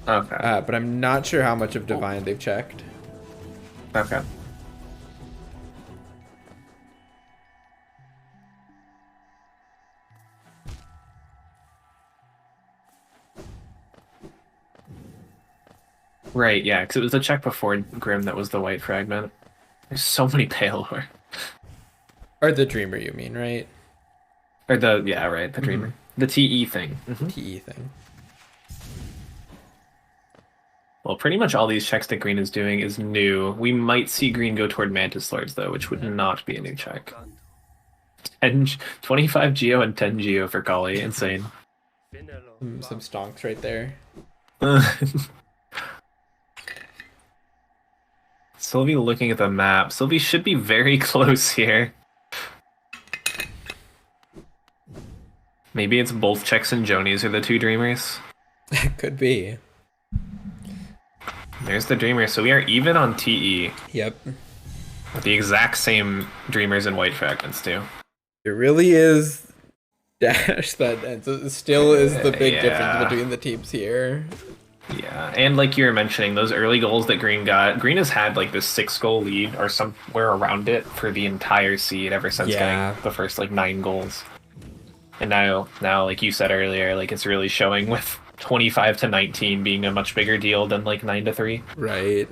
Okay. But I'm not sure how much of Divine they've checked. Okay. Right, yeah, because it was the check before Grim that was the white fragment. There's so many Palor. Or the Dreamer, you mean, right? Or the Dreamer. The TE thing. TE thing. Well, pretty much all these checks that Green is doing is new. We might see Green go toward Mantis Lords, though, which would not be a new check. 25 Geo and 10 Geo for Collie. Insane. Some stonks right there. Sylvie looking at the map. Sylvie should be very close here. Maybe it's both checks and Jonies are the 2 Dreamers. Could be. There's the Dreamer. So we are even on TE. Yep. With the exact same Dreamers and white fragments, too. It really is Dash that still is the big difference between the teams here. Yeah, and like you were mentioning, those early goals that Green got, Green has had like this 6-goal lead or somewhere around it for the entire seed ever since getting the first like 9 goals. And now, like you said earlier, like it's really showing with 25-19 being a much bigger deal than like 9-3. Right.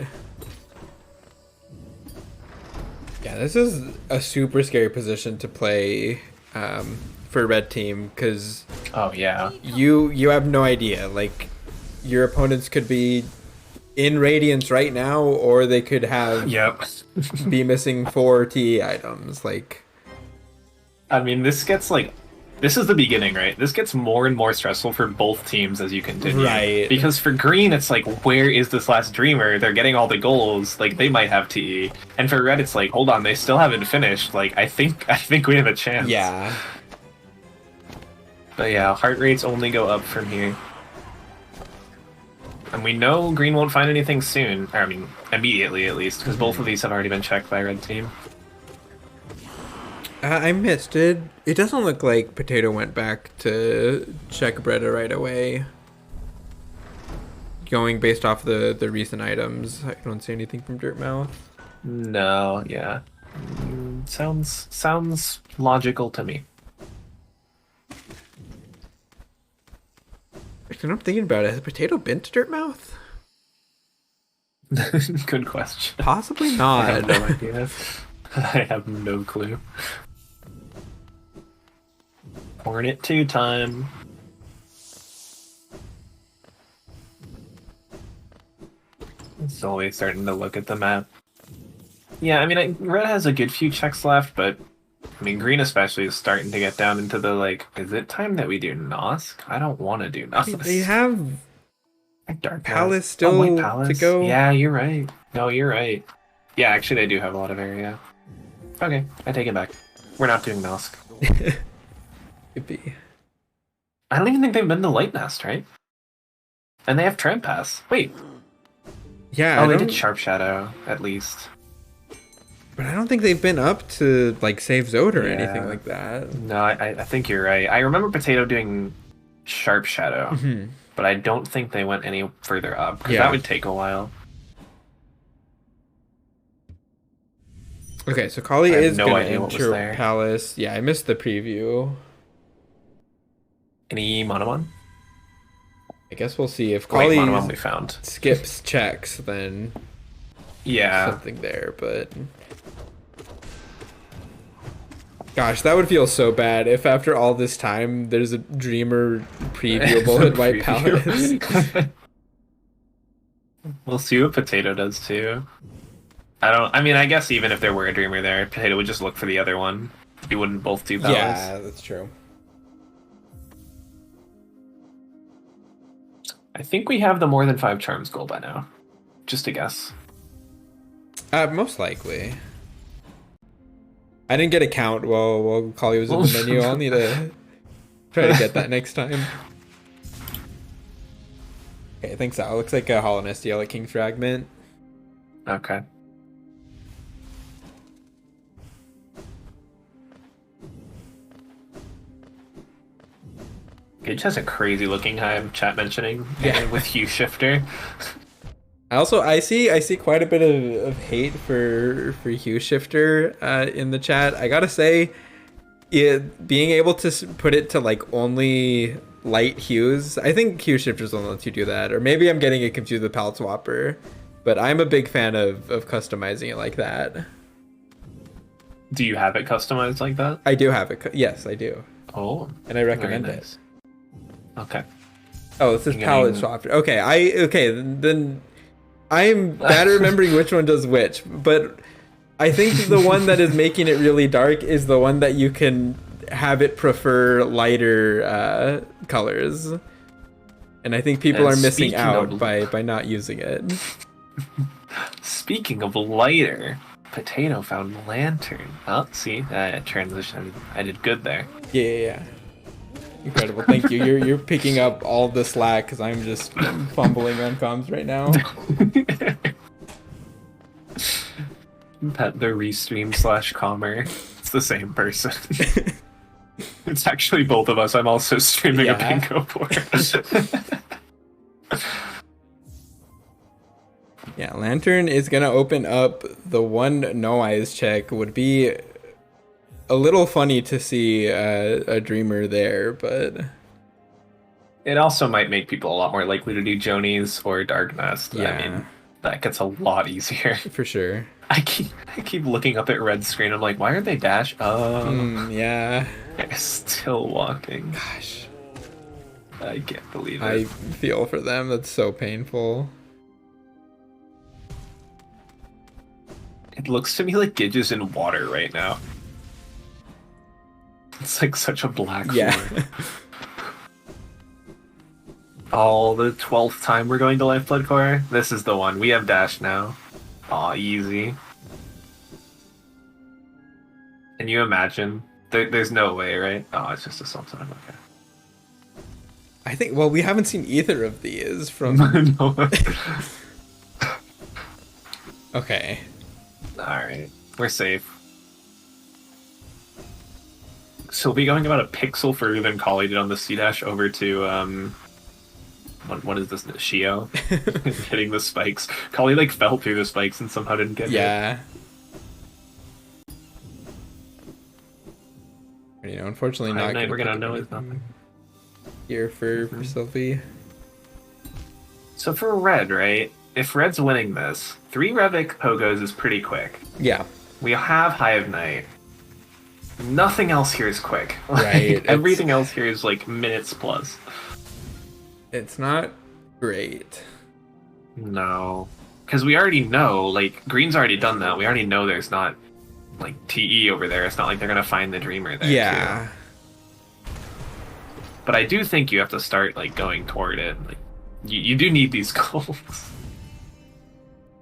Yeah, this is a super scary position to play for red team because Oh yeah. you have no idea. Like your opponents could be in radiance right now, or they could have Yep. be missing 4 TE items. Like I mean, this is the beginning, right? This gets more and more stressful for both teams as you continue. Right. Because for green, it's like, where is this last dreamer? They're getting all the goals. Like, they might have TE. And for red, it's like, hold on, they still haven't finished. Like, I think we have a chance. yeah, But yeah, heart rates only go up from here. And we know green won't find anything soon. Or, I mean, immediately at least, because both of these have already been checked by red team. I missed it. It doesn't look like Potato went back to check Bretta right away. Going based off the recent items, I don't see anything from Dirtmouth. No, yeah. Sounds logical to me. Actually, I'm thinking about it. Has Potato been to Dirtmouth? Good question. Possibly I have not. no idea. I have no clue. Hornet 2 time. Slowly starting to look at the map. Yeah, I mean, red has a good few checks left, but I mean, green especially is starting to get down into the like, is it time that we do Nosk? I don't want to do Nosk. They have Dark Palace Path. still White to Palace. go. Yeah, you're right. No, you're right. Yeah, actually, they do have a lot of area. Okay, I take it back. We're not doing Nosk. Could be. I don't even think they've been to Light Nest, right? And they have Tramp Pass. Wait. Yeah, Oh, they did Sharp Shadow, at least. but I don't think they've been up to like save Zode or Yeah. anything like that. No, I think you're right. I remember Potato doing Sharp Shadow, Mhm. but I don't think they went any further up, because Yeah. that would take a while. Okay, so Collie I have is no gonna idea what was enter there. Palace. Yeah, I missed the preview. Any Monomon? I guess we'll see if Wait, Collie Monomon we found. skips checks, then Yeah. something there, but gosh, that would feel so bad if after all this time there's a Dreamer previewable at White Palace. We'll see what Potato does too. I mean, I guess even if there were a Dreamer there, Potato would just look for the other one. You wouldn't both do Palace. Yeah, that's true. I think we have the more than 5 charms goal by now. Just a guess. Most likely. I didn't get a count while Collie was in the menu. I'll need to try to get that next time. Okay, I think so. It looks like a Hollowness deal at King Fragment. Okay. Gidge has a crazy looking hive, chat mentioning, Yeah. with Hue Shifter. I see quite a bit of hate for Hue Shifter in the chat. I gotta say, being able to put it to like only light hues, I think Hue Shifter's the one that lets you do that. Or maybe I'm getting it confused with Palette Swapper, but I'm a big fan of customizing it like that. Do you have it customized like that? I do have it. Yes, I do, Oh, and I recommend very it. nice. Okay. Oh, this is You're Palette getting- Swapper. Okay, then I'm bad at remembering which one does which, but I think the one that is making it really dark is the one that you can have it prefer lighter colors. And I think people And are missing speaking out of- by not using it. Speaking of lighter, Potato found Lantern. Oh, see, transition. I did good there. Yeah. Incredible. Thank you. You're picking up all the slack because I'm just fumbling on comms right now. Pet the restream / commer. It's the same person. It's actually both of us. I'm also streaming a Yeah. bingo board. Yeah, Lantern is gonna open up the one no eyes check. Would be a little funny to see a Dreamer there, but It also might make people a lot more likely to do Jonies or Dark Nest. Yeah. I mean, that gets a lot easier. for sure. I keep looking up at Red's screen. I'm like, why are they dash? Oh, Yeah. they're still walking. Gosh. I can't believe I it. feel for them. That's so painful. It looks to me like Gidge is in water right now. It's like such a black Yeah. floor. Oh, the 12th time we're going to Lifeblood Core? This is the one. We have dash now. Aw, easy. Can you imagine? There's no way, right? Oh, it's just a sultan. Okay. I think, well, we haven't seen either of these from... No. Okay. Alright. We're safe. Sylvie going about a pixel further than Collie did on the C-dash over to, what is this? Shio? Hitting the spikes. Collie, like, fell through the spikes and somehow didn't get hit. Yeah. You know, unfortunately not Night, we're gonna pick know up it's nothing. here for Sylvie. So for Red, right? If Red's winning this, 3 Revic Pogos is pretty quick. Yeah. We have Hive Knight. Nothing else here is quick. Right. Everything else here is like minutes plus. It's not great. No. Because we already know, like, Green's already done that. We already know there's not, like, TE over there. It's not like they're going to find the Dreamer there, Yeah. too. But I do think you have to start, like, going toward it. Like, you do need these goals.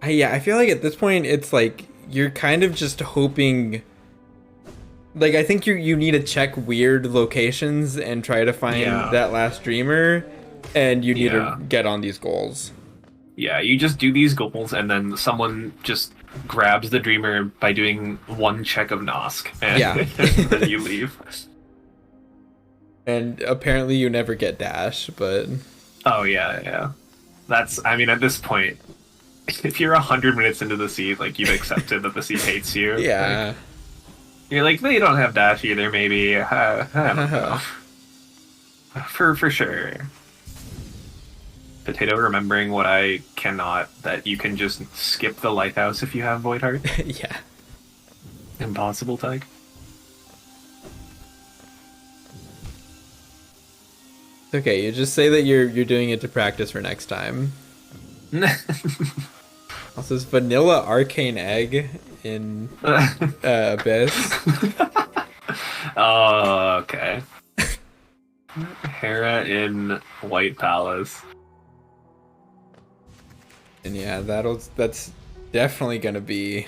Yeah, I feel like at this point, it's like, you're kind of just hoping... Like, I think you need to check weird locations and try to find that last Dreamer, and you need to get on these goals. Yeah, you just do these goals, and then someone just grabs the Dreamer by doing one check of Nosk, and, and then you leave. And apparently you never get dash, but... Oh, yeah. That's, I mean, at this point, if you're 100 minutes into the seed, like, you've accepted that the seed hates you. Yeah. Like, you're like, they don't have dash either, maybe. I don't know. For sure. Potato remembering what I cannot, that you can just skip the Lighthouse if you have Void Heart. Yeah. Impossible tag. Okay, you just say that you're doing it to practice for next time. Also, this vanilla arcane egg in Abyss. Oh, okay. Hera in White Palace. And yeah, that's definitely gonna be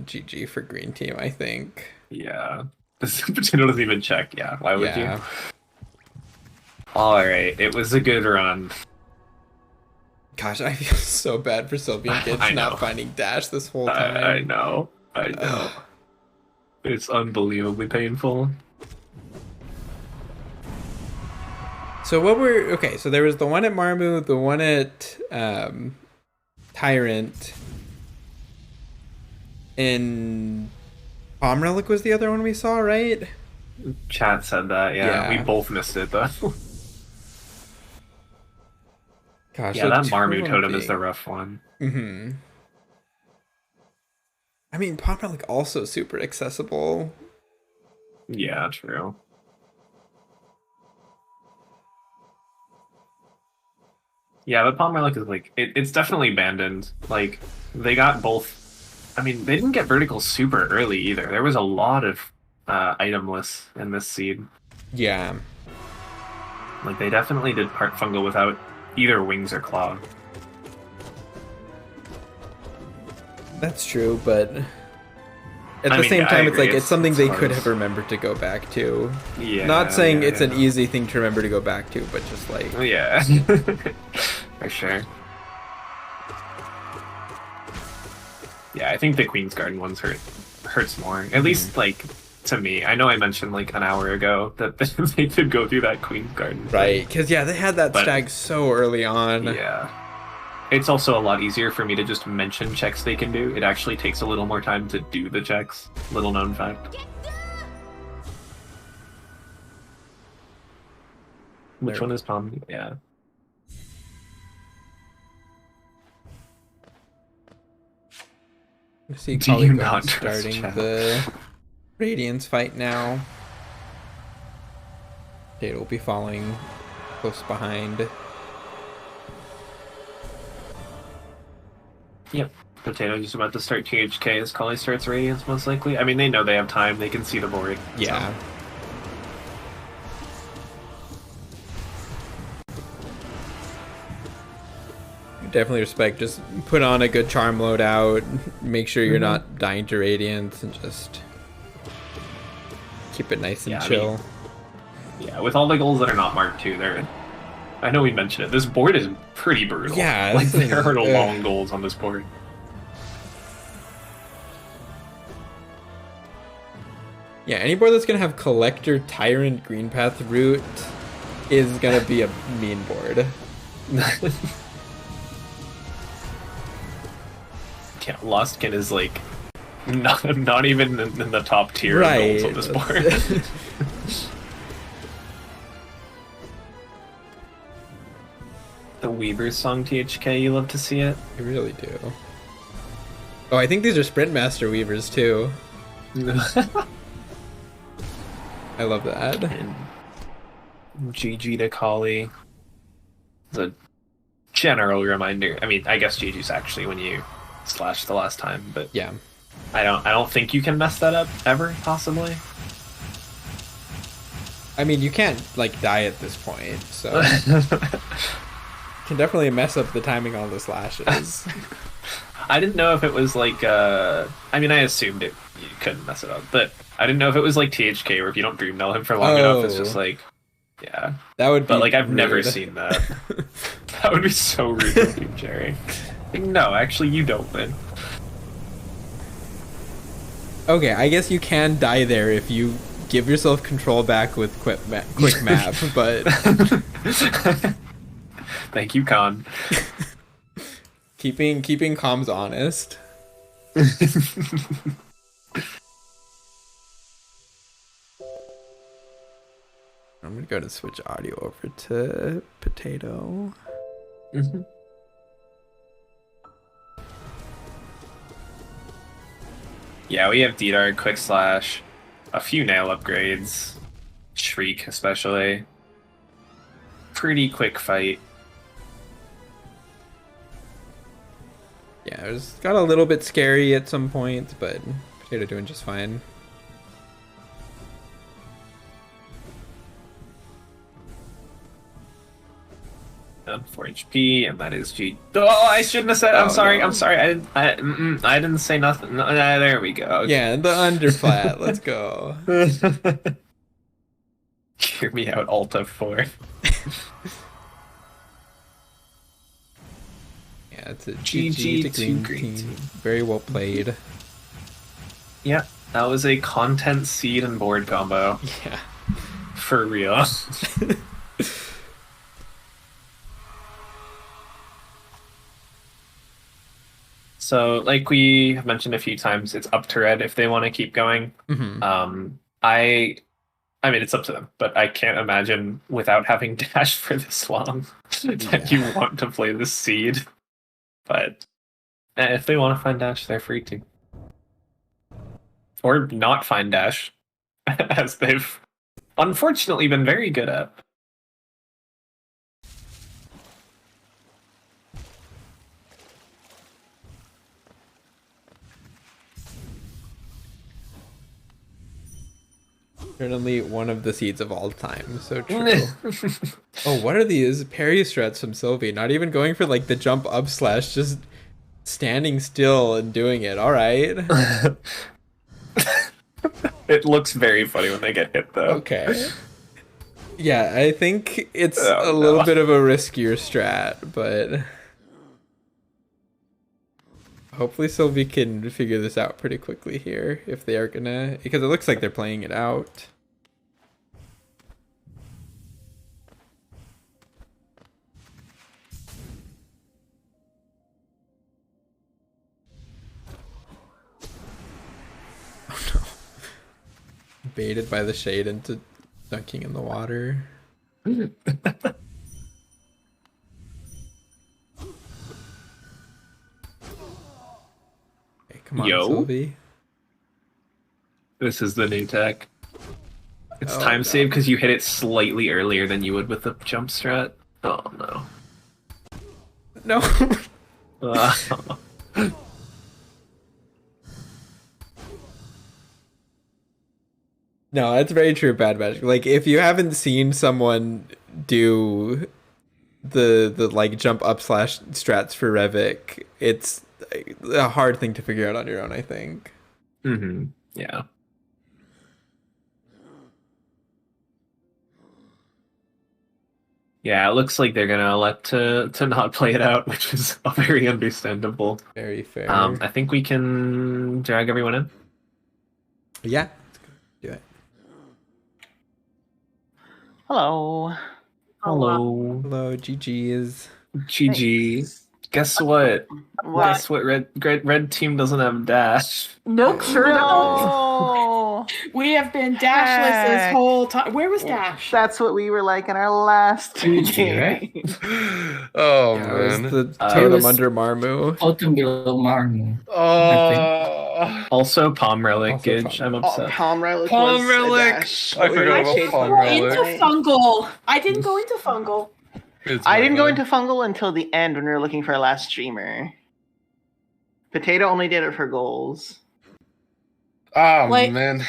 GG for green team, I think. Yeah. Potato doesn't even check. Yeah, why would you? Yeah. Alright, it was a good run. Gosh, I feel so bad for Sylvie and Gidge not finding dash this whole time. I know. It's unbelievably painful. So what were... Okay, so there was the one at Marmu, the one at Tyrant, and Palm Relic was the other one we saw, right? Chat said that, yeah. We both missed it, though. Gosh, yeah, that Marmu totem is the rough one. Mm-hmm. I mean, Palm Relic also super accessible. Yeah, true. Yeah, but Palm Relic is like, it's definitely abandoned. Like, they got both. I mean, they didn't get vertical super early either. There was a lot of itemless in this seed. Yeah. Like, they definitely did part fungal without either wings or claw. That's true, but at the same time, it's like it's something they could have remembered to go back to. Yeah. Not saying it's an easy thing to remember to go back to, but just like... Yeah. For sure. Yeah, I think the Queen's Garden ones hurts more. At least, like, to me. I know I mentioned, like, an hour ago that they could go through that Queen's Garden. Right, because, yeah, they had that stag so early on. Yeah. It's also a lot easier for me to just mention checks they can do. It actually takes a little more time to do the checks. Little known fact. Which one is Palm? Yeah. I see Do Collie you not trust starting chat? the Radiance fight now. Potato will be falling close behind. Yep. Potato just about to start THK as Collie starts Radiance, most likely. I mean, they know they have time. They can see the board. Yeah. So. Definitely respect. Just put on a good charm loadout. Make sure you're not dying to Radiance, and just keep it nice and chill. Yeah, with all the goals that are not marked too, they're. I know we mentioned it. This board is pretty brutal. Yeah, like there are no long goals on this board. Yeah, any board that's gonna have Collector, Tyrant, Green Path, Root is gonna be a mean board. Yeah, Lostkin is like not even in the top tier right. of goals on this board. The Weaver's song THK, you love to see it. I really do. Oh, I think these are Sprint Master Weavers too. I love that. And GG to Collie. It's a general reminder. I mean, I guess GG's actually when you slashed the last time, but yeah, I don't think you can mess that up ever, possibly. I mean, you can't like die at this point, so can definitely mess up the timing on the slashes. I didn't know if it was like I mean, I assumed you couldn't mess it up, but I didn't know if it was like THK where if you don't dream nail him for long enough, it's just like, yeah. That would be But like I've rude. never seen that. That would be so rude of you, Jerry. No, actually you don't win. Okay, I guess you can die there if you give yourself control back with quick map, but thank you, Khan. keeping comms honest. I'm gonna go to switch audio over to Potato. Yeah, we have D-Dart, Quick Slash, a few nail upgrades, Shriek especially. Pretty quick fight. Yeah, it was got a little bit scary at some points, but Potato doing just fine. Down 4 HP, and that is G. Oh, I shouldn't have said. I'm sorry. No. I'm sorry. I didn't say nothing. No, there we go. Okay. Yeah, the underflat. Let's go. Hear me out, Alt F4. Yeah, it's a GG to green team. Very well played. Yeah, that was a content seed and board combo. Yeah. For real. So, like we have mentioned a few times, it's up to Red if they want to keep going. I mean, it's up to them, but I can't imagine without having Dash for this long that you want to play this seed. But if they want to find Dash, they're free to. Or not find Dash, as they've unfortunately been very good at. Certainly one of the seeds of all time. So true. Oh, what are these parry strats from Sylvie? Not even going for like the jump up slash, just standing still and doing it. All right. It looks very funny when they get hit, though. Okay. Yeah, I think it's a little bit of a riskier strat, but hopefully Sylvie can figure this out pretty quickly here if they are gonna, because it looks like they're playing it out. Oh no. Baited by the shade into dunking in the water. Yeah, on, Yo. Sylvie. This is the new tech. It's Oh, time no. save because you hit it slightly earlier than you would with the jump strat. Oh no. No. No, that's very true, Bad Batch. Like, if you haven't seen someone do the like jump up slash strats for Revik, it's a hard thing to figure out on your own, I think. Yeah. Yeah, it looks like they're gonna elect to not play it out, which is very understandable. Very fair. I think we can drag everyone in. Yeah. Let's go do it. Hello. Hello. Hello, GG's. GG. Guess what? What? Guess what? Red team doesn't have dash. Nope, sure don't. No. We have been dashless this whole time. Where was Dash? That's what we were like in our last GG, right? Oh Yeah, it man. was the It totem was- under Marmu. Autumn below Marmu. Also, Palm Relic, Also Gidge. Palm I'm Oh, upset. Palm Relic. Palm was Relic. A dash. I forgot I about didn't Palm go Relic. into Fungal. I didn't go into Fungal. I didn't go into Fungal until the end when we were looking for our last streamer. Potato only did it for goals. Oh Like- man.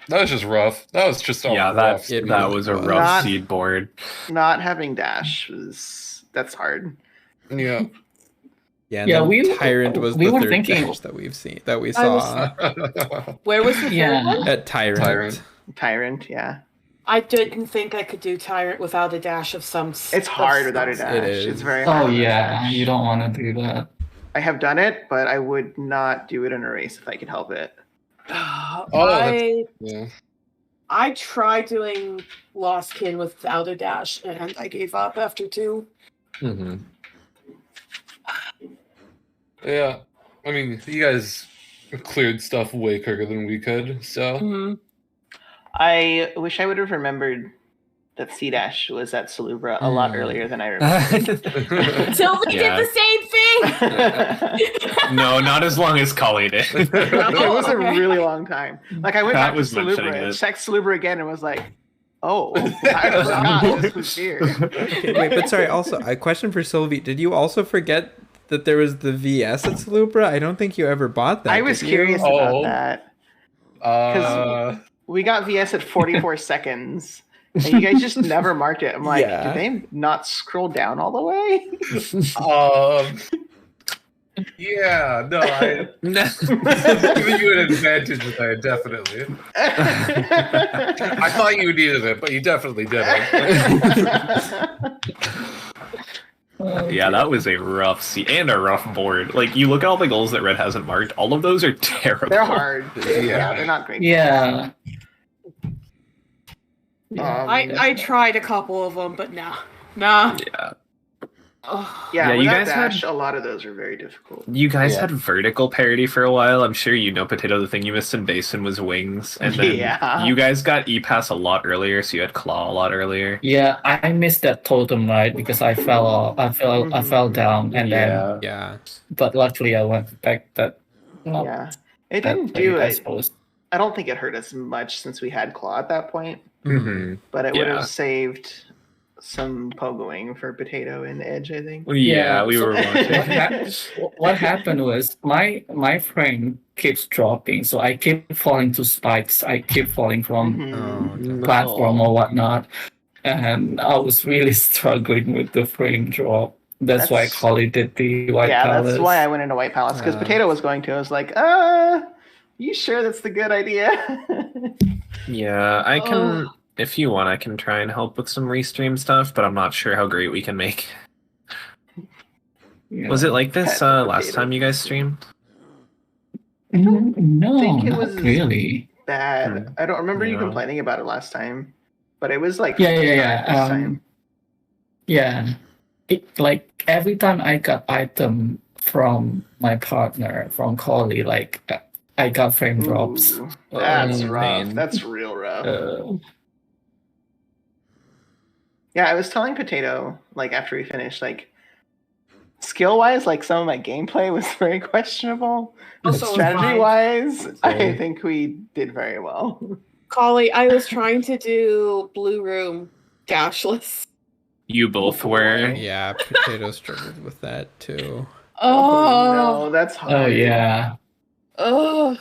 That was just rough. That was just all Yeah, rough. that was a rough Not- seed board. Not having dash that's hard. Yeah. Yeah, and Yeah, then Tyrant was we the were third thinking- dash that we I saw Where was the Yeah. third one? at Tyrant. Tyrant. Tyrant, yeah. I didn't think I could do Tyrant without a dash of some. It's hard without a dash. It is. It's very hard. Oh without a yeah, dash. you don't want to do that. I have done it, but I would not do it in a race if I could help it. Yeah. I tried doing Lost Kin without a dash, and I gave up after 2. Mm-hmm. Yeah. I mean, you guys cleared stuff way quicker than we could, so Mm-hmm. I wish I would have remembered that C Dash was at Salubra a lot earlier than I remember. Sylvie Yeah. did the same thing. No, not as long as Collie did. it was a okay. really long time. Like I went Pat back to was mentioning Salubra and it. checked Salubra again and was like, oh, I forgot this was here. Okay, wait, but sorry, also, a question for Sylvie. Did you also forget that there was the VS at Salubra? I don't think you ever bought that. I was did you? curious Oh. about that. uh We got VS at 44 seconds. And you guys just never marked it. I'm like, Yeah. did they not scroll down all the way? yeah, no, I giving you an advantage there, definitely. I thought you needed it, but you definitely didn't. Yeah, that was a rough seed and a rough board. Like, you look at all the goals that Red hasn't marked, all of those are terrible. They're hard. Yeah. Yeah, they're not great. Yeah. I tried a couple of them, but nah. Nah. Yeah. Ugh. Yeah, Yeah, you without guys dash, had- a lot of those are very difficult. You guys Yeah. had vertical parity for a while. I'm sure you know, Potato, the thing you missed in Basin was wings. And then Yeah. you guys got E-Pass a lot earlier, so you had Claw a lot earlier. Yeah, I missed that totem right because I fell off. I fell down, and then Yeah. but luckily I went back that. Yeah. It that didn't way, do I it. suppose. I don't think it hurt us much since we had Claw at that point, Mm-hmm. but it would Yeah. have saved some pogoing for Potato and Edge, I think. Yeah, we so were what, watching. what happened was my frame keeps dropping, so I keep falling to spikes. I keep falling from Mhm. Oh, okay. platform or whatnot, and I was really struggling with the frame drop. That's why That's- Collie did the white Yeah, palace. that's why I went into White Palace, because Potato was going to. I was like, you sure that's the good idea? Yeah, I can. If you want, I can try and help with some restream stuff, but I'm not sure how great we can make. Yeah. Was it like this Pet last potato. time you guys streamed? No, think it not was- really. Bad. I don't remember you Yeah. complaining about it last time, but it was like Yeah. this time. Yeah. It like every time I got item from my partner from Collie, like I got frame drops. Ooh, that's Oh, rough. man. That's real rough. Uh, Yeah, I was telling Potato, like after we finished, like skill-wise, like some of my gameplay was very questionable. Also Strategy-wise, I Same. think we did very well. Collie, I was trying to do Blue Room dashless. You both were. Yeah, Potato struggled with that too. No, that's hard. Oh yeah. Oh.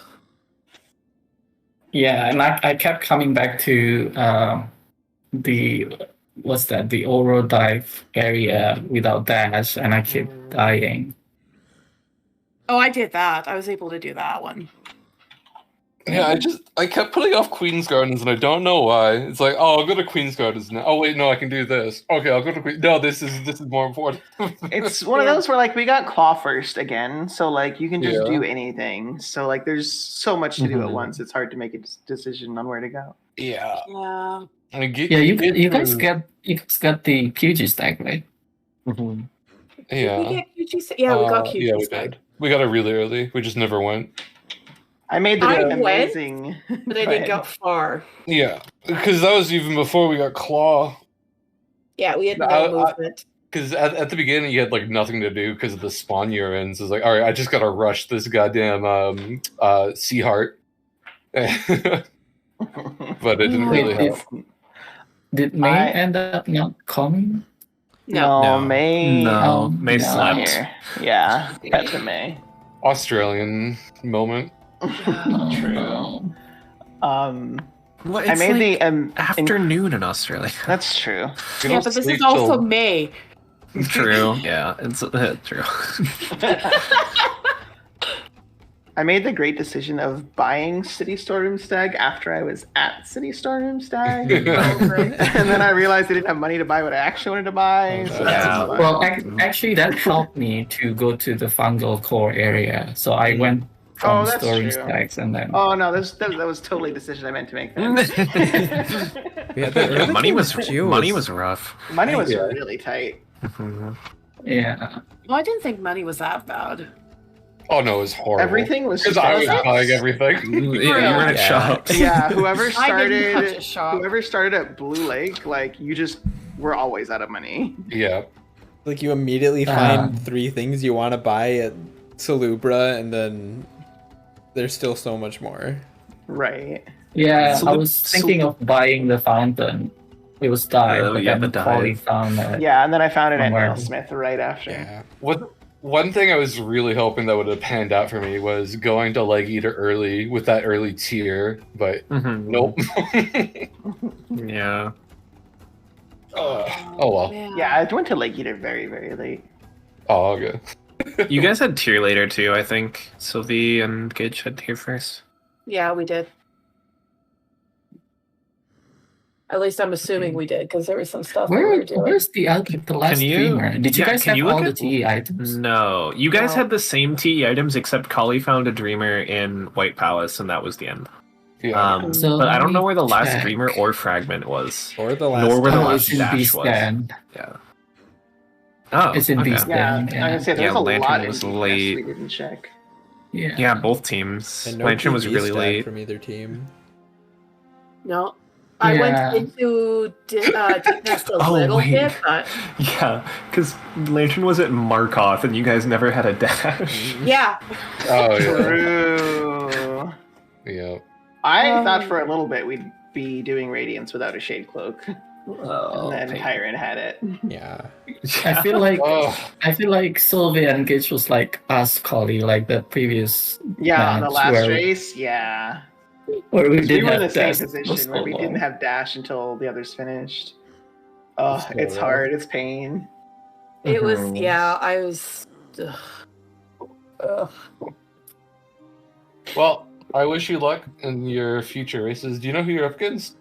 Yeah, and I kept coming back to the the Oro dive area without dash, and I kept dying. Oh, I did that. I was able to do that one. Yeah, I kept putting off Queen's Gardens, and I don't know why. It's like, oh, I'll go to Queen's Gardens now. Oh wait, no, I can do this. Okay, I'll go to Queen. No, this is more important. It's one of those where like we got claw first again, so like you can just Yeah. do anything. So like there's so much to do at Mhm. once. It's hard to make a decision on where to go. Yeah. Yeah. I mean, Yeah, you guys got the PG stack, right? Did we Yeah. get QG? Yeah, we got QG. Yeah, we did. We got it really early. We just never went. I made the I went, amazing. But I Go didn't ahead. go far. Yeah, because that was even before we got Claw. Yeah, we had no I- movement. Because at the beginning you had like nothing to do because of the spawn you're in. So it's like, all right, I just gotta rush this goddamn Sea Heart. But it didn't Wait, really help. Did May I- end up not coming? No, No. May. No, Um, May no. Not slept. here. Yeah, that's a May. Australian moment. True. What, I it's made like the afternoon in Australia. That's true. We Yeah, don't but this sleep is also till- May. True. Yeah, it's true. I made the great decision of buying City Storeroom Stag after I was at City Storeroom Stag. and then I realized I didn't have money to buy what I actually wanted to buy. So that's Yeah. fine. Well, actually, that helped me to go to the fungal core area. So I went from Oh, that's storing true. stacks and then. Oh no, that was totally a decision I meant to make. Then. Yeah, the Yeah, early money game was Geo money was rough. Money was Yeah. really tight. Yeah. Well, I didn't think money was that bad. Oh no, it was horrible. Everything was Because I was just- buying everything. Yeah, you were at Yeah. shops. Yeah, whoever I didn't touch a started, shop. whoever started at Blue Lake, like you just were always out of money. Yeah. Like you immediately find 3 things you want to buy at Salubra, and then there's still so much more. Right. Yeah, So I the- was thinking of buying the fountain. It was dive, Oh, but yeah, then the Collie dive. found it. Yeah, and then I found it at Somewhere. Nailsmith right after. Yeah. One thing I was really hoping that would have panned out for me was going to Leg Eater early with that early tier, but Mhm. nope. Yeah. Oh well. Man. Yeah, I went to Lake Eater very, very late. Oh, okay. You guys had tier later too, I think. Sylvie and Gidge had tier first. Yeah, we did. At least I'm assuming we did, because there was some stuff that we were doing. Where's the last you- streamer? Did you yeah, guys can have you look all the at- TE items? No, you guys No. had the same TE items except Collie found a dreamer in White Palace, and that was the end. Yeah. So But I don't let know me where the last check. dreamer or fragment was. Or the last Nor where the Oh, last it's in dash Beast was. Den. Yeah. Oh, It's in okay. Beast Yeah, Den. I'm Yeah. gonna say there's Yeah, a Lantern lot in was DPS late. we didn't check. Yeah. Yeah, both teams. And no Lantern was PB really stat late. from either team. No. I Yeah. went into Nest a Oh, little wait. bit, but Yeah, because Lantern was at Markoth, and you guys never had a dash. yeah. Oh yeah. True. Yeah. I thought for a little bit we'd be doing Radiance without a Shade Cloak. Oh, And then Kyron had it. Yeah. I feel like Oh, Sylvie and Gidge was like us, Collie, like the previous Yeah, on the match last where, race, yeah. where we We didn't were in have the same dash for position so where we didn't long. have dash until the others finished. Oh, So it's rough. hard. It's pain. It was, Mhm. yeah, I was. Ugh. well, I wish you luck in your future races. Do you know who you're up against?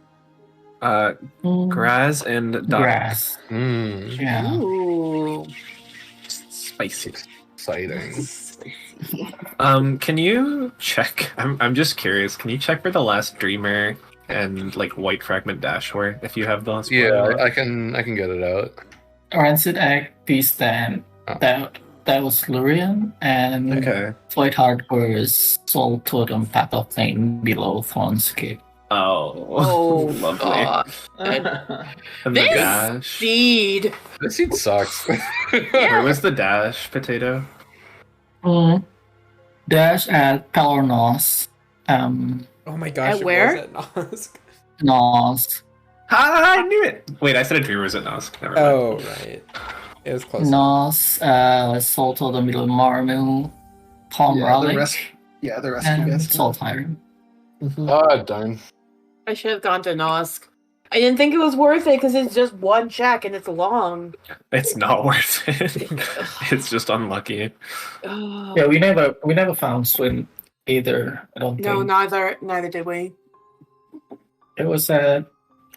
Graz and Doc. Grass. Mm, Yeah. Ooh. Spicy. exciting. Can you check? I'm just curious. Can you check where the last Dreamer and like White Fragment Dash were? If you have those. Yeah, I can get it out. Rancid Egg, Beast Den. Oh. That was Lurian, and Okay. Void Heart was Soul Totem Path of Flame below Thorn's Cape. Oh, lovely. God. And the This dash. seed. This seed sucks. Where was the dash potato? Dash at Pelornos. Oh my gosh, At it where? was at Nosk. Nos. Ah, I knew it. Wait, I said a dream was at Nosk. Never mind. Oh, right. It was close. Nos, Solto the Middle Marmu, Tom Yeah, Relic, the rest of you and guys. Soltire. Ah, darn. I should have gone to Nosk. I didn't think it was worth it because it's just one check and it's long. It's not worth it. It's just unlucky. Ugh. Yeah, we never found swim either. I don't No, think. neither did we. It was at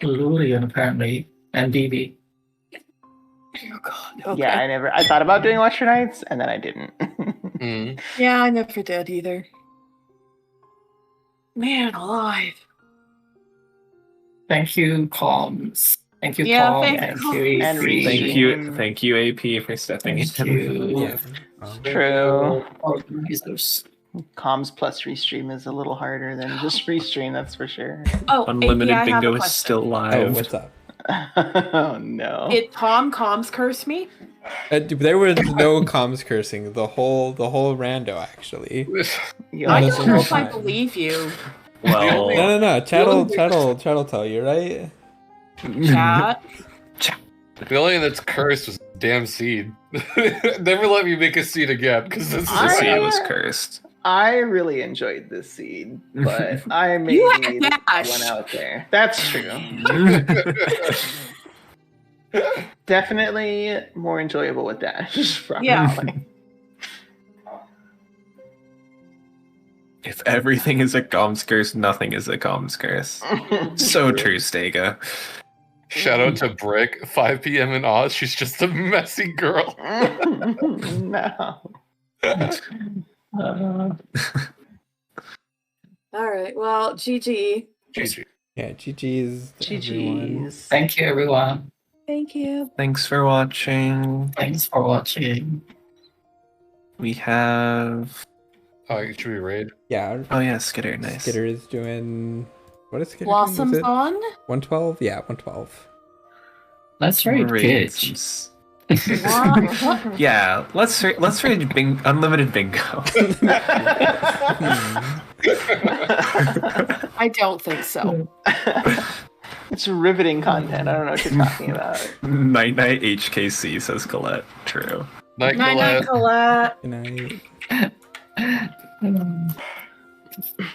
Lurian apparently and DB. Oh God. Okay. Yeah, I thought about doing Lecture Nights, and then I didn't. Mm. Yeah, I never did either. Man alive. Thank you, Comms. Thank you, Yeah, Tom. thanks, Thank Comms. you, And E3. Thank you, AP, for stepping Thank in. you. Yeah. True. Organizers. Comms plus restream is a little harder than just restream, that's for sure. Oh, Unlimited AP, I have a bingo is question. still Oh, live. what's up? Oh no. Did Tom Comms curse me? There was no comms cursing. The whole Rando actually. You I Not a don't also- know single if I time. believe you. Well, No. Chat'll tell you, right? Chat. The only thing that's cursed was damn seed. Never let me make a seed again, because this is the seed I- was cursed. I really enjoyed this seed, but I may You had need Dash. one out there. That's true. Definitely more enjoyable with Dash. Probably. Yeah. If everything is a comms curse, nothing is a comms curse. So true, Stega. Shout out to Brick, 5 p.m. in Oz. She's just a messy girl. No. All right. Well, GG. GG. Yeah, GG's. everyone. GG's. Thank you, everyone. Thank you. Thanks for watching. Thanks for watching. We have. Oh, should we raid? Yeah. Oh yeah, Skitter, nice. Skitter is doing. What is Skitter Blossoms doing? Is it on. 112? Yeah, 112. Let's rate Raid Gidge. some What? Yeah, let's raid unlimited bingo. I don't think so. It's riveting content. I don't know what you're talking about. Night night HKC says Colette. True. Night, Night night, Colette. Colette. Good night.